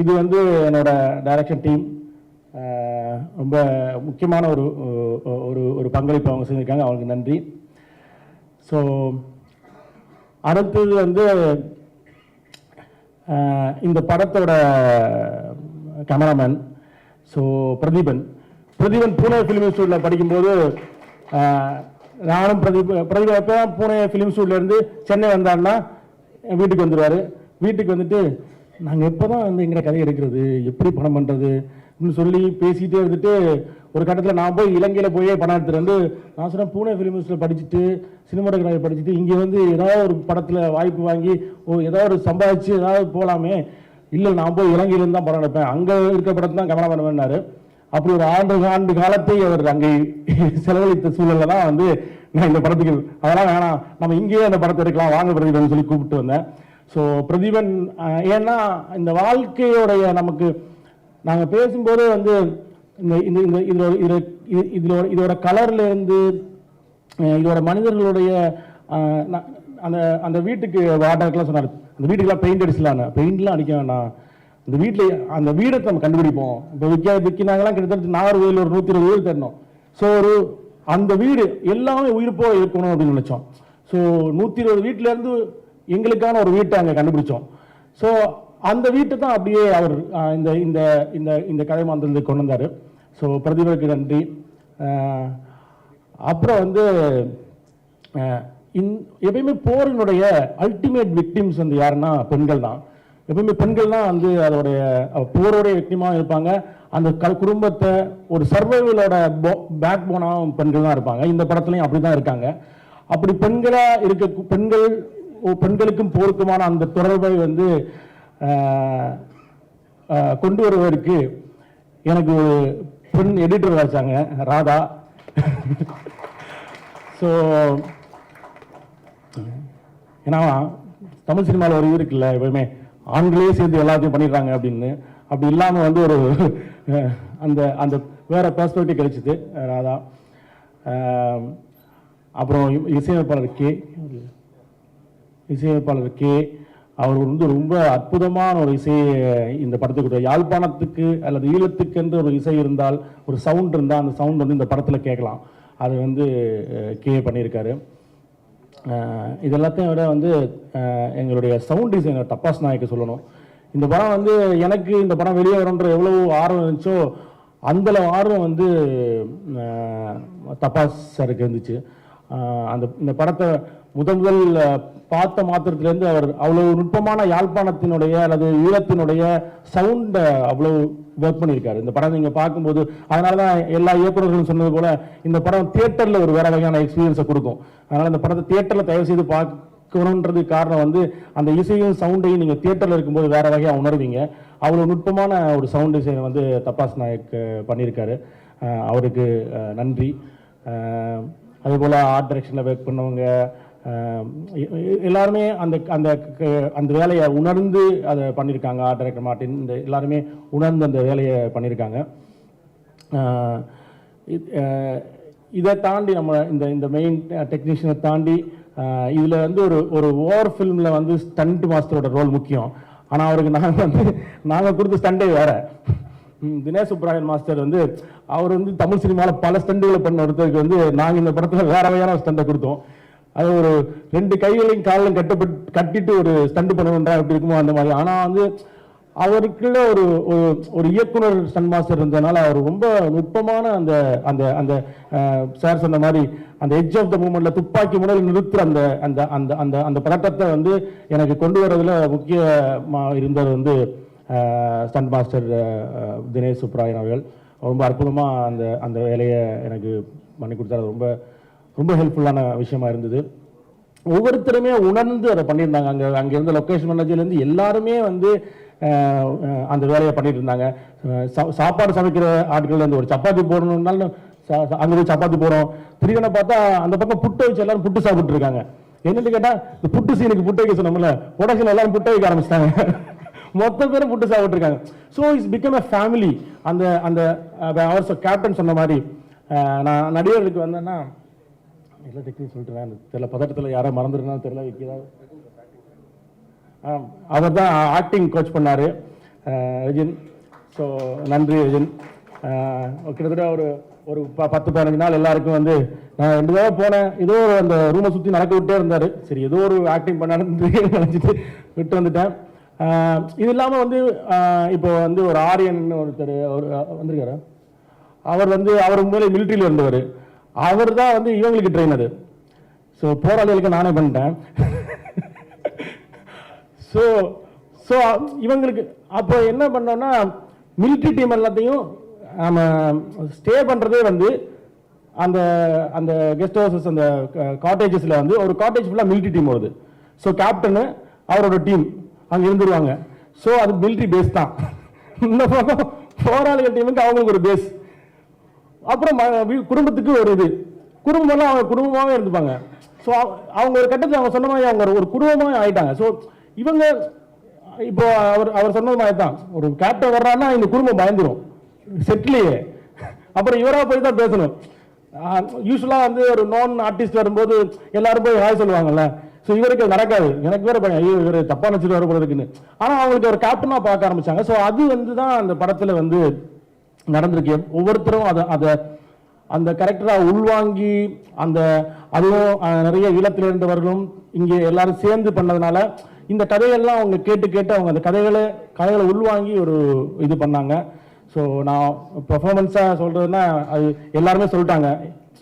இது வந்து என்னோட டைரக்ஷன் டீம் ரொம்ப முக்கியமான ஒரு ஒரு பங்களிப்பு அவங்க செஞ்சுருக்காங்க, அவங்களுக்கு நன்றி. ஸோ அடுத்தது வந்து இந்த படத்தோட cameraman so Pratheeban Pune film இன்ஸ்டியூட்டில் படிக்கும்போது நானும் பிரதீபன் எப்போ பூனே ஃபிலிம் இன்ஸ்டியூட்லேருந்து சென்னை வந்தாருன்னா வீட்டுக்கு வந்துடுவார். வீட்டுக்கு வந்துட்டு நாங்கள் எப்போ தான் வந்து எங்களை கதை எடுக்கிறது, எப்படி படம் பண்ணுறது அப்படின்னு சொல்லி பேசிகிட்டே இருந்துட்டு ஒரு கட்டத்தில் நான் போய் இலங்கையில் போய் படம் எடுத்துகிட்டு வந்து நான் சொன்னேன் பூனே ஃபிலிம் இன்ஸ்டியூட்டில் படிச்சுட்டு சினிமாட்டோகிராஃபி படிச்சுட்டு இங்கே வந்து ஏதாவது ஒரு படத்தில் வாய்ப்பு வாங்கி ஏதாவது ஒரு சம்பாதிச்சு ஏதாவது போகலாமே. இல்லை நான் போய் இலங்கையிலேருந்து தான் படம் எடுப்பேன், அங்கே இருக்க படத்தை தான் கேமரா பண்ணுவேன்னாரு. அப்படி ஒரு ஆண்டு காலத்தை அவர் அங்கே செலவழித்த சூழலில் தான் வந்து நான் இந்த படத்துக்கு அதெல்லாம் வேணாம் நம்ம இங்கேயே அந்த படத்தை எடுக்கலாம் வாங்க பிரதீபன் சொல்லி கூப்பிட்டு வந்தேன். ஸோ பிரதீபன் ஏன்னா இந்த வாழ்க்கையோடைய நமக்கு நாங்கள் பேசும்போது வந்து இதோட கலர்லேருந்து இதோட மனிதர்களுடைய அந்த வீட்டுக்கு வாட்டருக்கெல்லாம் சொன்னார், அந்த வீட்டுக்கெல்லாம் பெயிண்ட் அடிச்சலான்னு. பெயிண்ட்லாம் அடிக்க வேண்டாம், இந்த வீட்டில் அந்த வீடை நம்ம கண்டுபிடிப்போம். இப்போ விற்கினாங்கலாம் கிட்டத்தட்ட நாகர்கோவில் ஒரு 120 வீடு தரணும். ஸோ அந்த வீடு எல்லாமே உயிர்ப்போ இருக்கணும் அப்படின்னு நினைச்சோம். ஸோ 120 வீட்டிலேருந்து எங்களுக்கான ஒரு வீட்டை அங்கே கண்டுபிடிச்சோம். ஸோ அந்த வீட்டை தான் அப்படியே அவர் இந்த இந்த இந்த இந்த கதை மாந்தத்துக்கு கொண்டு வந்தார். ஸோ பிரதீபனுக்கு நன்றி. அப்புறம் வந்து எப்பயுமே போரினுடைய அல்டிமேட் விக்டிம்ஸ் வந்து யாருன்னா பெண்கள் தான். எப்பவுமே பெண்கள் தான் வந்து அதோடைய போரோடைய விக்டிமாக இருப்பாங்க. அந்த குடும்பத்தை ஒரு சர்வைவலோட பேக் போனாகவும் பெண்கள் தான் இருப்பாங்க. இந்த படத்துலையும் அப்படி தான் இருக்காங்க. அப்படி பெண்களாக பெண்கள் பெண்களுக்கும் பொருத்தமான அந்த தொடர்பை வந்து கொண்டு வருவதற்கு எனக்கு ஒரு பெண் எடிட்டர் வச்சாங்க, ராதா. ஸோ ஏன்னா தமிழ் சினிமாவில் ஒரு இது இருக்குல்ல, எப்பவுமே ஆண்களே சேர்ந்து எல்லாத்தையும் பண்ணிடுறாங்க அப்படின்னு. அப்படி இல்லாமல் வந்து ஒரு அந்த அந்த வேற பெர்ஸ்பெக்டிவ் கிடைச்சிது ராதா. அப்புறம் இசையமைப்பாளர் கே அவர் வந்து ரொம்ப அற்புதமான ஒரு இசையை இந்த படத்துக்கு, யாழ்ப்பாணத்துக்கு அல்லது ஈழத்துக்கு என்று ஒரு இசை இருந்தால், ஒரு சவுண்ட் இருந்தால் அந்த சவுண்ட் வந்து இந்த படத்தில் கேட்கலாம். அது வந்து கே பண்ணியிருக்காரு. இது எல்லாத்தையும் விட வந்து எங்களுடைய சவுண்ட் டிசைனர் தப்பாஸ் நாயக்கு சொல்லணும். இந்த படம் வந்து எனக்கு இந்த படம் வெளியே வரன்ற எவ்வளவு ஆர்வம் இருந்துச்சோ அந்த ஆர்வம் வந்து தப்பாஸ் சாருக்கு இருந்துச்சு. இந்த படத்தை முதல் பார்த்த மாத்திரத்திலேருந்து அவர் அவ்வளவு நுட்பமான யாழ்ப்பாணத்தினுடைய அல்லது ஈழத்தினுடைய சவுண்டை அவ்வளவு ஒர்க் பண்ணியிருக்காரு. இந்த படம் நீங்கள் பார்க்கும்போது, அதனால தான் எல்லா இயக்குநர்களும் சொன்னது போல இந்த படம் தியேட்டரில் ஒரு வேற வகையான எக்ஸ்பீரியன்ஸை கொடுக்கும். அதனால் இந்த படத்தை தியேட்டரில் தயவு செய்து பார்க்கணுன்றது காரணம் வந்து அந்த இசையும் சவுண்டையும் நீங்கள் தியேட்டரில் இருக்கும்போது வேற வகையாக உணர்வீங்க. அவ்வளோ நுட்பமான ஒரு சவுண்ட் டிசைனை வந்து தப்பாஸ் நாயக் பண்ணியிருக்காரு. அவருக்கு நன்றி. அதேபோல் ஆர்ட் டைரக்ஷனில் ஒர்க் பண்ணவங்க எல்லாருமே அந்த அந்த அந்த வேலையை உணர்ந்து அதை பண்ணியிருக்காங்க. ஆர்ட் டைரக்டர் மார்ட்டின் இந்த எல்லாருமே உணர்ந்து அந்த வேலையை பண்ணியிருக்காங்க. இதை தாண்டி நம்ம இந்த மெயின் டெக்னீஷியனை தாண்டி இதில் வந்து ஒரு ஓவர் ஃபிலிமில் வந்து ஸ்டண்ட் மாஸ்டரோட ரோல் முக்கியம். ஆனால் அவருக்கு நாங்கள் கொடுத்த ஸ்டண்டே வேற. தினேஷ் சுப்ராயன் மாஸ்டர் வந்து அவர் வந்து தமிழ் சினிமாவில் பல ஸ்டண்டுகளை பண்ண ஒருத்தருக்கு வந்து நாங்கள் இந்த படத்தில் வேற வகையான ஸ்டண்டை கொடுத்தோம். அது ஒரு 2 கைகளையும் காலையும் கட்டிட்டு ஒரு ஸ்டண்ட் பண்ணுன்றா எப்படி இருக்குமோ அந்த மாதிரி. ஆனால் வந்து அவருக்குள்ள ஒரு இயக்குனர் ஸ்டண்ட் மாஸ்டர் இருந்ததுனால அவர் ரொம்ப நுட்பமான அந்த அந்த அந்த சார் சொன்ன மாதிரி அந்த எட்ஜ் ஆஃப் த மூமெண்ட்ல துப்பாக்கி முனையில் நிறுத்துற அந்த அந்த அந்த அந்த அந்த பதட்டத்தை வந்து எனக்கு கொண்டு வரதுல முக்கியமாக இருந்தது வந்து ஸ்டண்ட் மாஸ்டர் தினேஷ் சுப்ராயன் அவர்கள். ரொம்ப அற்புதமாக அந்த அந்த வேலையை எனக்கு பண்ணி கொடுத்தாரு. ரொம்ப ரொம்ப ஹெல்ப்ஃபுல்லான விஷயமா இருந்தது. ஒவ்வொருத்தருமே உணர்ந்து அதை பண்ணியிருந்தாங்க. அங்கே இருந்த லொக்கேஷன் மேனேஜர்லேருந்து எல்லாருமே வந்து அந்த வேலையை பண்ணிட்டு இருந்தாங்க. சாப்பாடு சமைக்கிற ஆட்கள் வந்து ஒரு சப்பாத்தி போடணுன்னாலும் அங்கே போய் சப்பாத்தி போகிறோம். திடீர்னு பார்த்தா அந்த பக்கம் புட்டை வச்சு எல்லாரும் புட்டு சாப்பிட்டு இருக்காங்க. என்னன்னு கேட்டால் இந்த புட்டு சீனுக்கு புட்டை வைக்க சொன்னோம்ல, ப்ரொடக்ஷன் எல்லாரும் புட்டை வைக்க ஆரம்பிச்சிட்டாங்க. மொத்த பேரும் புட்டு சாப்பிட்டு இருக்காங்க. So it's become a family. அந்த அந்த அவர் கேப்டன் சொன்ன மாதிரி நான் நடிகர்களுக்கு வந்தேன்னா எல்லா டெக்னிக் சொல்லிட்டு தெரியல, பதட்டத்தில் யாரோ மறந்துருக்கா தெரியல, வைக்கிறா. அவர் தான் ஆக்டிங் கோச் பண்ணார் ரஜின். ஸோ நன்றி ரஜின். கிட்டத்தட்ட ஒரு 10-15 நாள் எல்லாருக்கும் வந்து நான் 2 தடவை போனேன். ஏதோ அந்த ரூமை சுற்றி நடக்க விட்டே இருந்தார். சரி ஏதோ ஒரு ஆக்டிங் பண்ணாருன்னு நினச்சிட்டு விட்டு வந்துட்டேன். இது இல்லாமல் வந்து இப்போ வந்து ஒரு ஆரியன் ஒருத்தர் வந்திருக்காரு. அவர் வந்து அவர் முதல்ல மிலிட்ரியில் இருந்தவர். அவர் தான் வந்து இவங்களுக்கு ட்ரெயினர். ஸோ போராளிகளுக்கு நானே பண்ணிட்டேன். ஸோ ஸோ இவங்களுக்கு அப்போ என்ன பண்ணோன்னா மிலிட்ரி டீம் எல்லாத்தையும் நம்ம ஸ்டே பண்ணுறதே வந்து அந்த அந்த கெஸ்ட் ஹவுசஸ் அந்த காட்டேஜஸில் வந்து ஒரு காட்டேஜ் ஃபுல்லாக மிலிட்ரி டீம் வருது. ஸோ கேப்டனு அவரோட டீம் அங்கே இருந்துருவாங்க. ஸோ அது மிலிட்ரி பேஸ் தான். இந்த பக்கம் போராளிகள் டீமுக்கு அவங்களுக்கு ஒரு பேஸ். அப்புறம் குடும்பத்துக்கு ஒரு இது, குடும்பம்லாம் அவங்க குடும்பமாகவே இருந்துப்பாங்க. ஸோ அவங்க ஒரு கட்டத்தில் அவங்க சொன்ன மாதிரி அவங்க ஒரு குடும்பமாகவே ஆகிட்டாங்க. ஸோ இவங்க இப்போ அவர் சொன்னது மாதிரி தான், ஒரு கேப்டன் வர்றாருன்னா இந்த குடும்பம் பயந்துடும் செட்லேயே. அப்புறம் இவராக போய் தான் பேசணும். யூஸ்வலாக வந்து ஒரு நான் ஆர்டிஸ்ட் வரும்போது எல்லாரும் போய் ஹாய் சொல்லுவாங்கல்ல. ஸோ இவருக்கு நடக்காது. எனக்கு வேற பையன், ஐயோ இவர் தப்பா நினச்சிட்டு வர போல இருக்குன்னு. ஆனால் அவங்களுக்கு ஒரு கேப்டனாக பார்க்க ஆரம்பிச்சாங்க. ஸோ அது வந்து தான் அந்த படத்தில் வந்து நடந்திருக்கு. ஒவ்வொருத்தரும் அதை அந்த கரெக்டராக உள்வாங்கி அந்த அதுவும் நிறைய ஈழத்தில் இருந்தவர்களும் இங்கே எல்லாரும் சேர்ந்து பண்ணதுனால இந்த கதைகள்லாம் அவங்க கேட்டு அவங்க அந்த கதைகளை உள்வாங்கி ஒரு இது பண்ணாங்க. ஸோ நான் பெர்ஃபார்மன்ஸாக சொல்கிறதுனா அது எல்லாருமே சொல்லிட்டாங்க.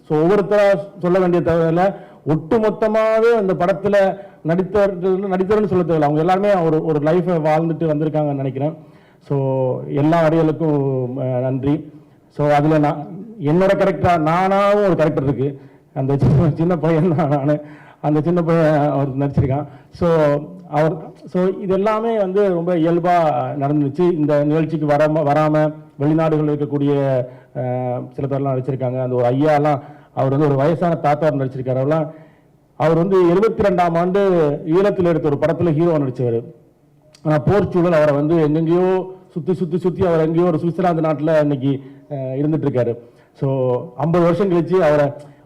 ஸோ ஒவ்வொருத்தராக சொல்ல வேண்டிய தேவையில்லை, ஒட்டு மொத்தமாகவே அந்த படத்தில் நடித்தவர்னு சொல்ல தேவையில்லை. அவங்க எல்லாருமே ஒரு லைஃப்பை வாழ்ந்துட்டு வந்திருக்காங்கன்னு நினைக்கிறேன். ஸோ எல்லா அடிகளுக்கும் நன்றி. ஸோ அதில் என்னோட கேரக்டராக நானாகவும் ஒரு கேரக்டர் இருக்குது. அந்த சின்ன பையன் தான் நான். அந்த சின்ன பையன் அவர் நடிச்சிருக்கான். ஸோ இது எல்லாமே வந்து ரொம்ப இயல்பாக நடந்துச்சு. இந்த நிகழ்ச்சிக்கு வராமல் வெளிநாடுகளில் இருக்கக்கூடிய சில பேர்லாம் நடிச்சிருக்காங்க. அந்த ஒரு ஐயாலாம் அவர் வந்து ஒரு வயசான தாத்தா நடிச்சிருக்காரு. அவர் வந்து 72ஆம் ஆண்டு ஈழத்தில் எடுத்த ஒரு படத்தில் ஹீரோ நடித்தவர். ஆனால் போர் சூழல் அவரை வந்து எங்கெங்கேயோ சுற்றி அவர் எங்கேயோ ஒரு சுவிட்சர்லாந்து நாட்டில் இன்னைக்கு இருந்துட்டு இருக்காரு. ஸோ 50 வருஷம் கழிச்சு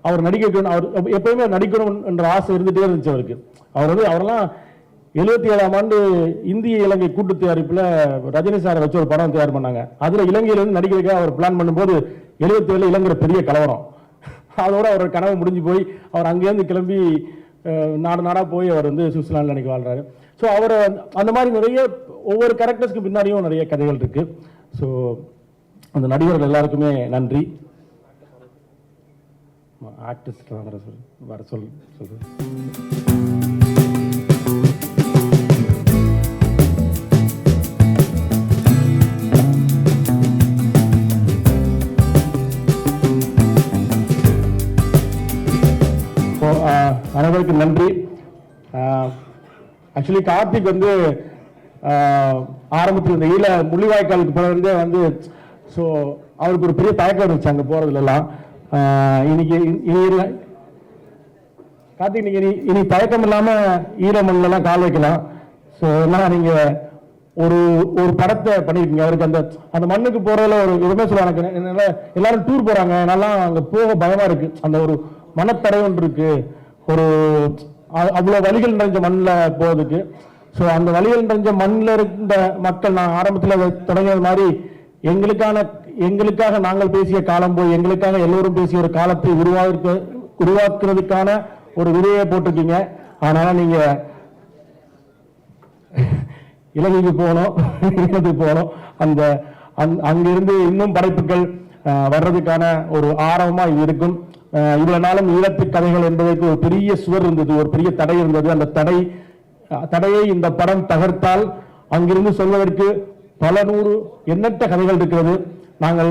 அவர் நடிக்கணும், அவர் எப்பயுமே நடிக்கணும் என்ற ஆசை இருந்துகிட்டே இருந்துச்சு அவருக்கு. அவரெல்லாம் 77ஆம் ஆண்டு இந்திய இலங்கை கூட்டு தயாரிப்பில் ரஜினி சாரை வச்சு ஒரு படம் தயார் பண்ணாங்க. அதில் இலங்கையிலேருந்து நடிக்கிறதுக்காக அவர் பிளான் பண்ணும்போது 77 இலங்கை பெரிய கலவரம். அதோட அவர் கனவு முடிஞ்சு போய் அவர் அங்கேருந்து கிளம்பி நாடாக போய் அவர் வந்து சுவிட்சர்லாண்டில் அன்றைக்கி வாழ்கிறாரு. ஸோ அவர் அந்த மாதிரி நிறைய ஒவ்வொரு கேரக்டர்ஸ்க்கு பின்னாடியும் நிறைய கதைகள் இருக்கு. ஸோ அந்த நடிகர்கள் எல்லாருக்குமே நன்றி. ஆர்டிஸ்ட் வர சொல்றேன். அனைவருக்கு நன்றி. ஆக்சுவலி கார்த்திக் வந்து ஆரம்பத்தில் இந்த ஈழ முள்ளிவாய்க்காலுக்கு போனதே வந்து ஸோ அவருக்கு ஒரு பெரிய தயக்கம் இருந்துச்சு அங்கே போகிறதுலாம். இன்னைக்கு கார்த்திக் இனி தயக்கம் இல்லாமல் ஈழ மண்ணிலலாம் கால் வைக்கலாம். ஸோ என்ன நீங்கள் ஒரு படத்தை பண்ணியிருக்கீங்க. அவருக்கு அந்த மண்ணுக்கு போகிறதுல ஒரு எதுவுமே சொல்லுவாங்க. என்னால் எல்லாரும் டூர் போகிறாங்க, நல்லா அங்கே போக பயமாக இருக்குது. அந்த ஒரு மனத்தடை ஒன்று இருக்குது. ஒரு அவ்வளோ வழிகள் நிறைஞ்ச மண்ணில் போகிறதுக்கு. ஸோ அந்த வழிகள் நிறைஞ்ச மண்ணில் இருந்த மக்கள், நான் ஆரம்பத்தில் தொடங்கியது மாதிரி எங்களுக்காக நாங்கள் பேசிய காலம் போய் எங்களுக்காக எல்லோரும் பேசிய ஒரு காலத்தை உருவாக்குறதுக்கான ஒரு விதையை போட்டிருக்கீங்க. அதனால நீங்க இலங்கைக்கு போகணும். அந்த அங்கிருந்து இன்னும் படைப்புகள் வர்றதுக்கான ஒரு ஆர்வமா இது இருக்கும். இவ்வளவு நாளும் ஈழத்து கதைகள் என்பதற்கு ஒரு பெரிய சுவர் இருந்தது, ஒரு பெரிய தடை இருந்தது. அந்த தடையை இந்த படம் தகர்த்தால் அங்கிருந்து சொல்வதற்கு பல நூறு எண்ணற்ற கதைகள் இருக்கிறது. நாங்கள்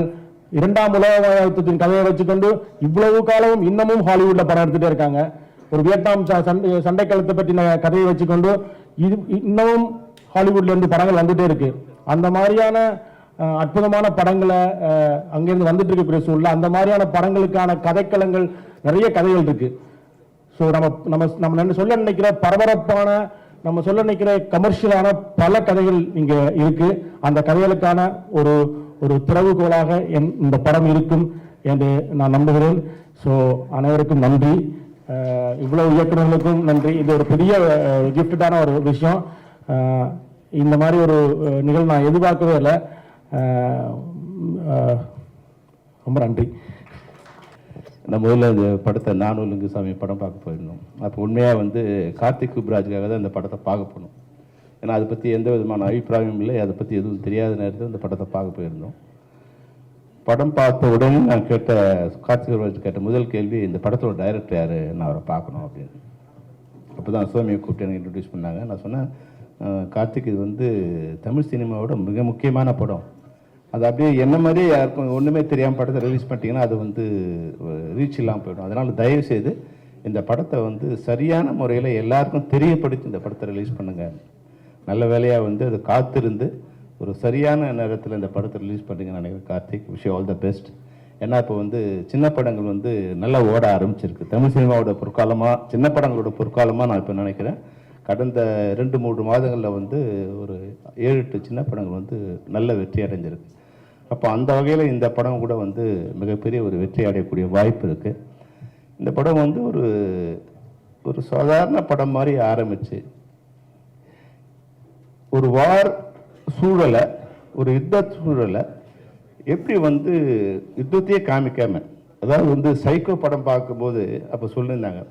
2ஆம் உலக யுத்தத்தின் கதையை வச்சுக்கொண்டு இவ்வளவு காலமும் இன்னமும் ஹாலிவுட்ல படம் எடுத்துட்டே இருக்காங்க. ஒரு வியட்நாம் சண்டை காலத்தை பற்றின கதையை வச்சுக்கொண்டு இன்னமும் ஹாலிவுட்ல இருந்து படங்கள் வந்துட்டே இருக்கு. அந்த மாதிரியான அற்புதமான படங்களை அங்கிருந்து வந்துட்டு இருக்கக்கூடிய சூழல், அந்த மாதிரியான படங்களுக்கான கதைக்களங்கள் நிறைய கதைகள் இருக்கு. ஸோ நம்ம சொல்ல நினைக்கிற பரபரப்பான, நம்ம சொல்ல நினைக்கிற கமர்ஷியலான பல கதைகள் இங்க இருக்கு. அந்த கதைகளுக்கான ஒரு திறவுகோலாக இந்த படம் இருக்கும் என்று நான் நம்புகிறேன். ஸோ அனைவருக்கும் நன்றி. இவ்வளவு இயக்குநர்களுக்கும் நன்றி. இது ஒரு பெரிய கிஃப்டான ஒரு விஷயம். இந்த மாதிரி ஒரு நிகழ்வு நான் எதிர்பார்க்கவே இல்லை. ரொம்ப நன்றி. நம்ம முதல்ல அந்த படத்தை நானும் லிங்குசாமி படம் பார்க்க போயிருந்தோம். அப்போ உண்மையாக வந்து கார்த்திக் சுப்ராஜுக்காக தான் இந்த படத்தை பார்க்க போனோம். ஏன்னா அதை பற்றி எந்த விதமான அபிப்பிராயமும் இல்லை, அதை பற்றி எதுவும் தெரியாத நேரத்தில் இந்த படத்தை பார்க்க போயிருந்தோம். படம் பார்த்த உடனே நான் கார்த்திக் சுப்ராஜ் கேட்ட முதல் கேள்வி, இந்த படத்தோட டைரக்டர் யார், நான் அவரை பார்க்கணும் அப்படின்னு. அப்போ தான் சுவாமியை கூப்பிட்டு எனக்கு இன்ட்ரடியூஸ் பண்ணாங்க. நான் சொன்னேன், கார்த்திக் இது வந்து தமிழ் சினிமாவோட மிக முக்கியமான படம். அது அப்படியே என்ன மாதிரியே யாருக்கும் ஒன்றுமே தெரியாமல் படத்தை ரிலீஸ் பண்ணிட்டீங்கன்னா அது வந்து ரீச் இல்லாமல் போயிடும். அதனால் தயவுசெய்து இந்த படத்தை வந்து சரியான முறையில் எல்லாருக்கும் தெரியப்படுத்தி இந்த படத்தை ரிலீஸ் பண்ணுங்கள். நல்ல வேலையாக வந்து அது காத்திருந்து ஒரு சரியான நேரத்தில் இந்த படத்தை ரிலீஸ் பண்ணுங்கன்னு நினைக்கிறேன். Karthik, wish you all the best. ஏன்னா இப்போ வந்து சின்ன படங்கள் வந்து நல்லா ஓட ஆரம்பிச்சிருக்கு. தமிழ் சினிமாவோட பொற்காலமாக, சின்ன படங்களோட பொற்காலமாக நான் இப்போ நினைக்கிறேன். கடந்த 2-3 மாதங்களில் வந்து ஒரு 7-8 சின்ன படங்கள் வந்து நல்ல வெற்றி அடைஞ்சிருக்கு. அப்போ அந்த வகையில் இந்த படம் கூட வந்து மிகப்பெரிய ஒரு வெற்றி அடையக்கூடிய வாய்ப்பு இருக்குது. இந்த படம் வந்து ஒரு சாதாரண படம் மாதிரி ஆரம்பித்து ஒரு வார் சூழலை, ஒரு யுத்த சூழலை எப்படி வந்து யுத்தத்தையே காமிக்காம, அதாவது வந்து சைக்கோ படம் பார்க்கும்போது அப்போ சொல்லியிருந்தாங்க,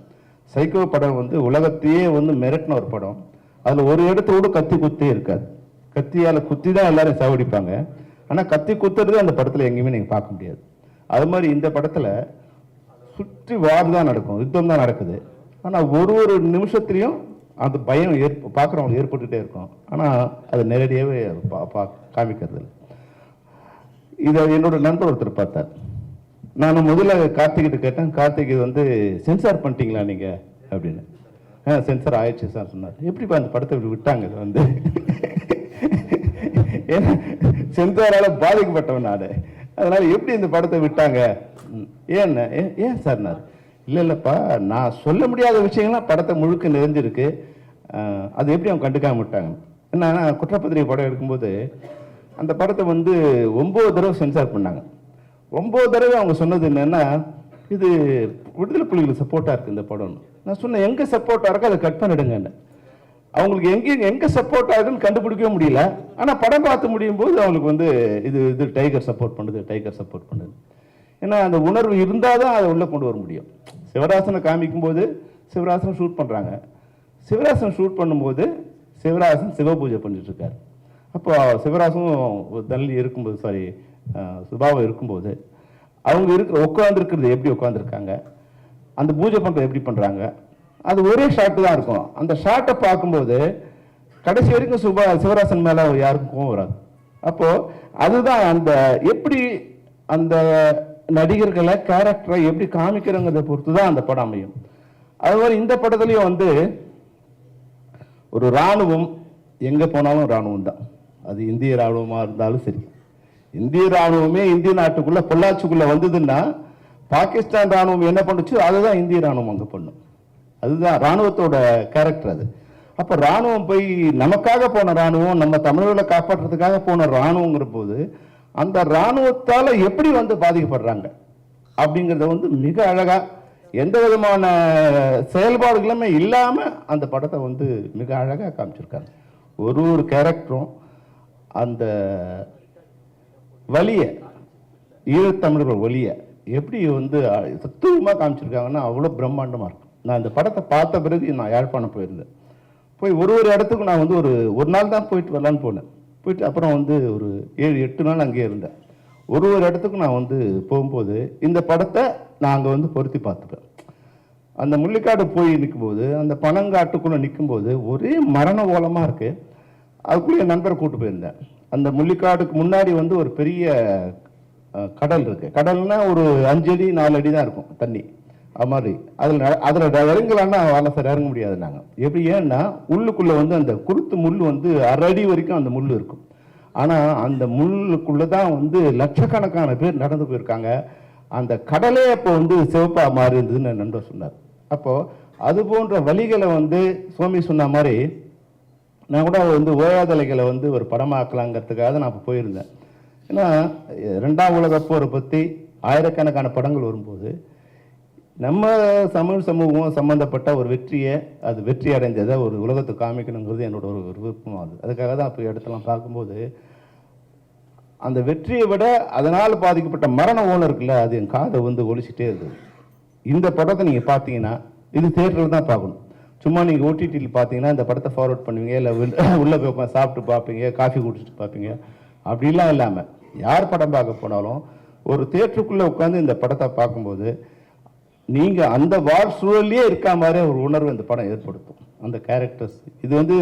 சைக்கோ படம் வந்து உலகத்தையே வந்து மிரட்டின ஒரு படம். அதில் ஒரு இடத்தோடு கத்தி குத்தே இருக்காது. கத்தியால் குத்தி தான் எல்லாரும் சாவடிப்பாங்க. ஆனால் கத்தி குத்துறது அந்த படத்தில் எங்கேயுமே நீங்கள் பார்க்க முடியாது. அது மாதிரி இந்த படத்தில் சுற்றி வார் தான் நடக்கும், யுத்தம் தான் நடக்குது. ஆனால் ஒரு நிமிஷத்துலையும் அந்த பயம் பார்க்குறவங்களுக்கு ஏற்பட்டுகிட்டே இருக்கும். ஆனால் அது நேரடியாகவே காமிக்கிறது இல்லை. இதை என்னோட நண்பர் ஒருத்தர் பார்த்தார். நான் முதல்ல கார்த்திகிட்ட கேட்டேன், கார்த்திக் இது வந்து சென்சார் பண்ணிட்டீங்களா நீங்கள் அப்படின்னு. சென்சார் ஆயிடுச்சு சார் சொன்னார். எப்படிப்பா அந்த படத்தை இப்படி விட்டாங்க? இது வந்து ஏன்னா சென்சாரால் பாதிக்கப்பட்டவன் நான், அதனால எப்படி இந்த படத்தை விட்டாங்க? ஏன் சார்னார். இல்லைப்பா, நான் சொல்ல முடியாத விஷயங்கள்லாம் படத்தை முழுக்க நிறைஞ்சிருக்கு, அது எப்படி அவங்க கண்டுக்காம விட்டாங்க. ஏன்னா குற்றப்பத்திரிகை படம் எடுக்கும்போது அந்த படத்தை வந்து 9 தடவை சென்சார் பண்ணாங்க. 9 தடவை அவங்க சொன்னது என்னன்னா, இது விடுதலை புலிகளுக்கு சப்போர்ட்டாக இருக்குது இந்த படம். நான் சொன்னேன், எங்கே சப்போர்ட்டாக இருக்கோ அதை கட் பண்ணிடுங்கன்னு. அவங்களுக்கு எங்கே சப்போர்ட் ஆகுதுன்னு கண்டுபிடிக்கவே முடியல. ஆனால் படம் பார்த்து முடியும் போது அவங்களுக்கு வந்து இது டைகர் சப்போர்ட் பண்ணுது, டைகர் சப்போர்ட் பண்ணுது. ஏன்னா அந்த உணர்வு இருந்தால் தான் அதை உள்ளே கொண்டு வர முடியும். சிவராசனை காமிக்கும்போது சிவராசன் ஷூட் பண்ணுறாங்க. சிவராசன் ஷூட் பண்ணும்போது சிவராசன் சிவபூஜை பண்ணிட்டு இருக்காரு. அப்போ சிவராசனும் தள்ளி இருக்கும்போது, சுபாவம் இருக்கும்போது அவங்க உட்காந்துருக்கிறது எப்படி உட்காந்துருக்காங்க, அந்த பூஜை பண்ணுறது எப்படி பண்ணுறாங்க, அது ஒரே ஷாட்டு தான் இருக்கும். அந்த ஷாட்டை பார்க்கும்போது கடைசி வரைக்கும் சிவராசன் மேலே யாருக்கும் கோவம் வராது. அப்போது அதுதான் அந்த எப்படி அந்த நடிகர்களை கேரக்டரை எப்படி காமிக்கிறோங்கிறத பொறுத்து தான் அந்த படம் அமையும். அது மாதிரி இந்த படத்துலையும் வந்து ஒரு இராணுவம் எங்கே போனாலும் இராணுவம் தான். அது இந்திய இராணுவமாக இருந்தாலும் சரி, இந்திய இராணுவமே இந்திய நாட்டுக்குள்ளே பொள்ளாச்சிக்குள்ளே வந்ததுன்னா பாகிஸ்தான் இராணுவம் என்ன பண்ணுச்சு, அதுதான் இந்திய இராணுவம் அங்கே பண்ணும். அதுதான் இராணுவத்தோட கேரக்டர் அது. அப்போ இராணுவம் போய் நமக்காக போன இராணுவம், நம்ம தமிழர்களை காப்பாற்றுறதுக்காக போன இராணுவங்கிற போது அந்த இராணுவத்தால் எப்படி வந்து பாதிக்கப்படுறாங்க அப்படிங்கிறத வந்து மிக அழகாக எந்த விதமான செயல்பாடுகளுமே இல்லாமல் அந்த படத்தை வந்து மிக அழகாக காமிச்சிருக்காங்க. ஒரு கேரக்டரும் அந்த வலியை, ஈழத்தமிழர்கள் வலியை எப்படி வந்து தத்துவமாக காமிச்சிருக்காங்கன்னா அவ்வளோ பிரம்மாண்டமாக இருக்கும். நான் இந்த படத்தை பார்த்த பிறகு நான் யாழ்ப்பாணம் போயிருந்தேன். போய் ஒரு இடத்துக்கும் நான் வந்து ஒரு நாள் தான் போயிட்டு வரலான்னு போனேன். போயிட்டு அப்புறம் வந்து ஒரு 7-8 நாள் அங்கேயே இருந்தேன். ஒரு இடத்துக்கும் நான் வந்து போகும்போது இந்த படத்தை நான் அங்கே வந்து பொருத்தி பார்த்துப்பேன். அந்த முள்ளிக்காடு போய் நிற்கும்போது, அந்த பனங்காட்டுக்குள்ளே நிற்கும்போது ஒரே மரண ஓலமாக இருக்குது. அதுக்குள்ளே என் நண்பரை கூப்பிட்டு போயிருந்தேன். அந்த முள்ளிக்காடுக்கு முன்னாடி வந்து ஒரு பெரிய கடல் இருக்குது. கடல்னா ஒரு 5 அடி 4 அடி தான் இருக்கும் தண்ணி. அது மாதிரி அதில் இறங்கலான்னா வரல சார், இறங்க முடியாது. நாங்கள் எப்படி, ஏன்னா உள்ளுக்குள்ளே வந்து அந்த குருத்து முள் வந்து 1/2 அடி வரைக்கும் அந்த முள் இருக்கும். ஆனால் அந்த முள்ளுக்குள்ளே தான் வந்து லட்சக்கணக்கான பேர் நடந்து போயிருக்காங்க. அந்த கடலே அப்போ வந்து சிவப்பாக மாறி இருந்ததுன்னு என் நண்பர் சொன்னார். அப்போது அது போன்ற வழிகளை வந்து சுவாமி சொன்ன மாதிரி நான் கூட வந்து ஓயாதலைகளை வந்து ஒரு படமாக்கலாங்கிறதுக்காக நான் இப்போ போயிருந்தேன். ஏன்னா 2ஆம் உலகப் போரை பற்றி ஆயிரக்கணக்கான படங்கள் வரும்போது நம்ம தமிழ் சமூகம் சம்மந்தப்பட்ட ஒரு வெற்றியை, அது வெற்றி அடைஞ்சதை ஒரு உலகத்துக்கு காமிக்கணுங்கிறது என்னோட ஒரு விருப்பம். அதுக்காக தான் இப்போ இடத்தெல்லாம் பார்க்கும்போது அந்த வெற்றியை விட அதனால் பாதிக்கப்பட்ட மரண ஓலம் இருக்குல்ல, அது என் காதை வந்து ஒழிச்சிட்டே இருக்குது. இந்த படத்தை நீங்கள் பார்த்தீங்கன்னா இது தியேட்டரில் தான் பார்க்கணும். சும்மா நீங்கள் ஓடிடியில் பார்த்தீங்கன்னா இந்த படத்தை ஃபார்வர்ட் பண்ணுவீங்க, இல்லை உள்ளே போய் உட்காந்து சாப்பிட்டு பார்ப்பீங்க, காஃபி குடிச்சிட்டு பார்ப்பீங்க. அப்படிலாம் இல்லாமல் யார் படம் பார்க்க போனாலும் ஒரு தியேட்டருக்குள்ளே உட்காந்து இந்த படத்தை பார்க்கும்போது நீங்கள் அந்த வாழ் சூழல்லையே இருக்கா மாதிரி ஒரு உணர்வு இந்த படம் ஏற்படுத்தும். அந்த கேரக்டர்ஸ் இது வந்து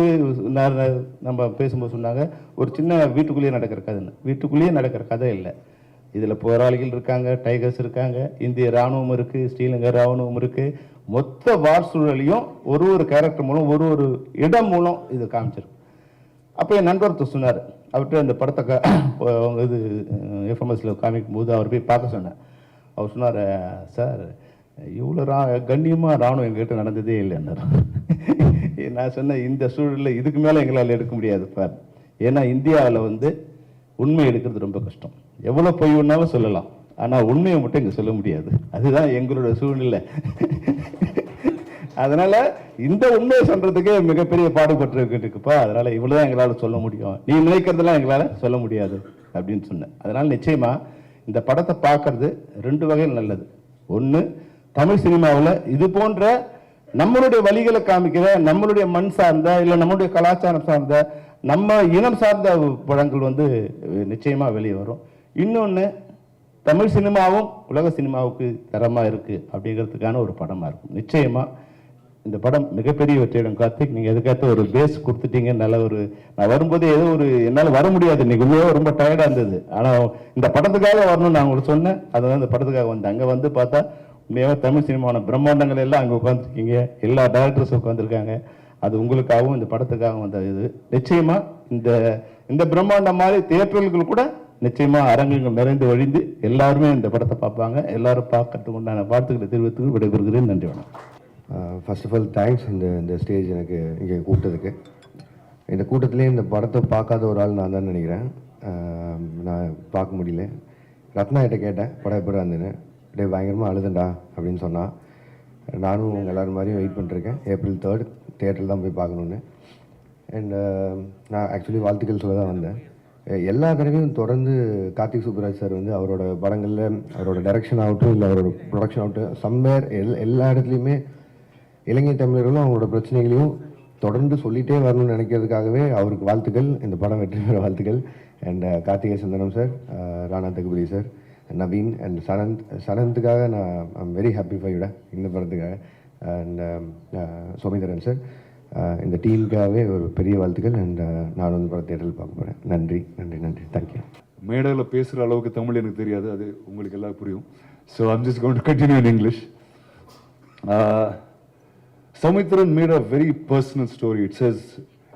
நம்ம பேசும்போது சொன்னாங்க ஒரு சின்ன வீட்டுக்குள்ளேயே நடக்கிற கதைன்னு. வீட்டுக்குள்ளேயே நடக்கிற கதை இல்லை. இதில் போராளிகள் இருக்காங்க, டைகர்ஸ் இருக்காங்க, இந்திய இராணுவம் இருக்குது, ஸ்ரீலங்கா இராணுவம் இருக்குது. மொத்த வார் சூழலையும் ஒரு கேரக்டர் மூலம் ஒரு இடம் மூலம் இது காமிச்சிருக்கு. அப்போ என் நண்பர் சொன்னார், அவர்கிட்ட இந்த படத்தை அவங்க இது எஃப்எம்எஸில் காமிக்கும் போது அவர் போய் பார்க்க சொன்னேன். அவர் சொன்னார், சார் இவ்வளோ கண்ணியமாக இராணுவம் எங்ககிட்ட நடந்ததே இல்லைன்னார். நான் சொன்னேன், இந்த சூழலில் இதுக்கு மேலே எங்களால் எடுக்க முடியாது சார். ஏன்னா இந்தியாவில் வந்து உண்மை எடுக்கிறது ரொம்ப கஷ்டம். எவ்வளோ பொய் ஒன்றாலும் சொல்லலாம், ஆனால் உண்மையை மட்டும் இங்கே சொல்ல முடியாது. அதுதான் எங்களோட சூழ்நிலை. அதனால் இந்த உண்மையை சொல்கிறதுக்கே மிகப்பெரிய பாடுபட்டுருக்குப்பா. அதனால் இவ்வளோதான் எங்களால் சொல்ல முடியும், நீ நினைக்கிறதெல்லாம் எங்களால் சொல்ல முடியாது அப்படின்னு சொன்னேன். அதனால் நிச்சயமாக இந்த படத்தை பார்க்கறது 2 வகையில் நல்லது. ஒன்று, தமிழ் சினிமாவில் இது போன்ற நம்மளுடைய வழிகளை காமிக்கிற, நம்மளுடைய மண் சார்ந்த இல்லை நம்மளுடைய கலாச்சாரம் சார்ந்த, நம்ம இனம் சார்ந்த படங்கள் வந்து நிச்சயமாக வெளியே வரும். இன்னொன்று, தமிழ் சினிமாவும் உலக சினிமாவுக்கு தரமாக இருக்குது அப்படிங்கிறதுக்கான ஒரு படமாக இருக்கும். நிச்சயமாக இந்த படம் மிகப்பெரிய வெற்றியிடம். கார்த்திக், நீங்கள் எதுக்காக ஒரு பேஸ் கொடுத்துட்டீங்க. நல்ல ஒரு, நான் வரும்போது ஏதோ ஒரு என்னால் வர முடியாது, இன்னைக்கு ரொம்ப டயர்டாக இருந்தது. ஆனால் இந்த படத்துக்காக வரணும்னு நான் உங்களுக்கு சொன்னேன். அதனால இந்த படத்துக்காக வந்தேன். அங்கே வந்து பார்த்தா உண்மையாக தமிழ் சினிமாவோட பிரம்மாண்டங்கள் எல்லாம் அங்கே உட்காந்துருக்கீங்க, எல்லா டேரக்டர்ஸும் உட்காந்துருக்காங்க. அது உங்களுக்காகவும் இந்த படத்துக்காகவும் வந்த இது. நிச்சயமாக இந்த பிரம்மாண்டம் மாதிரி தியேட்டர்களுக்கு கூட நிச்சயமாக அரங்குகள் நிறைந்து வழிந்து எல்லாருமே இந்த படத்தை பார்ப்பாங்க. எல்லாரும் பார்க்கறதுக்கு உண்டான வாழ்த்துக்களை தெரிவித்து விடைபெறுகிறேன். நன்றி, வணக்கம். ஃபர்ஸ்ட் ஆஃப் ஆல் தேங்க்ஸ் இந்த ஸ்டேஜ் எனக்கு இங்கே கூப்பிட்டதுக்கு. இந்த கூட்டத்திலே இந்த படத்தை பார்க்காத ஒரு ஆள் நான் தான் நினைக்கிறேன். நான் பார்க்க முடியல. ரத்னா கிட்ட கேட்டேன் படம் எப்படி இருந்துன்னு. அப்படியே பயங்கரமாக அழுதுண்டா அப்படின்னு சொன்னான். நானும் உங்கள் எல்லோரும் மாதிரியும் வெயிட் பண்ணிருக்கேன். April 3 தியேட்டரில் தான் போய் பார்க்கணுன்னு. அண்ட் நான் ஆக்சுவலி வாழ்த்துக்கள் சொல்ல தான் வந்தேன். எல்லா தடவையும் தொடர்ந்து கார்த்திக் சுப்புராஜ் சார் வந்து அவரோட படங்களில் அவரோட டைரக்ஷன் ஆகட்டும் இல்லை அவரோட ப்ரொடக்ஷன் ஆகட்டும் சம்வேர் எல்லா இடத்துலையுமே இளைஞர் தமிழர்களும் அவங்களோட பிரச்சனைகளையும் தொடர்ந்து சொல்லிகிட்டே வரணும்னு நினைக்கிறதுக்காகவே அவருக்கு வாழ்த்துக்கள். இந்த படம் வெற்றி பெற வாழ்த்துக்கள். And Karthikeya Santhanam sir, Rana Daggubati sir, Naveen and சனந்துக்காக நான் ஐம் வெரி ஹாப்பி ஃபார் இந்த படத்துக்காக. அண்ட் சோமிதரன் சார், இந்த டீமுக்காகவே ஒரு பெரிய வாழ்த்துக்கள். அண்ட் நான் வந்து படம் தேட்டரில் பார்க்க போகிறேன். நன்றி நன்றி நன்றி. தேங்க்யூ. மேடையில் பேசுகிற அளவுக்கு தமிழ் எனக்கு தெரியாது, அது உங்களுக்கு எல்லாம் புரியும். So I'm just going to continue in English. Soumithran made a very personal story. It says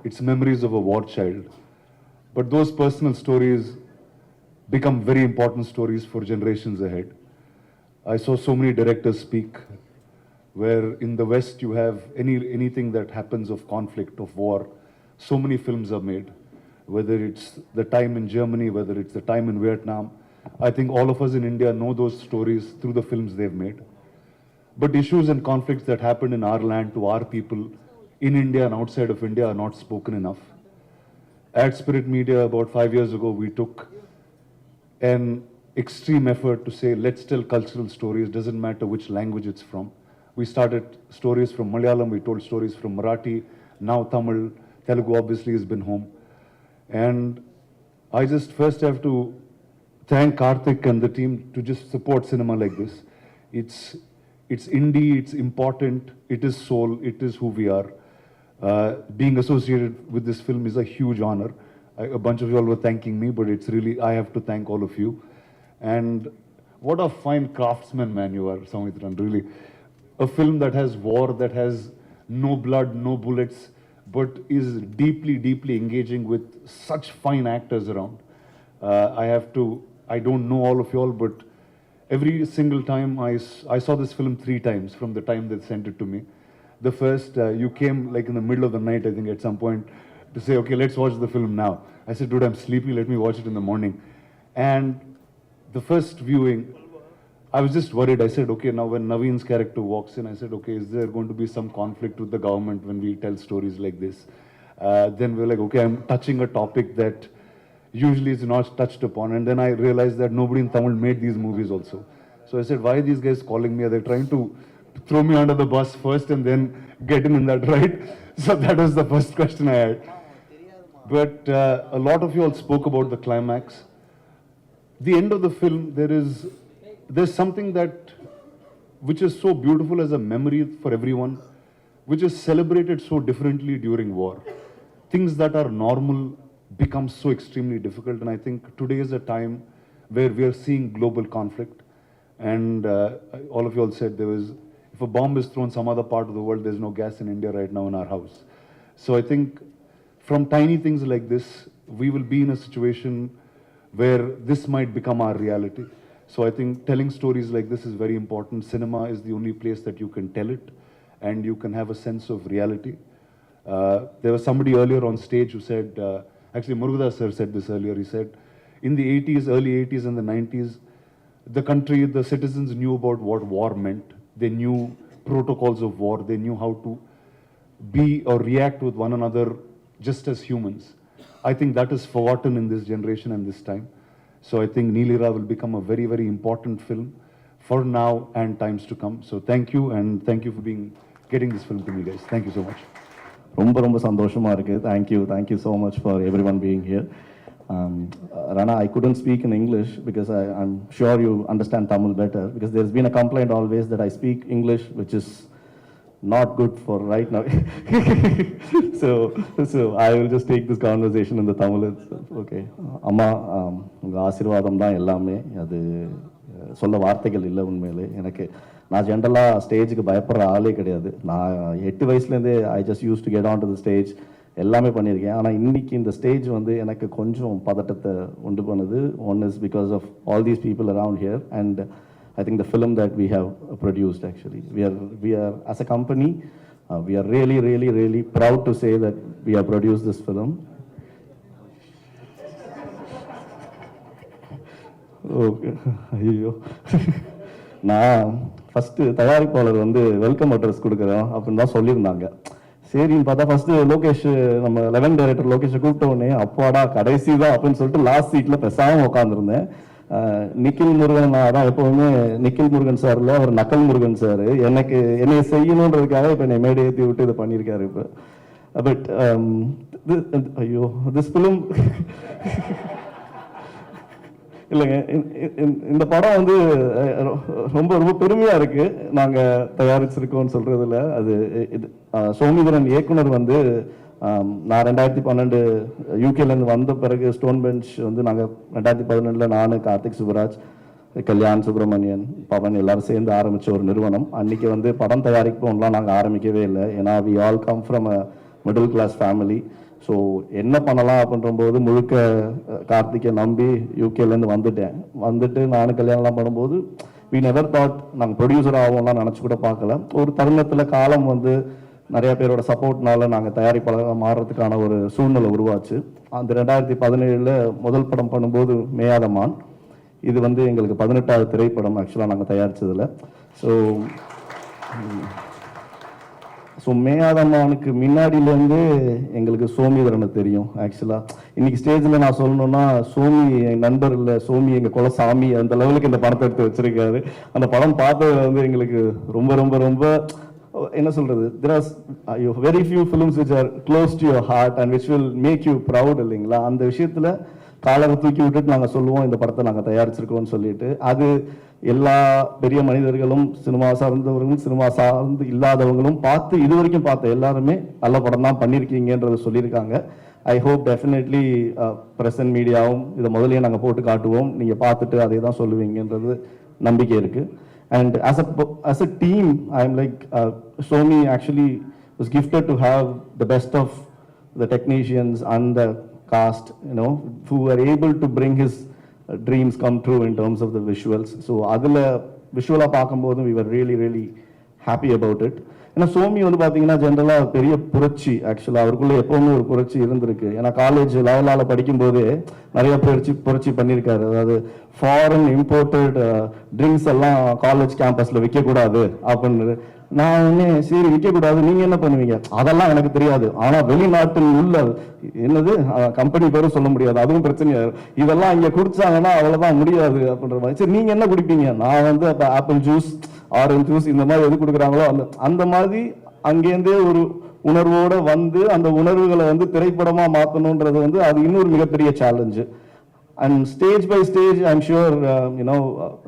it's memories of a war child. But those personal stories become very important stories for generations ahead. I saw so many directors speak where in the West you have anything that happens of conflict, of war. So many films are made, whether it's the time in Germany, whether it's the time in Vietnam. I think all of us in India know those stories through the films they've made. But issues and conflicts that happen in our land to our people in India and outside of India are not spoken enough. At Spirit Media, about 5 years ago, we took an extreme effort to say, let's tell cultural stories, doesn't matter which language it's from. We started stories from Malayalam, we told stories from Marathi, now Tamil, Telugu obviously has been home. And I just first have to thank Karthik and the team to just support cinema like this. It's indie, it's important, it is soul, it is who we are. Being associated with this film is a huge honor. A bunch of you all were thanking me, but it's really, I have to thank all of you. And what a fine craftsman, man, you are, Soumithran, really. A film that has war, that has no blood, no bullets, but is deeply, deeply engaging with such fine actors around. I don't know all of you all, but every single time I saw this film 3 times from the time they sent it to me. The first, you came like in the middle of the night, I think at some point, to say, okay, let's watch the film now. I said, dude, I'm sleepy, let me watch it in the morning. And the first viewing, I was just worried. I said, okay, now when Naveen's character walks in, I said, okay, is there going to be some conflict with the government when we tell stories like this? Then we're like, okay, I'm touching a topic that usually is not touched upon. And then I realized that nobody in Tamil made these movies also. So I said, why are these guys calling me? Are they trying to throw me under the bus first and then get in that, right? So that was the first question I had. But a lot of you all spoke about the climax. The end of the film, there's something which is so beautiful as a memory for everyone, which is celebrated so differently during war. Things that are normal become so extremely difficult, and I think today is a time where we are seeing global conflict. And all of you all said if a bomb is thrown some other part of the world, there's no gas in India right now in our house. So I think from tiny things like this, we will be in a situation where this might become our reality. So I think telling stories like this is very important. Cinema is the only place that you can tell it and you can have a sense of reality. There was somebody earlier on stage who said, actually Murugadas sir said this earlier, he said, in the 80s, early 80s and the 90s, the country, the citizens knew about what war meant. They knew protocols of war. They knew how to be or react with one another just as humans. I think that is forgotten in this generation and this time. So I think Neelira will become a very, very important film for now and times to come. So thank you, and thank you for getting this film to me, guys. Thank you so much. ரொம்ப சந்தோஷமாக இருக்குது. Thank you so much for every one being here. Rana, I couldn't speak in English because I'm sure you understand Tamil better, because there's been a complaint always that I speak English, which is not good for right now. So I will just take this conversation in the Tamil itself. Okay. அம்மா, உங்கள் ஆசீர்வாதம் தான் எல்லாமே. அது சொல்ல வார்த்தைகள் இல்லை உண்மையிலே. எனக்கு நான் ஜென்ரலாக ஸ்டேஜுக்கு பயப்படுற ஆளே கிடையாது. நான் 8 வயசுலேருந்தே I just use to get on to the stage, எல்லாமே பண்ணியிருக்கேன். ஆனால் இன்னைக்கு இந்த ஸ்டேஜ் வந்து எனக்கு கொஞ்சம் பதட்டத்தை உண்டு பண்ணுது. One is because of all these people around here and I think the film that we have produced, actually, we are as a company, we are really proud to say that we have produced this film. Okay, ஐயோ, நான் first தயாரிப்பாளர் வந்து welcome address கொடுக்குறோம் அப்படின்னு தான் சொல்லியிருந்தாங்க. சரின்னு பார்த்தா ஃபஸ்ட்டு லோகேஷ், நம்ம 11 டைரக்டர் லோகேஷை கூப்பிட்ட உடனே அப்பாடா கடைசி தான் அப்படின்னு சொல்லிட்டு லாஸ்ட் சீட்டில் பேசாமல் உட்காந்துருந்தேன். நிக்கில் முருகன், அதான் எப்போவுமே நிக்கில் முருகன் சார் இல்லை, அவர் நக்கல் முருகன் சார் என்னை செய்யணுன்றதுக்காக இப்போ என்னை மேடை ஏற்றி விட்டு இதை பண்ணியிருக்காரு. இப்போ பட் ஐயோ திஸ் ஃபிலிம் இல்லைங்க, இந்த படம் வந்து ரொம்ப ரொம்ப பெருமையாக இருக்குது நாங்கள் தயாரிச்சிருக்கோம்னு சொல்கிறதுல. அது இது சோமிதரன் இயக்குனர் வந்து நான் 2012 யூகேலேருந்து வந்த பிறகு ஸ்டோன் பெஞ்ச் வந்து நாங்கள் 2011 நான், கார்த்திக் சுப்ராஜ், கல்யாண் சுப்ரமணியன், பவன் எல்லாரும் சேர்ந்து ஆரம்பித்த ஒரு நிறுவனம். அன்றைக்கி வந்து படம் தயாரிப்போம்லாம் நாங்கள் ஆரம்பிக்கவே இல்லை. ஏன்னா we all come from a middle class family. So என்ன பண்ணலாம் அப்படின்றபோது முழுக்க கார்த்திகை நம்பி யூகேலேருந்து வந்துட்டு நானும் கல்யாணம்லாம் பண்ணும்போது வி நெவர் தாட் நாங்கள் ப்ரொடியூசர் ஆகும்லாம் நினச்சி கூட பார்க்கல. ஒரு தருணத்தில் காலம் வந்து நிறைய பேரோட சப்போர்ட்னால நாங்கள் தயாரிப்பாளராக மாறுறதுக்கான ஒரு சூழ்நிலை உருவாச்சு. அந்த 2017 முதல் படம் பண்ணும்போது மேயாதமான், இது வந்து எங்களுக்கு 18வது திரைப்படம் ஆக்சுவலாக நாங்கள் தயாரித்ததில். ஸோ மேயாதமானுக்கு முன்னாடியிலேருந்து எங்களுக்கு சோமிதரனை தெரியும். ஆக்சுவலாக இன்னைக்கு ஸ்டேஜில் நான் சொல்லணும்னா சோமி என் நண்பர் இல்லை, சோமி எங்கள் குலசாமி, அந்த லெவலுக்கு இந்த படத்தை எடுத்து வச்சிருக்காரு. அந்த படம் பார்த்ததுல வந்து எங்களுக்கு ரொம்ப ரொம்ப ரொம்ப என்ன சொல்றது, there are very few films which are close to your heart and which will make you proud இல்லைங்களா. அந்த விஷயத்துல காலரை தூக்கி விட்டுட்டு நாங்கள் சொல்லுவோம் இந்த படத்தை நாங்கள் தயாரிச்சிருக்கோம்னு சொல்லிட்டு. அது எல்லா பெரிய மனிதர்களும், சினிமா சார்ந்தவர்களும் சினிமா சார்ந்து இல்லாதவங்களும் இது வரைக்கும் பார்த்த எல்லாருமே நல்ல படம் தான் பண்ணியிருக்கீங்கன்றதை சொல்லியிருக்காங்க. ஐ ஹோப் டெஃபினெட்லி பிரசன்ட் மீடியாவும் இதை முதலே நாங்கள் போட்டு காட்டுவோம், நீங்கள் பார்த்துட்டு அதை தான் சொல்லுவீங்கன்றது நம்பிக்கை இருக்குது. And as a team, I'm like, Somi actually was gifted to have the best of the technicians and the cast, who were able to bring his dreams come true in terms of the visuals. So adula visual பார்க்கும்போது we were really happy about it. ஏன்னா சோமி வந்து பார்த்தீங்கன்னா ஜென்ரலாக பெரிய புரட்சி, ஆக்சுவலாக அவருக்குள்ளே எப்போவுமே ஒரு புரட்சி இருந்திருக்கு. ஏன்னா காலேஜ் லெவலால் படிக்கும்போதே நிறைய புரட்சி பண்ணியிருக்காரு. அதாவது ஃபாரின் இம்போர்ட்டட் ட்ரிங்க்ஸ் எல்லாம் காலேஜ் கேம்பஸில் விற்கக்கூடாது அப்படின்னு. நான் ஒன்று சரி விற்கக்கூடாது, நீங்கள் என்ன பண்ணுவீங்க, அதெல்லாம் எனக்கு தெரியாது, ஆனால் வெளிநாட்டில் உள்ள என்னது கம்பெனி பேரும் சொல்ல முடியாது, அதுவும் பிரச்சனையா, இதெல்லாம் இங்கே குடிச்சாங்கன்னா அவ்வளோதான் முடியாது அப்படின்ற மாதிரி. சரி நீங்கள் என்ன குடிப்பீங்க, நான் வந்து அப்போ ஆப்பிள் ஜூஸ், ஆரஞ்சு ஜூஸ் இந்த மாதிரி எது கொடுக்குறாங்களோ அந்த மாதிரி அங்கேருந்தே ஒரு உணர்வோடு வந்து அந்த உணர்வுகளை வந்து திரைப்படமாக மாற்றணுன்றது வந்து அது இன்னொரு மிகப்பெரிய challenge. And stage by stage, I'm sure,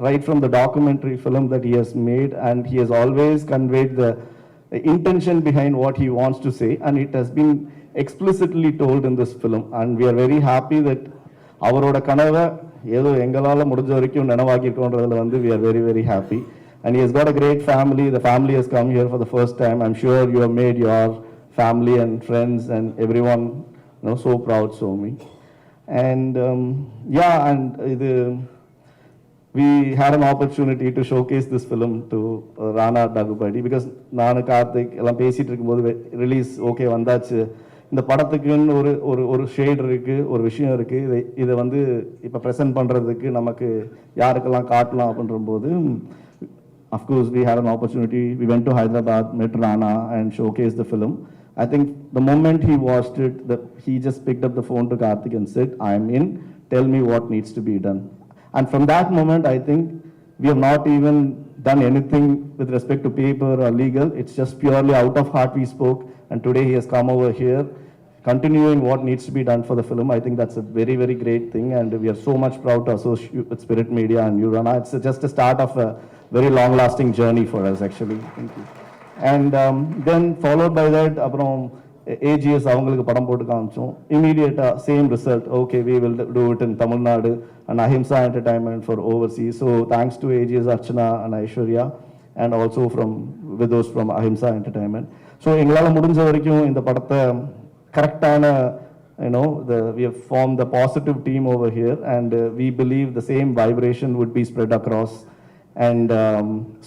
right from the documentary film that he has made, and he has always conveyed the intention behind what he wants to say, and it has been explicitly told in this film. And we are very happy that அவரோட கனவை ஏதோ எங்களால் முடிஞ்ச வரைக்கும் நினைவாக்கியிருக்கோன்றதுல வந்து we are very happy. And he has got a great family. The family has come here for the first time. I'm sure you have made your family and friends and everyone, so proud, Somi. And we had an opportunity to showcase this film to Rana Daggubadi because நான் கார்த்திக் எல்லாம் பேசிட்டு இருக்கும்போது release okay வந்தாச்சு, இந்த படத்துக்குன்னு ஒரு shade இருக்கு, ஒரு விஷயம் இருக்கு, இதை வந்து இப்போ ப்ரெசென்ட் பண்ணுறதுக்கு நமக்கு யாருக்கெல்லாம் காட்டலாம் அப்படின்ற போது of course we had an opportunity. We went to Hyderabad, met Rana and showcased the film. I think the moment he watched it, he just picked up the phone to Karthik and said, I'm in, tell me what needs to be done. And from that moment, I think we have not even done anything with respect to paper or legal. It's just purely out of heart we spoke. And today he has come over here, continuing what needs to be done for the film. I think that's a very great thing. And we are so much proud to associate with Spirit Media and you, Rana. It's just a start of a very long-lasting journey for us, actually. Thank you. And then followed by that, அப்புறம் AGS அவங்களுக்கு படம் போட்டு காமிச்சோம். இமீடியட்டாக same result, okay we will do it in Tamil Nadu and Ahimsa Entertainment for overseas. So thanks to AGS Archana and Aishwarya, and also from Vidos from Ahimsa Entertainment. So எங்களால் முடிஞ்ச வரைக்கும் இந்த படத்தை கரெக்டான we have formed the positive team over here, and we believe the same vibration would be spread across. And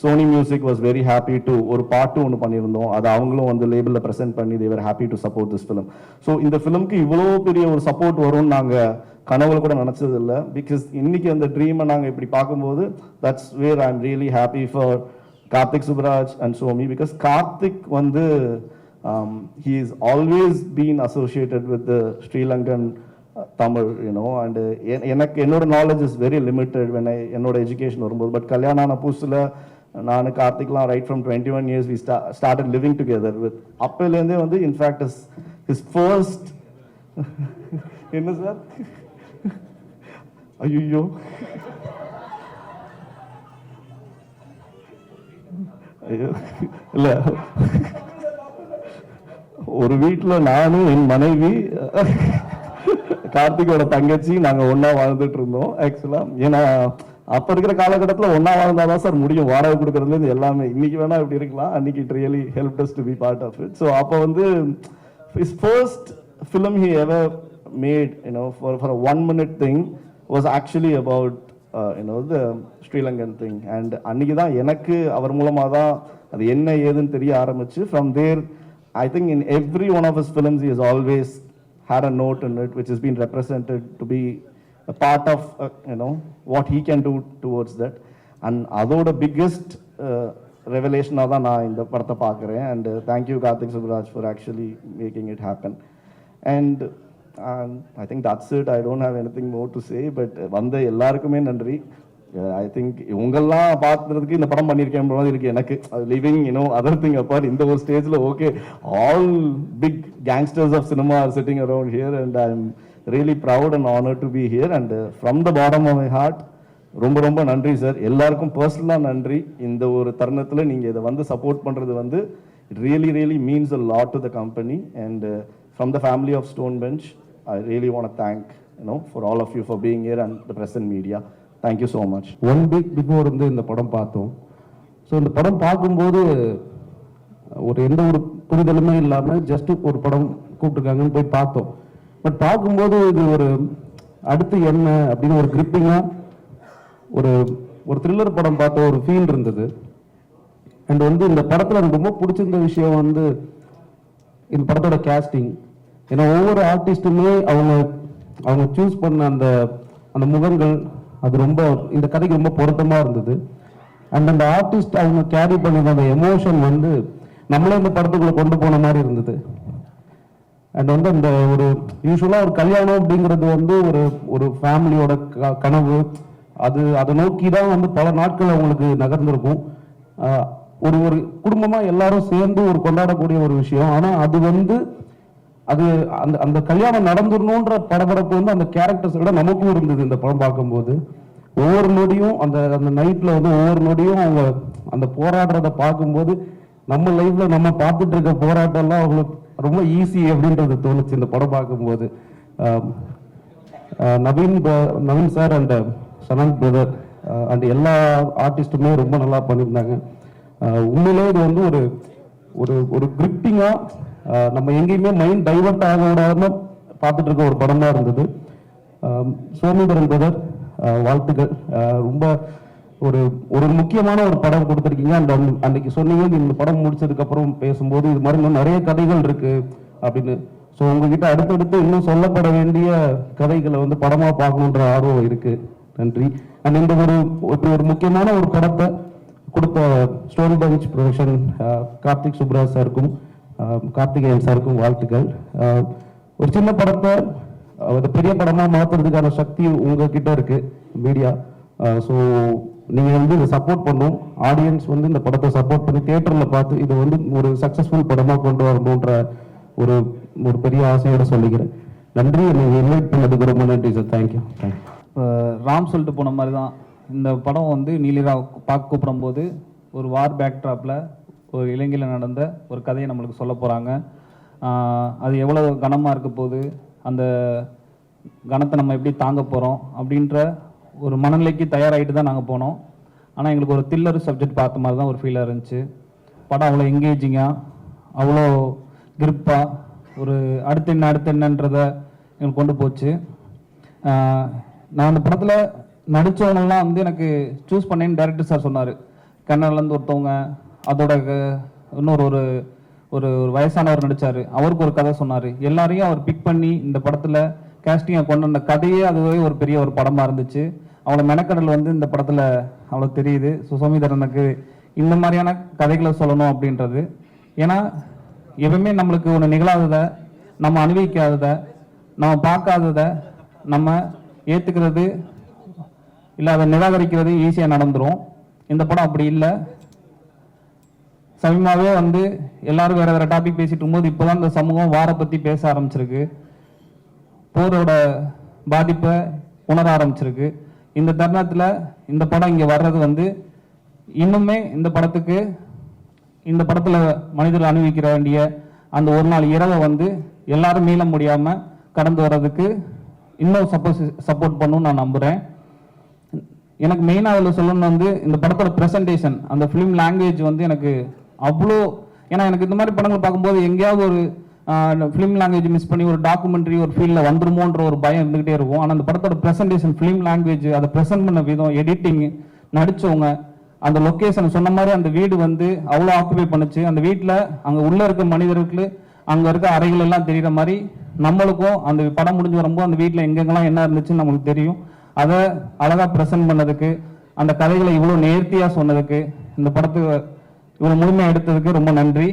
Sony Music was very happy to ஒரு பாட்டு ஒன்று பண்ணியிருந்தோம், அது அவங்களும் வந்து லேபிளில் ப்ரெசென்ட் பண்ணி they were happy to support this film. So இந்த ஃபிலிம்க்கு இவ்வளோ பெரிய ஒரு சப்போர்ட் வரும்னு நாங்கள் கனவுல கூட நினச்சது இல்லை. பிகாஸ் இன்னைக்கு அந்த ட்ரீமை நாங்கள் இப்படி பார்க்கும்போது that's where I am really happy for Karthik Subbaraj and Somi. Because Karthik வந்து he has always been associated with the Sri Lankan Tamil, and எனக்கு என்னோட knowledge is very limited when என்னோட எஜுகேஷன் வரும்போது. பட் கல்யாணம் ஆன புதுசில் நான் கார்த்திக்லாம் right from 21 years we started living together with அப்போலேருந்தே வந்து இன்ஃபேக்ட் his first என்ன சார் ஐயோ ஐயோ இல்லை, ஒரு வீட்டில் நானும் என் மனைவி கார்த்திகோட தங்கச்சி நாங்கள் ஒன்றா வாழ்ந்துட்டு இருந்தோம். ஆக்சுவலாக ஏன்னா அப்போ இருக்கிற காலகட்டத்தில் ஒன்றா வாழ்ந்தாதான் சார் முடியும், வாடகை கொடுக்குறதுலேருந்து எல்லாமே. இன்னைக்கு வேணா இப்படி இருக்கலாம், அன்னைக்கு it really help us to be part of it. So அப்போ வந்து his first film he ever made for a 1-minute thing was actually about the Sri Lankan thing. And அன்னைக்கு தான் எனக்கு அவர் மூலமாக தான் அது என்ன ஏதுன்னு தெரிய ஆரம்பிச்சு. From there I think in every one of his films he has always had a note in it which has been represented to be a part of what he can do towards that. And அதோட biggest revelation தான் நான் இந்த படத்தை பார்க்குறேன். And thank you Karthik Subraj for actually making it happen. And I think that's it. I don't have anything more to say, but வந்த எல்லாருக்குமே நன்றி. I think இவங்கெல்லாம் பார்த்துறதுக்கு இந்த படம் பண்ணியிருக்கேன் மாதிரி இருக்கு எனக்கு. லிவிங் அதர் திங் அப்பார்ட், இந்த ஒரு ஸ்டேஜில் okay all big gangsters of cinema are sitting around here and I am really proud and honour to be here. And from the bottom of my heart ரொம்ப ரொம்ப நன்றி sir. எல்லாருக்கும் பர்சனலாக நன்றி. இந்த ஒரு தருணத்தில் நீங்கள் இதை வந்து சப்போர்ட் பண்ணுறது வந்து it really really means a lot to the company. And from the family of stone bench I really want to thank for all of you for being here and the press and media. Thank you so much. 1 week before வந்து இந்த படம் பார்த்தோம். So இந்த படம் பார்க்கும்போது ஒரு எந்த ஒரு புரிதலுமே இல்லாமல் ஜஸ்ட் ஒரு படம் கூப்பிட்டுருக்காங்கன்னு போய் பார்த்தோம். பட் பார்க்கும்போது இது ஒரு அடுத்து என்ன அப்படின்னு ஒரு கிரிப்பிங்காக ஒரு த்ரில்லர் படம் பார்த்த ஒரு ஃபீல் இருந்தது. அண்ட் வந்து இந்த படத்தில் எனக்கு ரொம்ப பிடிச்சிருந்த விஷயம் வந்து இந்த படத்தோட கேஸ்டிங். ஏன்னா ஒவ்வொரு ஆர்டிஸ்ட்டுமே அவங்க சூஸ் பண்ண அந்த முகங்கள் அது ரொம்ப இந்த கதைக்கு ரொம்ப பொருத்தமாக இருந்தது. அண்ட் அந்த ஆர்டிஸ்ட் அவங்க கேரி பண்ணின அந்த எமோஷன் வந்து நம்மளே இந்த படத்துக்குள்ளே கொண்டு போன மாதிரி இருந்தது. அண்ட் வந்து அந்த ஒரு யூஸ்வலாக ஒரு கல்யாணம் அப்படிங்கிறது வந்து ஒரு ஃபேமிலியோட கனவு, அதை நோக்கி தான் வந்து பல நாட்கள் அவங்களுக்கு நகர்ந்திருக்கும். ஒரு குடும்பமாக எல்லாரும் சேர்ந்து ஒரு கொண்டாடக்கூடிய ஒரு விஷயம். ஆனால் அது வந்து அந்த கல்யாணம் நடந்துடணுன்ற படபடப்பு வந்து அந்த கேரக்டர்ஸ் விட நமக்கும் இருந்தது. இந்த படம் பார்க்கும்போது ஒவ்வொரு நொடியும் அந்த நைட்ல வந்து ஒவ்வொரு நொடியும் அவங்க அந்த போராடுறத பார்க்கும்போது நம்ம லைஃப்ல நம்ம பார்த்துட்டு இருக்க போராட்டம்லாம் அவங்களுக்கு ரொம்ப ஈஸி அப்படின்றது தோணுச்சு இந்த படம் பார்க்கும்போது. Naveen sir and Sanand brother and எல்லா ஆர்டிஸ்டுமே ரொம்ப நல்லா பண்ணியிருந்தாங்க. உண்மையிலே இது வந்து ஒரு கிரிப்பிங்கா நம்ம எங்கேயுமே மைண்ட் டைவர்ட் ஆக விடாம பார்த்துட்டு இருக்க ஒரு படம் தான் இருந்தது. சோமேந்திரன் பிரதர் வாழ்த்துக்கள். ரொம்ப ஒரு முக்கியமான ஒரு படம் கொடுத்துருக்கீங்க. அன்னைக்கு சொன்னீங்க இந்த படம் முடிச்சதுக்கு அப்புறம் பேசும்போது இது மாதிரி இன்னும் நிறைய கதைகள் இருக்கு அப்படின்னு. ஸோ உங்ககிட்ட அடுத்தடுத்து இன்னும் சொல்லப்பட வேண்டிய கதைகளை வந்து படமா பார்க்கணுன்ற ஆர்வம் இருக்கு. நன்றி. அண்ட் இந்த ஒரு முக்கியமான ஒரு படத்தை கொடுத்த stone bench production Karthik Subbaraj சாருக்கும் கார்த்திகேயன் சாருக்கும் வாழ்த்துக்கள். ஒரு சின்ன படத்தை பெரிய படமாக மாற்றுறதுக்கான சக்தி உங்ககிட்ட இருக்கு மீடியா. ஸோ நீங்கள் வந்து இதை சப்போர்ட் பண்ணும், ஆடியன்ஸ் வந்து இந்த படத்தை சப்போர்ட் பண்ணி தியேட்டரில் பார்த்து இது வந்து ஒரு சக்ஸஸ்ஃபுல் படமாக கொண்டு வரணுன்ற ஒரு பெரிய ஆசையோடு சொல்லிக்கிறேன். நன்றி. நீங்கள் இன்வைட் பண்ணதுக்கு ரொம்ப நன்றி சார். தேங்க்யூ. ராம் சொல்லிட்டு போன மாதிரி தான் இந்த படம் வந்து நீலிரா பார்க்க கூப்பிடும்போது ஒரு வார் பேக்ட்ராப்பில் ஒரு இலங்கையில் நடந்த ஒரு கதையை நம்மளுக்கு சொல்ல போகிறாங்க. அது எவ்வளோ கனமாக இருக்க போகுது, அந்த கனத்தை நம்ம எப்படி தாங்க போகிறோம் அப்படின்ற ஒரு மனநிலைக்கு தயாராகிட்டு தான் நாங்கள் போனோம். ஆனால் எங்களுக்கு ஒரு த்ரில்லர் சப்ஜெக்ட் பார்த்த மாதிரி தான் ஒரு ஃபீலாக இருந்துச்சு. படம் அவ்வளோ எங்கேஜிங்காக, அவ்வளோ கிரிப்பாக, ஒரு அடுத்து என்னன்றதை எங்களுக்கு கொண்டு போச்சு. நான் அந்த படத்தில் நடித்தவங்கலாம் வந்து எனக்கு சூஸ் பண்ணேன்னு டைரக்டர் சார் சொன்னார். கன்னடாலேருந்து ஒருத்தவங்க, அதோட இன்னொரு ஒரு ஒரு வயசானவர் நடித்தார், அவருக்கு ஒரு கதை சொன்னார். எல்லாரையும் அவர் பிக் பண்ணி இந்த படத்தில் கேஸ்டிங்கை கொண்டு வந்த கதையே அதுவே ஒரு பெரிய ஒரு படமாக இருந்துச்சு. அவளை மெனக்கடல் வந்து இந்த படத்தில் அவ்வளோ தெரியுது. சுசோமிதரனுக்கு இந்த மாதிரியான கதைகளை சொல்லணும் அப்படின்றது. ஏன்னா எப்பவுமே நம்மளுக்கு ஒன்று நிகழாததை, நம்ம அனுபவிக்காததை, நம்ம பார்க்காததை நம்ம ஏற்றுக்கிறது இல்லை அதை நிராகரிக்கிறது ஈஸியாக நடந்துடும். இந்த படம் அப்படி இல்லை. சமயமாகவே வந்து எல்லாரும் வேறு வேறு டாபிக் பேசிட்டு இருக்கும்போது இப்போ தான் இந்த சமூகம் வாரை பற்றி பேச ஆரம்பிச்சிருக்கு, போரோட பாதிப்பை உணர ஆரம்பிச்சிருக்கு. இந்த தருணத்தில் இந்த படம் இங்கே வர்றது வந்து இன்னுமே இந்த படத்தில் மனிதர்கள் அனுபவிக்கிற வேண்டிய அந்த ஒரு நாள் இரவை வந்து எல்லாரும் மீள முடியாமல் கடந்து வர்றதுக்கு இன்னும் சப்போர்ட் பண்ணணும்னு நான் நம்புகிறேன். எனக்கு மெயினாக அதில் சொல்லணும்னு வந்து இந்த படத்தோட ப்ரெசன்டேஷன், அந்த ஃபிலிம் லாங்குவேஜ் வந்து எனக்கு அவ்வளோ, ஏன்னா எனக்கு இந்த மாதிரி படங்கள் பார்க்கும்போது எங்கேயாவது ஒரு ஃபிலிம் லாங்குவேஜ் மிஸ் பண்ணி ஒரு டாக்குமெண்ட்ரி ஒரு ஃபீல்டில் வந்துருமோன்ற ஒரு பயம் இருந்துகிட்டே இருக்கும். ஆனால் அந்த படத்தோட ப்ரெசன்டேஷன், ஃபிலிம் லாங்குவேஜ், அதை ப்ரெசென்ட் பண்ண விதம், எடிட்டிங், நடித்தவங்க, அந்த லொக்கேஷன் சொன்ன மாதிரி அந்த வீடு வந்து அவ்வளோ ஆக்குபை பண்ணுச்சு. அந்த வீட்டில் அங்கே உள்ளே இருக்க மனிதர்களுக்கு அங்கே இருக்க அறைகள் எல்லாம் தெரிகிற மாதிரி நம்மளுக்கும் அந்த படம் முடிஞ்சு வரும்போது அந்த வீட்டில் எங்கெங்கெல்லாம் என்ன இருந்துச்சுன்னு நம்மளுக்கு தெரியும். அதை அழகாக ப்ரெசென்ட் பண்ணதுக்கு, அந்த கதைகளை இவ்வளோ நேர்த்தியாக சொன்னதுக்கு, இந்த படத்துக்கு இவ்வளோ முழுமையாக எடுத்ததுக்கு ரொம்ப நன்றி.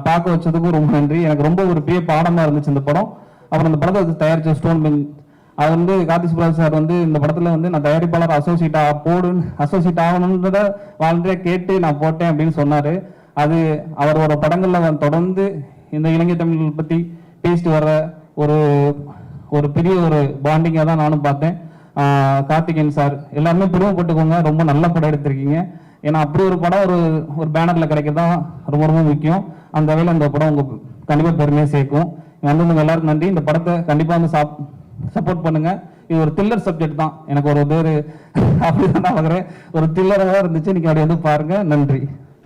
பார்க்க வச்சதுக்கும் ரொம்ப நன்றி. எனக்கு ரொம்ப ஒரு பெரிய பாடமாக இருந்துச்சு இந்த படம். அப்புறம் இந்த படத்தை தயாரித்த ஸ்டோன் பெஞ்ச், அது வந்து கார்த்திக் சுப்ராஜ் சார் வந்து இந்த படத்தில் வந்து நான் தயாரிப்பாளர் அசோசியேட் ஆகணுன்றத வாலண்டியாக கேட்டு நான் போட்டேன் அப்படின்னு சொன்னார். அது அவரோட படங்களில் தொடர்ந்து இந்த இலங்கை தமிழ் பற்றி பேசிட்டு வர்ற ஒரு பெரிய ஒரு பாண்டிங்காக தான் நானும் பார்த்தேன். கார்த்திகேயன் சார் எல்லாருமே பெருமைப்பட்டுக்கோங்க, ரொம்ப நல்ல படம் எடுத்திருக்கீங்க. ஏன்னா அப்படி ஒரு படம் ஒரு பேனரில் கிடைக்கிறதான் ரொம்ப ரொம்ப முக்கியம். அந்த வகையில் இந்த படம் உங்களுக்கு கண்டிப்பாக பெருமையாக சேர்க்கும். வந்தவங்க எல்லாருக்கும் நன்றி. இந்த படத்தை கண்டிப்பாக வந்து சப்போர்ட் பண்ணுங்க. இது ஒரு த்ரில்லர் சப்ஜெக்ட் தான். எனக்கு ஒரு அப்படிதான் நான் பார்க்குறேன், ஒரு த்ரில்லராக தான் இருந்துச்சு. இன்னைக்கு அப்படி வந்து பாருங்க. நன்றி.